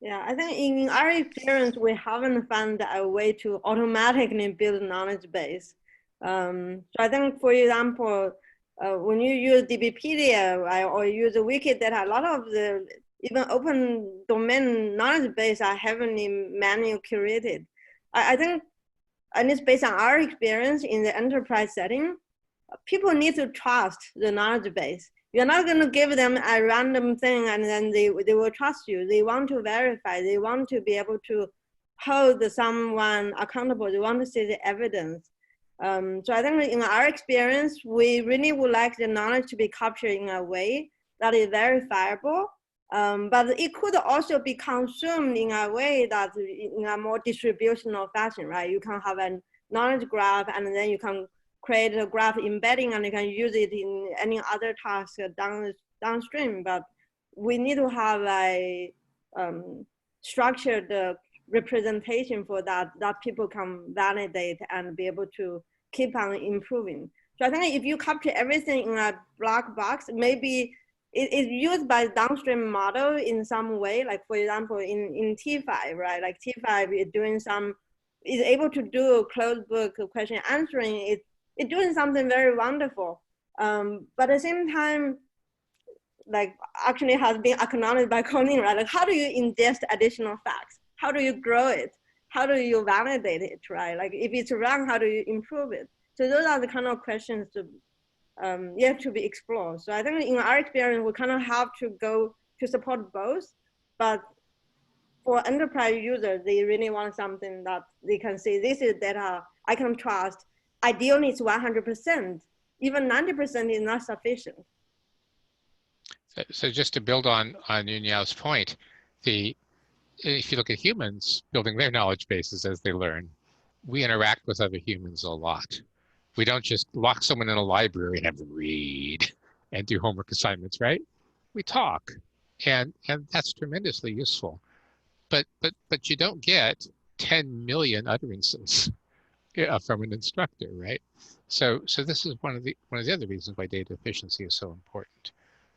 Yeah, I think in our experience, we haven't found a way to automatically build knowledge base. So I think, for example, when you use DBpedia, right, or use Wikidata, a lot of the even open domain knowledge base are heavily manually curated. I think, and it's based on our experience in the enterprise setting, people need to trust the knowledge base. You're not going to give them a random thing and then they will trust you. They want to verify. They want to be able to hold someone accountable. They want to see the evidence. So I think in our experience, we really would like the knowledge to be captured in a way that is verifiable. But it could also be consumed in a way that in a more distributional fashion, right? You can have a knowledge graph and then you can create a graph embedding and you can use it in any other task downstream. But we need to have a structured representation for that people can validate and be able to keep on improving. So I think if you capture everything in a black box, maybe it's used by downstream model in some way, like for example, in T5, right? Like T5 is doing is able to do closed book question answering. It's doing something very wonderful. But at the same time, like actually has been acknowledged by Colin, right? Like how do you ingest additional facts? How do you grow it? How do you validate it, right? Like if it's wrong, how do you improve it? So those are the kind of questions to be explored. So I think in our experience, we kind of have to go to support both, but for enterprise users, they really want something that they can say, this is data I can trust. Ideally, it's 100%. Even 90% is not sufficient.
So just to build on Yunyao's point, if you look at humans building their knowledge bases as they learn, we interact with other humans a lot. We don't just lock someone in a library and have them read and do homework assignments, right? We talk, and that's tremendously useful. But you don't get 10 million utterances from an instructor, right? So this is one of the other reasons why data efficiency is so important.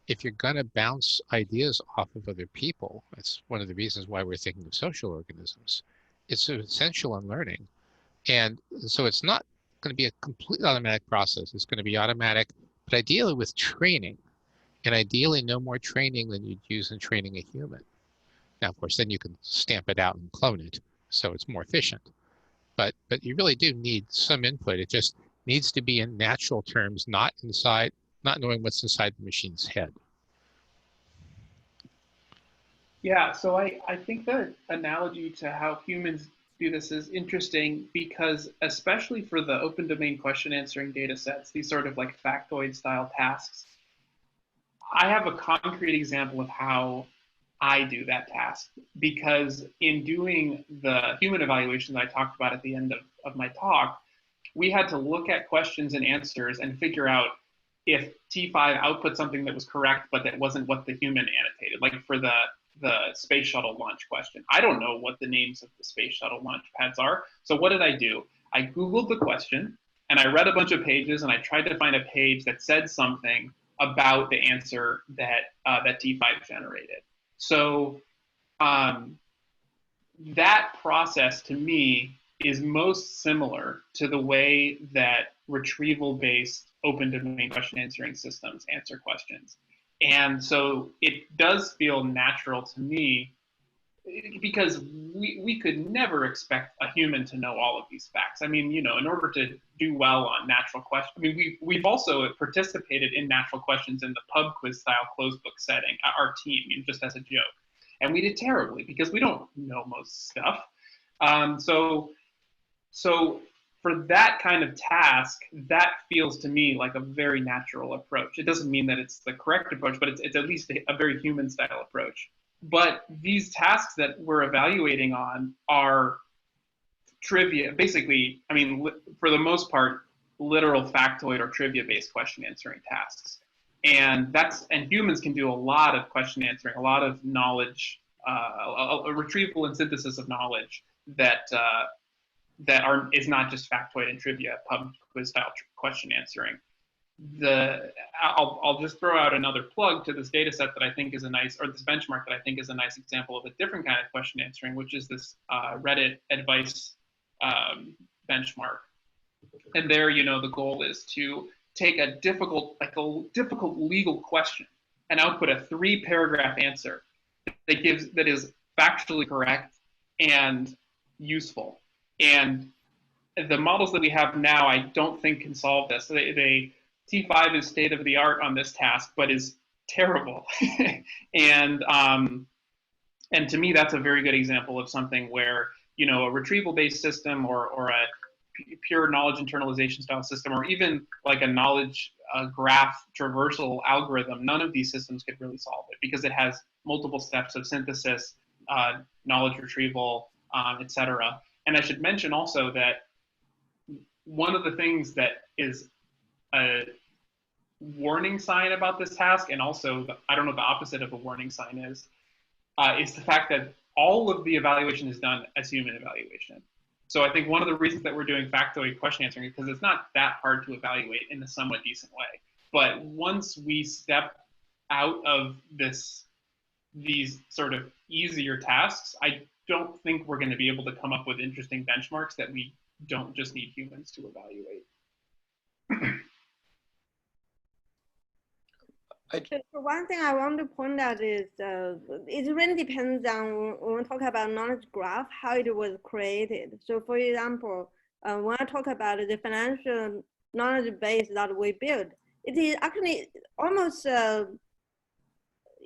If you're going to bounce ideas off of other people, that's one of the reasons why we're thinking of social organisms. It's essential in learning, and so it's not going to be a completely automatic process. It's going to be automatic, but ideally with training, and ideally no more training than you'd use in training a human. Now, of course, then you can stamp it out and clone it, so it's more efficient. But you really do need some input. It just needs to be in natural terms, not knowing what's inside the machine's head.
Yeah, so I think the analogy to how humans do this is interesting because especially for the open domain question answering data sets, these sort of like factoid style tasks, I have a concrete example of how I do that task, because in doing the human evaluation that I talked about at the end of my talk, we had to look at questions and answers and figure out if T5 output something that was correct, but that wasn't what the human annotated. Like for the space shuttle launch question, I don't know what the names of the space shuttle launch pads are. So what did I do? I Googled the question and I read a bunch of pages and I tried to find a page that said something about the answer that T5 generated. So that process to me is most similar to the way that retrieval-based open domain question answering systems answer questions. And so it does feel natural to me because we could never expect a human to know all of these facts. I mean, you know, in order to do well on natural questions, I mean, we've also participated in natural questions in the pub quiz style closed book setting, our team, just as a joke. And we did terribly because we don't know most stuff. So for that kind of task, that feels to me like a very natural approach. It doesn't mean that it's the correct approach, but it's at least a very human style approach. But these tasks that we're evaluating on are trivia, basically, I mean, for the most part, literal factoid or trivia-based question answering tasks. And humans can do a lot of question answering, a lot of knowledge, a retrieval and synthesis of knowledge that is not just factoid and trivia, pub quiz style question answering. I'll just throw out another plug to this data set that I think is this benchmark that I think is a nice example of a different kind of question answering, which is this Reddit advice benchmark. And there, you know, the goal is to take a difficult legal question and output a 3-paragraph answer that is factually correct and useful. And the models that we have now, I don't think can solve this. T5 is state of the art on this task, but is terrible. And to me, that's a very good example of something where, you know, a retrieval-based system or a pure knowledge internalization style system, or even like a knowledge graph traversal algorithm, none of these systems could really solve it because it has multiple steps of synthesis, knowledge retrieval, etc. And I should mention also that one of the things that is a warning sign about this task, and also I don't know the opposite of a warning sign is the fact that all of the evaluation is done as human evaluation. So I think one of the reasons that we're doing factoid question answering is because it's not that hard to evaluate in a somewhat decent way. But once we step out of these sort of easier tasks, I don't think we're going to be able to come up with interesting benchmarks that we don't just need humans to evaluate.
So one thing I want to point out is it really depends on when we talk about knowledge graph, how it was created. So for example, when I talk about the financial knowledge base that we build, it is actually almost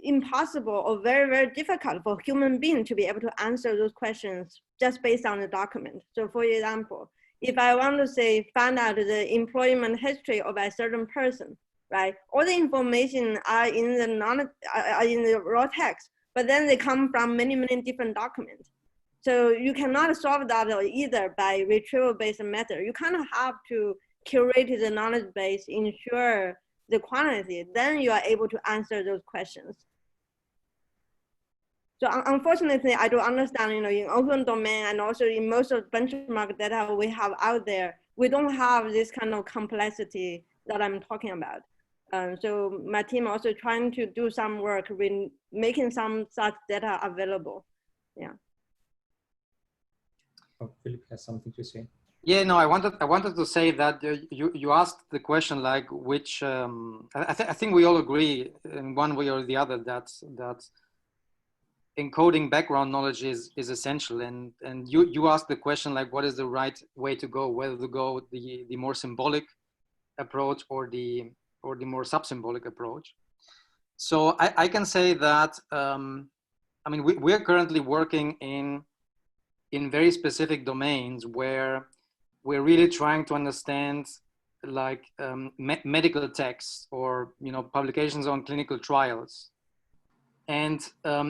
impossible or very, very difficult for a human being to be able to answer those questions just based on the document. So for example, if I want to say, find out the employment history of a certain person, right? All the information are in the raw text, but then they come from many, many different documents. So you cannot solve that either by retrieval-based method. You kind of have to curate the knowledge base, ensure the quantity, then you are able to answer those questions. So unfortunately, I don't understand, you know, in open domain and also in most of the benchmark data we have out there, we don't have this kind of complexity that I'm talking about. So my team also trying to do some work with making some such data available. Yeah.
Oh, Philip has something to say.
Yeah, no, I wanted to say that you asked the question like which I think we all agree in one way or the other that encoding background knowledge is essential. And you asked the question, like, what is the right way to go, whether to go the more symbolic approach or the more sub-symbolic approach. So I can say that, I mean, we're currently working in very specific domains where we're really trying to understand, like, medical texts or, you know, publications on clinical trials. And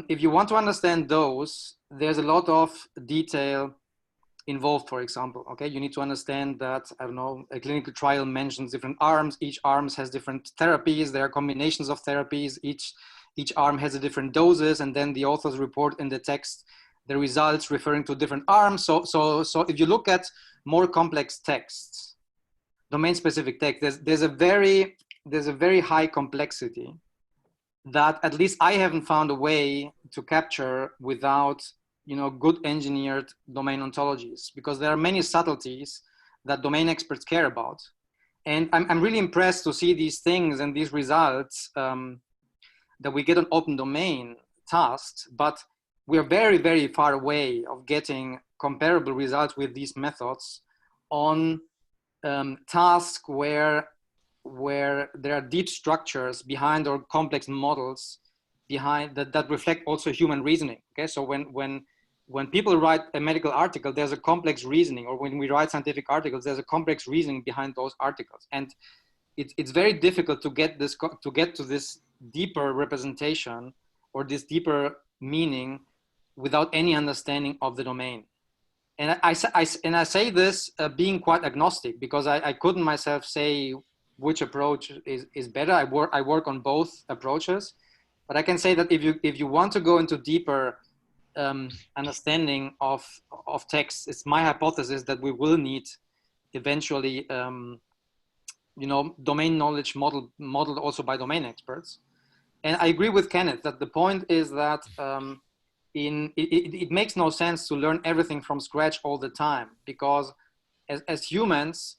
if you want to understand those, there's a lot of detail involved. For example, okay, you need to understand that, I don't know, a clinical trial mentions different arms. Each arm has different therapies. There are combinations of therapies. Each arm has a different doses, and then the authors report in the text the results referring to different arms. So if you look at more complex texts, domain-specific text, there's a very high complexity that at least I haven't found a way to capture without, you know, good engineered domain ontologies, because there are many subtleties that domain experts care about. And I'm really impressed to see these things and these results that we get on open domain tasks, but we're very, very far away of getting comparable results with these methods on tasks where there are deep structures behind, or complex models behind that reflect also human reasoning. Okay, so when people write a medical article, there's a complex reasoning, or when we write scientific articles, there's a complex reasoning behind those articles, and it's very difficult to get to this deeper representation or this deeper meaning without any understanding of the domain. And I say this being quite agnostic, because I couldn't myself say which approach is better. I work on both approaches, but I can say that if you want to go into deeper understanding of text, it's my hypothesis that we will need eventually, you know, domain knowledge modeled also by domain experts. And I agree with Kenneth that the point is that it makes no sense to learn everything from scratch all the time, because as humans,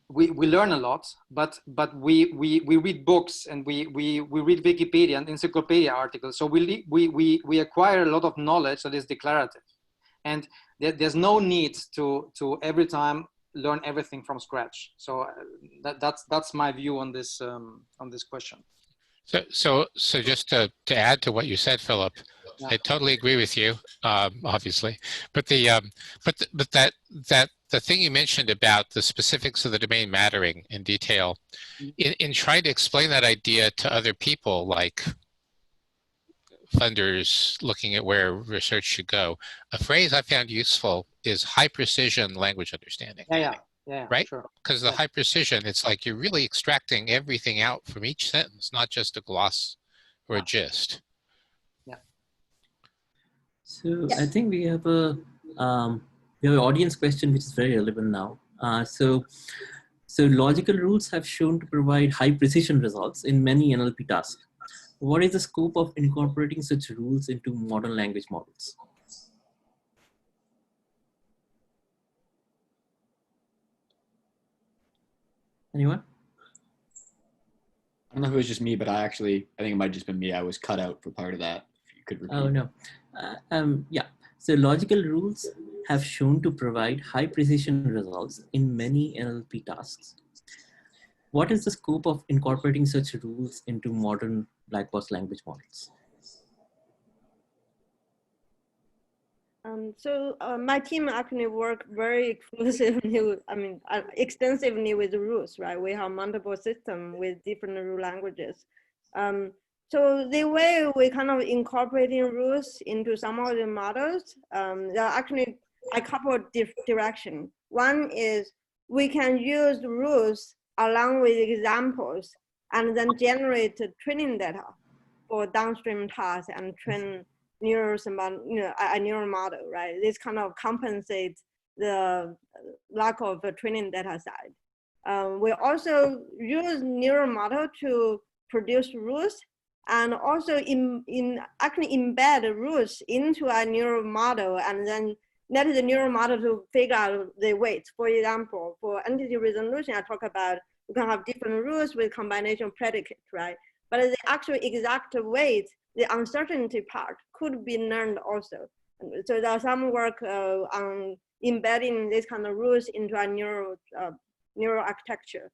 we learn a lot, but we read books, and we read Wikipedia and encyclopedia articles. So we acquire a lot of knowledge that is declarative, and there's no need to every time learn everything from scratch. So that's my view on this question.
So just to add to what you said, Philip, yeah. I totally agree with you, obviously, but the thing you mentioned about the specifics of the domain mattering in detail, in trying to explain that idea to other people, like funders looking at where research should go, a phrase I found useful is high precision language understanding.
Yeah,
right?
Sure.
Because the high precision, it's like you're really extracting everything out from each sentence, not just a gloss or a gist.
Yeah.
So I think we have an audience question which is very relevant now. So logical rules have shown to provide high precision results in many NLP tasks. What is the scope of incorporating such rules into modern language models? Anyone?
I don't know if it was just me, but I think it might have just been me. I was cut out for part of that. If you could repeat.
Oh, no. Yeah. So logical rules have shown to provide high precision results in many NLP tasks. What is the scope of incorporating such rules into modern black box language models?
My team actually work very exclusively, extensively with rules, right? We have multiple systems with different rule languages. So the way we kind of incorporating rules into some of the models, there are actually a couple of directions. One is we can use rules along with examples and then generate training data for downstream tasks and train a neural model, right? This kind of compensates the lack of a training data side. We also use neural model to produce rules, and also actually embed rules into a neural model, and then let the neural model to figure out the weights. For example, for entity resolution, I talk about we can have different rules with combination predicates, right? but the actual exact weight, the uncertainty part could be learned also. So there's some work on embedding this kind of rules into a neural architecture.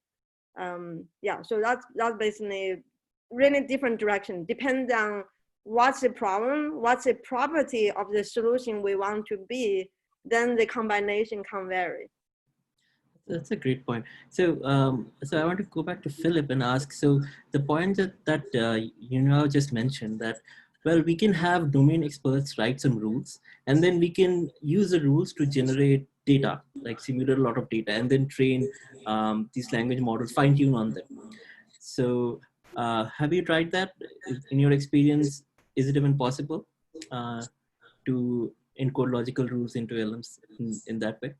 Yeah, so that's basically really different direction. Depends on what's the problem, what's the property of the solution we want to be, then the combination can vary.
That's a great point. So, so I want to go back to Philip and ask. So, the point that you now just mentioned that, well, we can have domain experts write some rules, and then we can use the rules to generate data, like simulate a lot of data, and then train these language models, fine tune on them. So, have you tried that? In your experience, is it even possible to encode logical rules into LLMs in that way?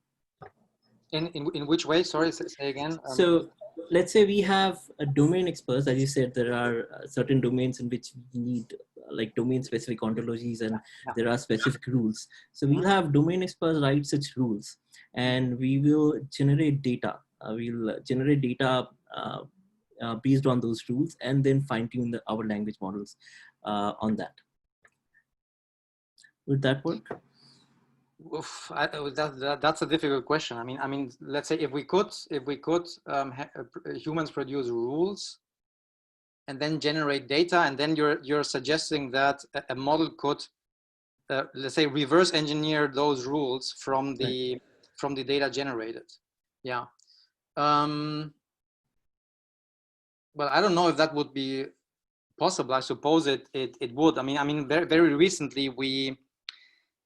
In which way? Sorry, say again.
So let's say we have a domain experts. As you said, there are certain domains in which we need like domain specific ontologies, and there are specific rules. So we'll have domain experts write such rules, and we will generate data. We'll generate data based on those rules, and then fine tune our language models on that. Would that work?
Oof, that's a difficult question. I mean, let's say if we could humans produce rules and then generate data, and then you're suggesting that a model could, let's say, reverse engineer those rules from the data generated. Yeah. Well, I don't know if that would be possible. I suppose it would. I mean, very recently we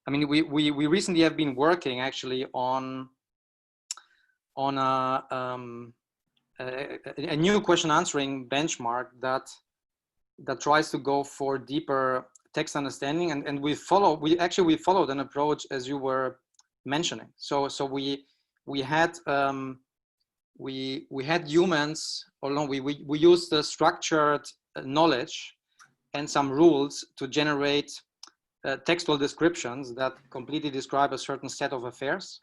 recently have been working actually on a new question answering benchmark that tries to go for deeper text understanding, and we followed an approach as you were mentioning. So we had humans, or no, we used the structured knowledge and some rules to generate textual descriptions that completely describe a certain set of affairs,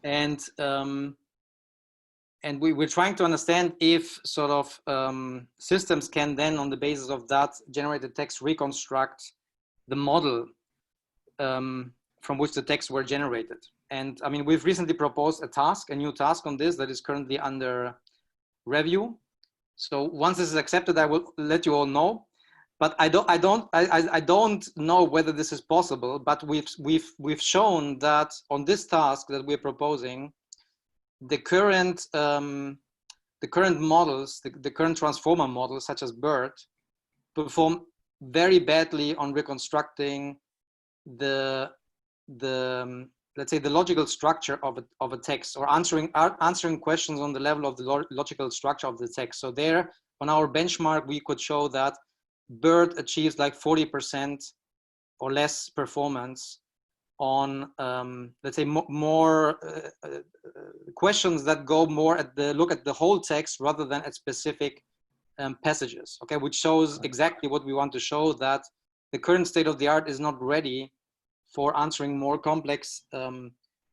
and we're trying to understand if sort of systems can then, on the basis of that generated text, reconstruct the model from which the texts were generated. And I mean, we've recently proposed a new task on this that is currently under review. So once this is accepted, I will let you all know. But I don't know whether this is possible. But we've shown that on this task that we're proposing, the current models, the current transformer models such as BERT, perform very badly on reconstructing the let's say the logical structure of a text, or answering questions on the level of the logical structure of the text. So there, on our benchmark, we could show that BERT achieves like 40% or less performance on, let's say, more questions that go more at look at the whole text rather than at specific passages. Okay, which shows exactly what we want to show, that the current state of the art is not ready for answering more complex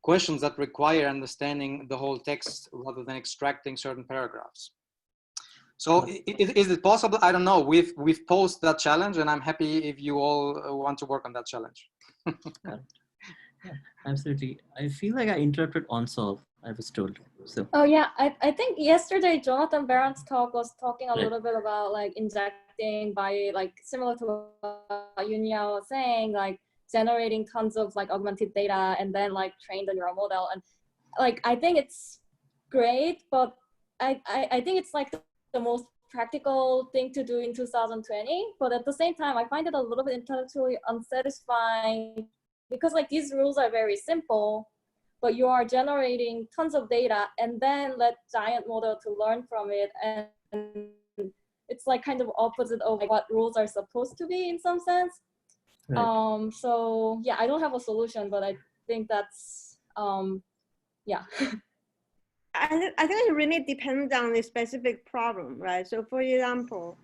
questions that require understanding the whole text rather than extracting certain paragraphs. So is it possible? I don't know. We've posed that challenge, and I'm happy if you all want to work on that challenge.
Yeah, absolutely. I feel like I interrupted OnSolve, I was told. So.
Oh yeah, I think yesterday Jonathan Barron's talk was talking a little bit about like injecting by like similar to what Yunyao was saying, like generating tons of like augmented data and then like train the neural model. And like I think it's great, but I think it's like the most practical thing to do in 2020. But at the same time, I find it a little bit intellectually unsatisfying, because like these rules are very simple, but you are generating tons of data and then let giant model to learn from it. And it's like kind of opposite of like what rules are supposed to be in some sense. Right. So yeah, I don't have a solution, but I think that's, yeah.
I think it really depends on the specific problem, right? So for example,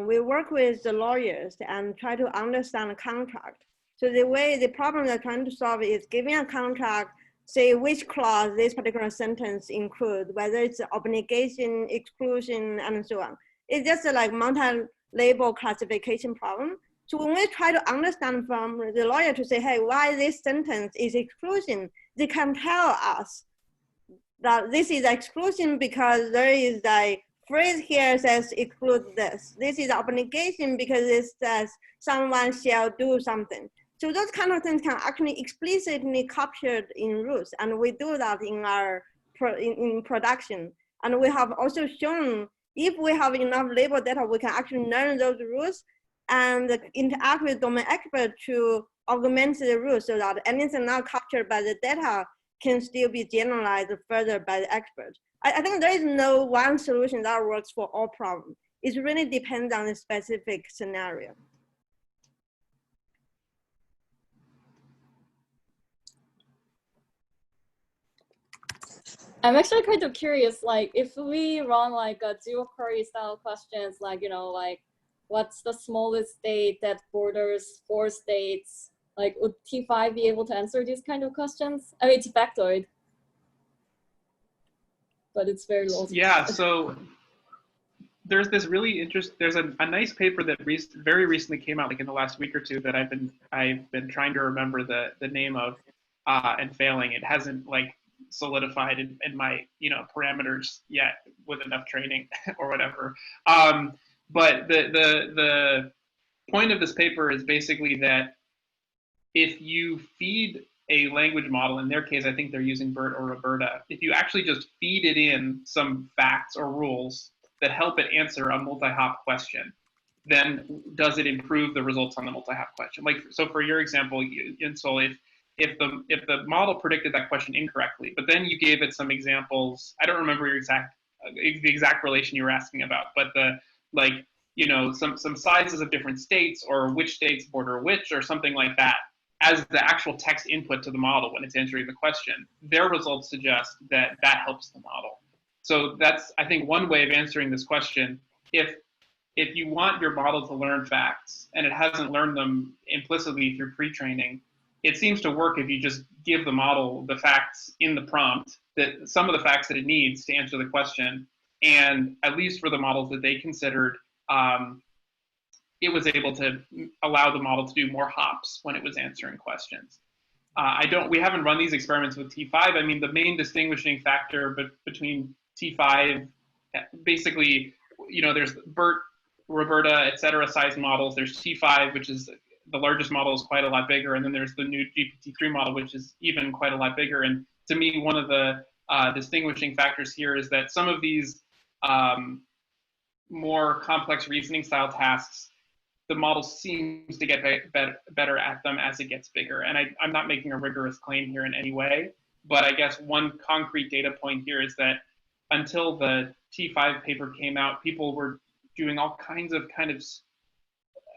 we work with the lawyers and try to understand the contract. So the problem they're trying to solve is giving a contract, say which clause this particular sentence include, whether it's obligation, exclusion, and so on. It's just like multi-label classification problem. So when we try to understand from the lawyer to say, hey, why this sentence is exclusion, they can tell us that this is exclusion because there is a phrase here says exclude this. This is obligation because it says someone shall do something. So those kind of things can actually explicitly captured in rules, and we do that in our in production. And we have also shown if we have enough label data, we can actually learn those rules and interact with domain expert to augment the rules so that anything not captured by the data can still be generalized further by the expert. I think there is no one solution that works for all problems. It really depends on the specific scenario.
I'm actually kind of curious, like if we run like a dual query style questions, like, you know, like what's the smallest state that borders 4 states? Like would T5 be able to answer these kind of questions? I mean, it's factoid, but it's very low.
Yeah, so there's this really there's a nice paper that very recently came out, like in the last week or two, that I've been trying to remember the name of and failing. It hasn't like solidified in my parameters yet with enough training or whatever. But the point of this paper is basically that if you feed a language model, in their case, I think they're using BERT or Roberta, if you actually just feed it in some facts or rules that help it answer a multi-hop question, then does it improve the results on the multi-hop question? Like, so for your example, Yunsol, if the model predicted that question incorrectly, but then you gave it some examples, I don't remember the exact relation you were asking about, but some sizes of different states or which states border which or something like that as the actual text input to the model when it's answering the question, their results suggest that helps the model. So that's, I think, one way of answering this question. If you want your model to learn facts and it hasn't learned them implicitly through pre-training, it seems to work if you just give the model the facts in the prompt, that some of the facts that it needs to answer the question, and at least for the models that they considered, it was able to allow the model to do more hops when it was answering questions. We haven't run these experiments with T5. I mean, the main distinguishing factor between T5, basically, there's BERT, Roberta, et cetera, size models. There's T5, which is the largest model, is quite a lot bigger. And then there's the new GPT-3 model, which is even quite a lot bigger. And to me, one of the distinguishing factors here is that some of these more complex reasoning style tasks, the model seems to get better at them as it gets bigger. And I'm not making a rigorous claim here in any way, but I guess one concrete data point here is that until the T5 paper came out, people were doing all kinds of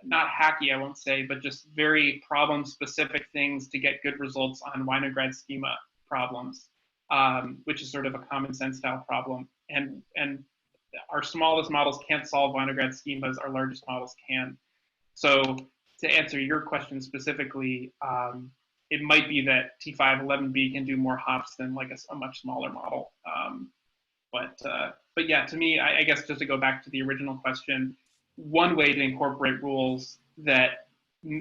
not hacky, I won't say, but just very problem-specific things to get good results on Winograd schema problems, which is sort of a common sense style problem. And our smallest models can't solve Winograd schemas, our largest models can. So to answer your question specifically, it might be that T511B can do more hops than like a much smaller model. But yeah, to me, I guess just to go back to the original question, one way to incorporate rules that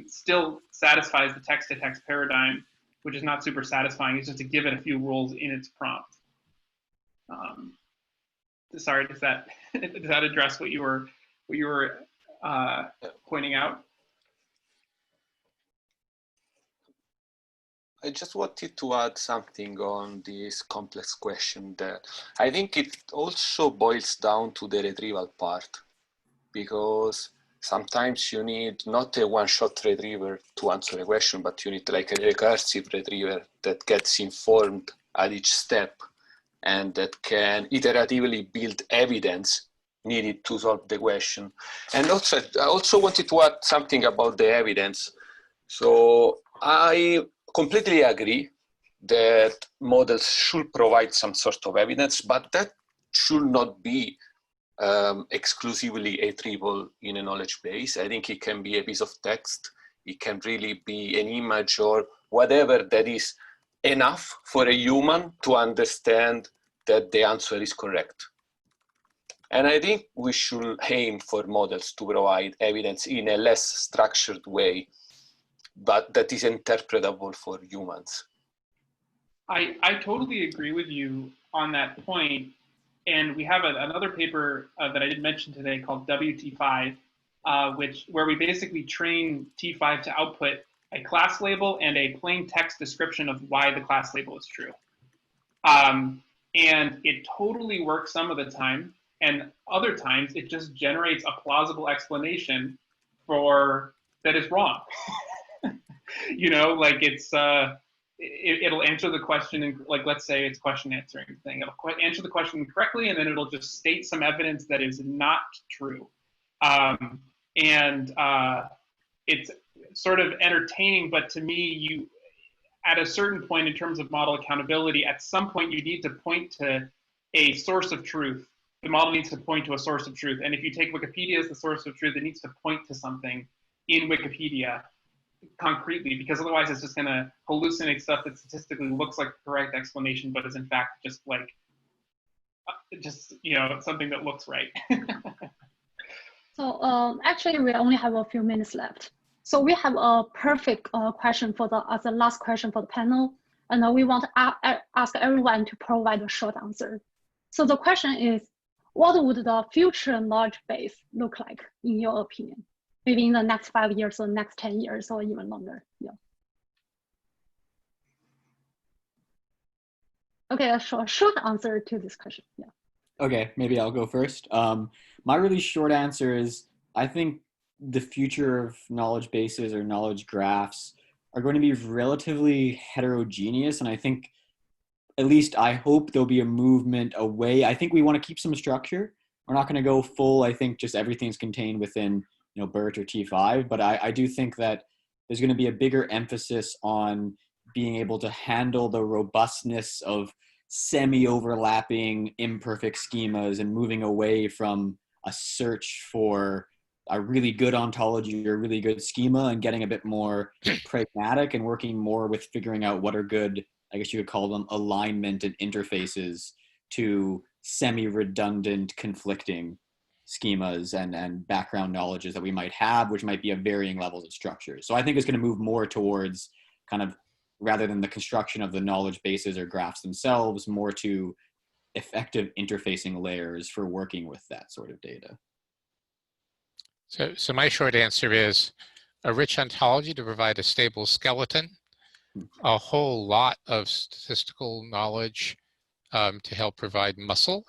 still satisfies the text-to-text paradigm, which is not super satisfying, is just to give it a few rules in its prompt. Sorry, does that address what you were pointing out?
I just wanted to add something on this complex question that I think it also boils down to the retrieval part, because sometimes you need not a one-shot retriever to answer a question, but you need like a recursive retriever that gets informed at each step and that can iteratively build evidence needed to solve the question. And also, I also wanted to add something about the evidence. So I completely agree that models should provide some sort of evidence, but that should not be exclusively retrievable in a knowledge base. I think it can be a piece of text. It can really be an image or whatever that is enough for a human to understand that the answer is correct. And I think we should aim for models to provide evidence in a less structured way, but that is interpretable for humans.
I totally agree with you on that point. And we have another paper that I did mention today called WT5, where we basically train T5 to output a class label and a plain text description of why the class label is true. And it totally works some of the time, and other times it just generates a plausible explanation for that is wrong. You know, like it'll answer the question, and like, let's say it's question answering thing. It'll answer the question correctly, and then it'll just state some evidence that is not true. It's sort of entertaining, but to me, at a certain point in terms of model accountability, at some point you need to point to a source of truth. The model needs to point to a source of truth. And if you take Wikipedia as the source of truth, it needs to point to something in Wikipedia concretely, because otherwise it's just going to hallucinate stuff that statistically looks like the correct explanation, but is in fact just like, you know, something that looks right.
So actually, we only have a few minutes left. So we have a perfect question for as the last question for the panel, and we want to ask everyone to provide a short answer. So the question is, what would the future knowledge base look like in your opinion? Maybe in the next 5 years or next 10 years or even longer. Yeah. Okay, a short answer to this question. Yeah.
Okay, maybe I'll go first. My really short answer is, I think the future of knowledge bases or knowledge graphs are going to be relatively heterogeneous. And I think, at least I hope there'll be a movement away. I think we want to keep some structure. We're not going to go full, I think just everything's contained within, you know, BERT or T5, but I do think that there's going to be a bigger emphasis on being able to handle the robustness of semi-overlapping imperfect schemas and moving away from a search for a really good ontology or a really good schema and getting a bit more pragmatic and working more with figuring out what are good, I guess you could call them, alignment and interfaces to semi-redundant conflicting schemas and background knowledges that we might have, which might be of varying levels of structure. So I think it's going to move more towards kind of, rather than the construction of the knowledge bases or graphs themselves, more to effective interfacing layers for working with that sort of data.
So my short answer is a rich ontology to provide a stable skeleton, a whole lot of statistical knowledge to help provide muscle,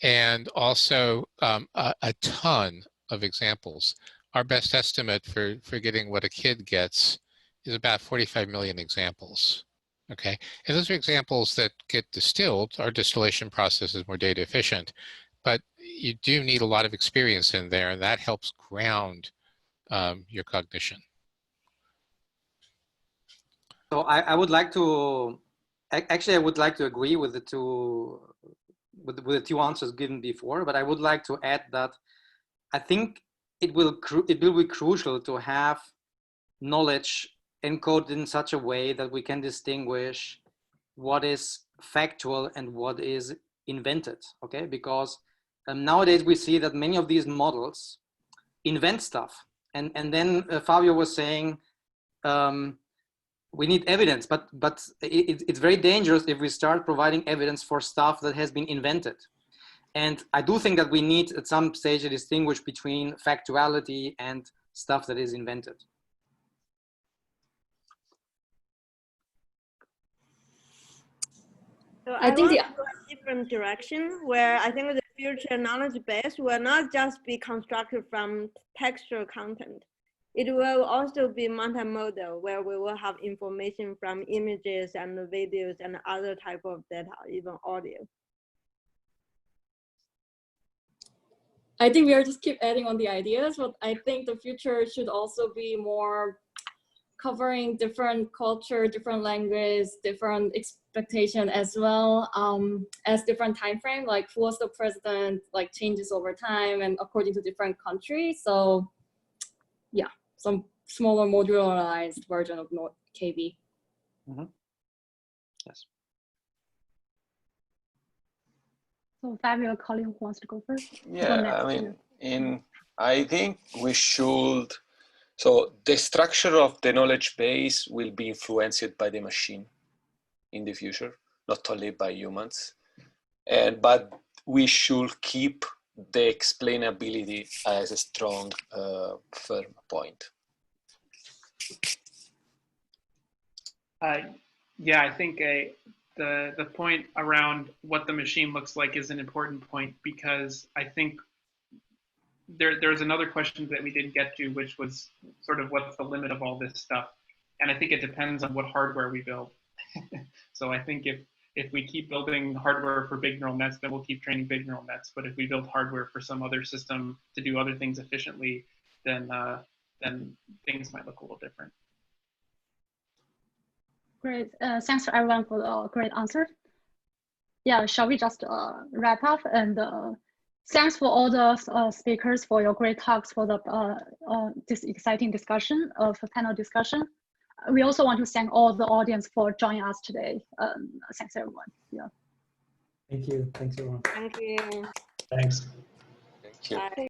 and also a ton of examples. Our best estimate for getting what a kid gets is about 45 million examples. Okay, and those are examples that get distilled. Our distillation process is more data efficient, but you do need a lot of experience in there, and that helps ground your cognition.
So I would like to, actually I would like to agree with the two answers given before, but I would like to add that I think it will be crucial to have knowledge encoded in such a way that we can distinguish what is factual and what is invented, okay? Because nowadays we see that many of these models invent stuff. And then Fabio was saying, we need evidence, but it's very dangerous if we start providing evidence for stuff that has been invented. And I do think that we need at some stage to distinguish between factuality and stuff that is invented.
So I think want to go a different direction, where I think the future knowledge base will not just be constructed from textual content. It will also be multimodal, where we will have information from images and videos and other type of data, even audio.
I think we are just keep adding on the ideas, but I think the future should also be more covering different culture, different language, different expectation as well as different time frame, like who was the president, like changes over time and according to different countries. So yeah, some smaller modularized version of KB.
Mm-hmm. Yes.
So Fabio, Colin, who wants to go first?
Yeah, I mean, I think we should. So the structure of the knowledge base will be influenced by the machine in the future, not only by humans. But we should keep the explainability as a strong, firm point.
Yeah, I think the point around what the machine looks like is an important point, because I think there's another question that we didn't get to, which was sort of what's the limit of all this stuff. And I think it depends on what hardware we build. So I think if we keep building hardware for big neural nets, then we'll keep training big neural nets. But if we build hardware for some other system to do other things efficiently, then things might look a little different.
Great. Thanks to everyone for the great answer. Yeah, shall we just wrap up? And thanks for all the speakers for your great talks, for the this exciting discussion, for panel discussion. We also want to thank all the audience for joining us today. Thanks everyone. Yeah.
Thank you. Thanks everyone.
Thank you.
Thanks.
Thank you.
Bye.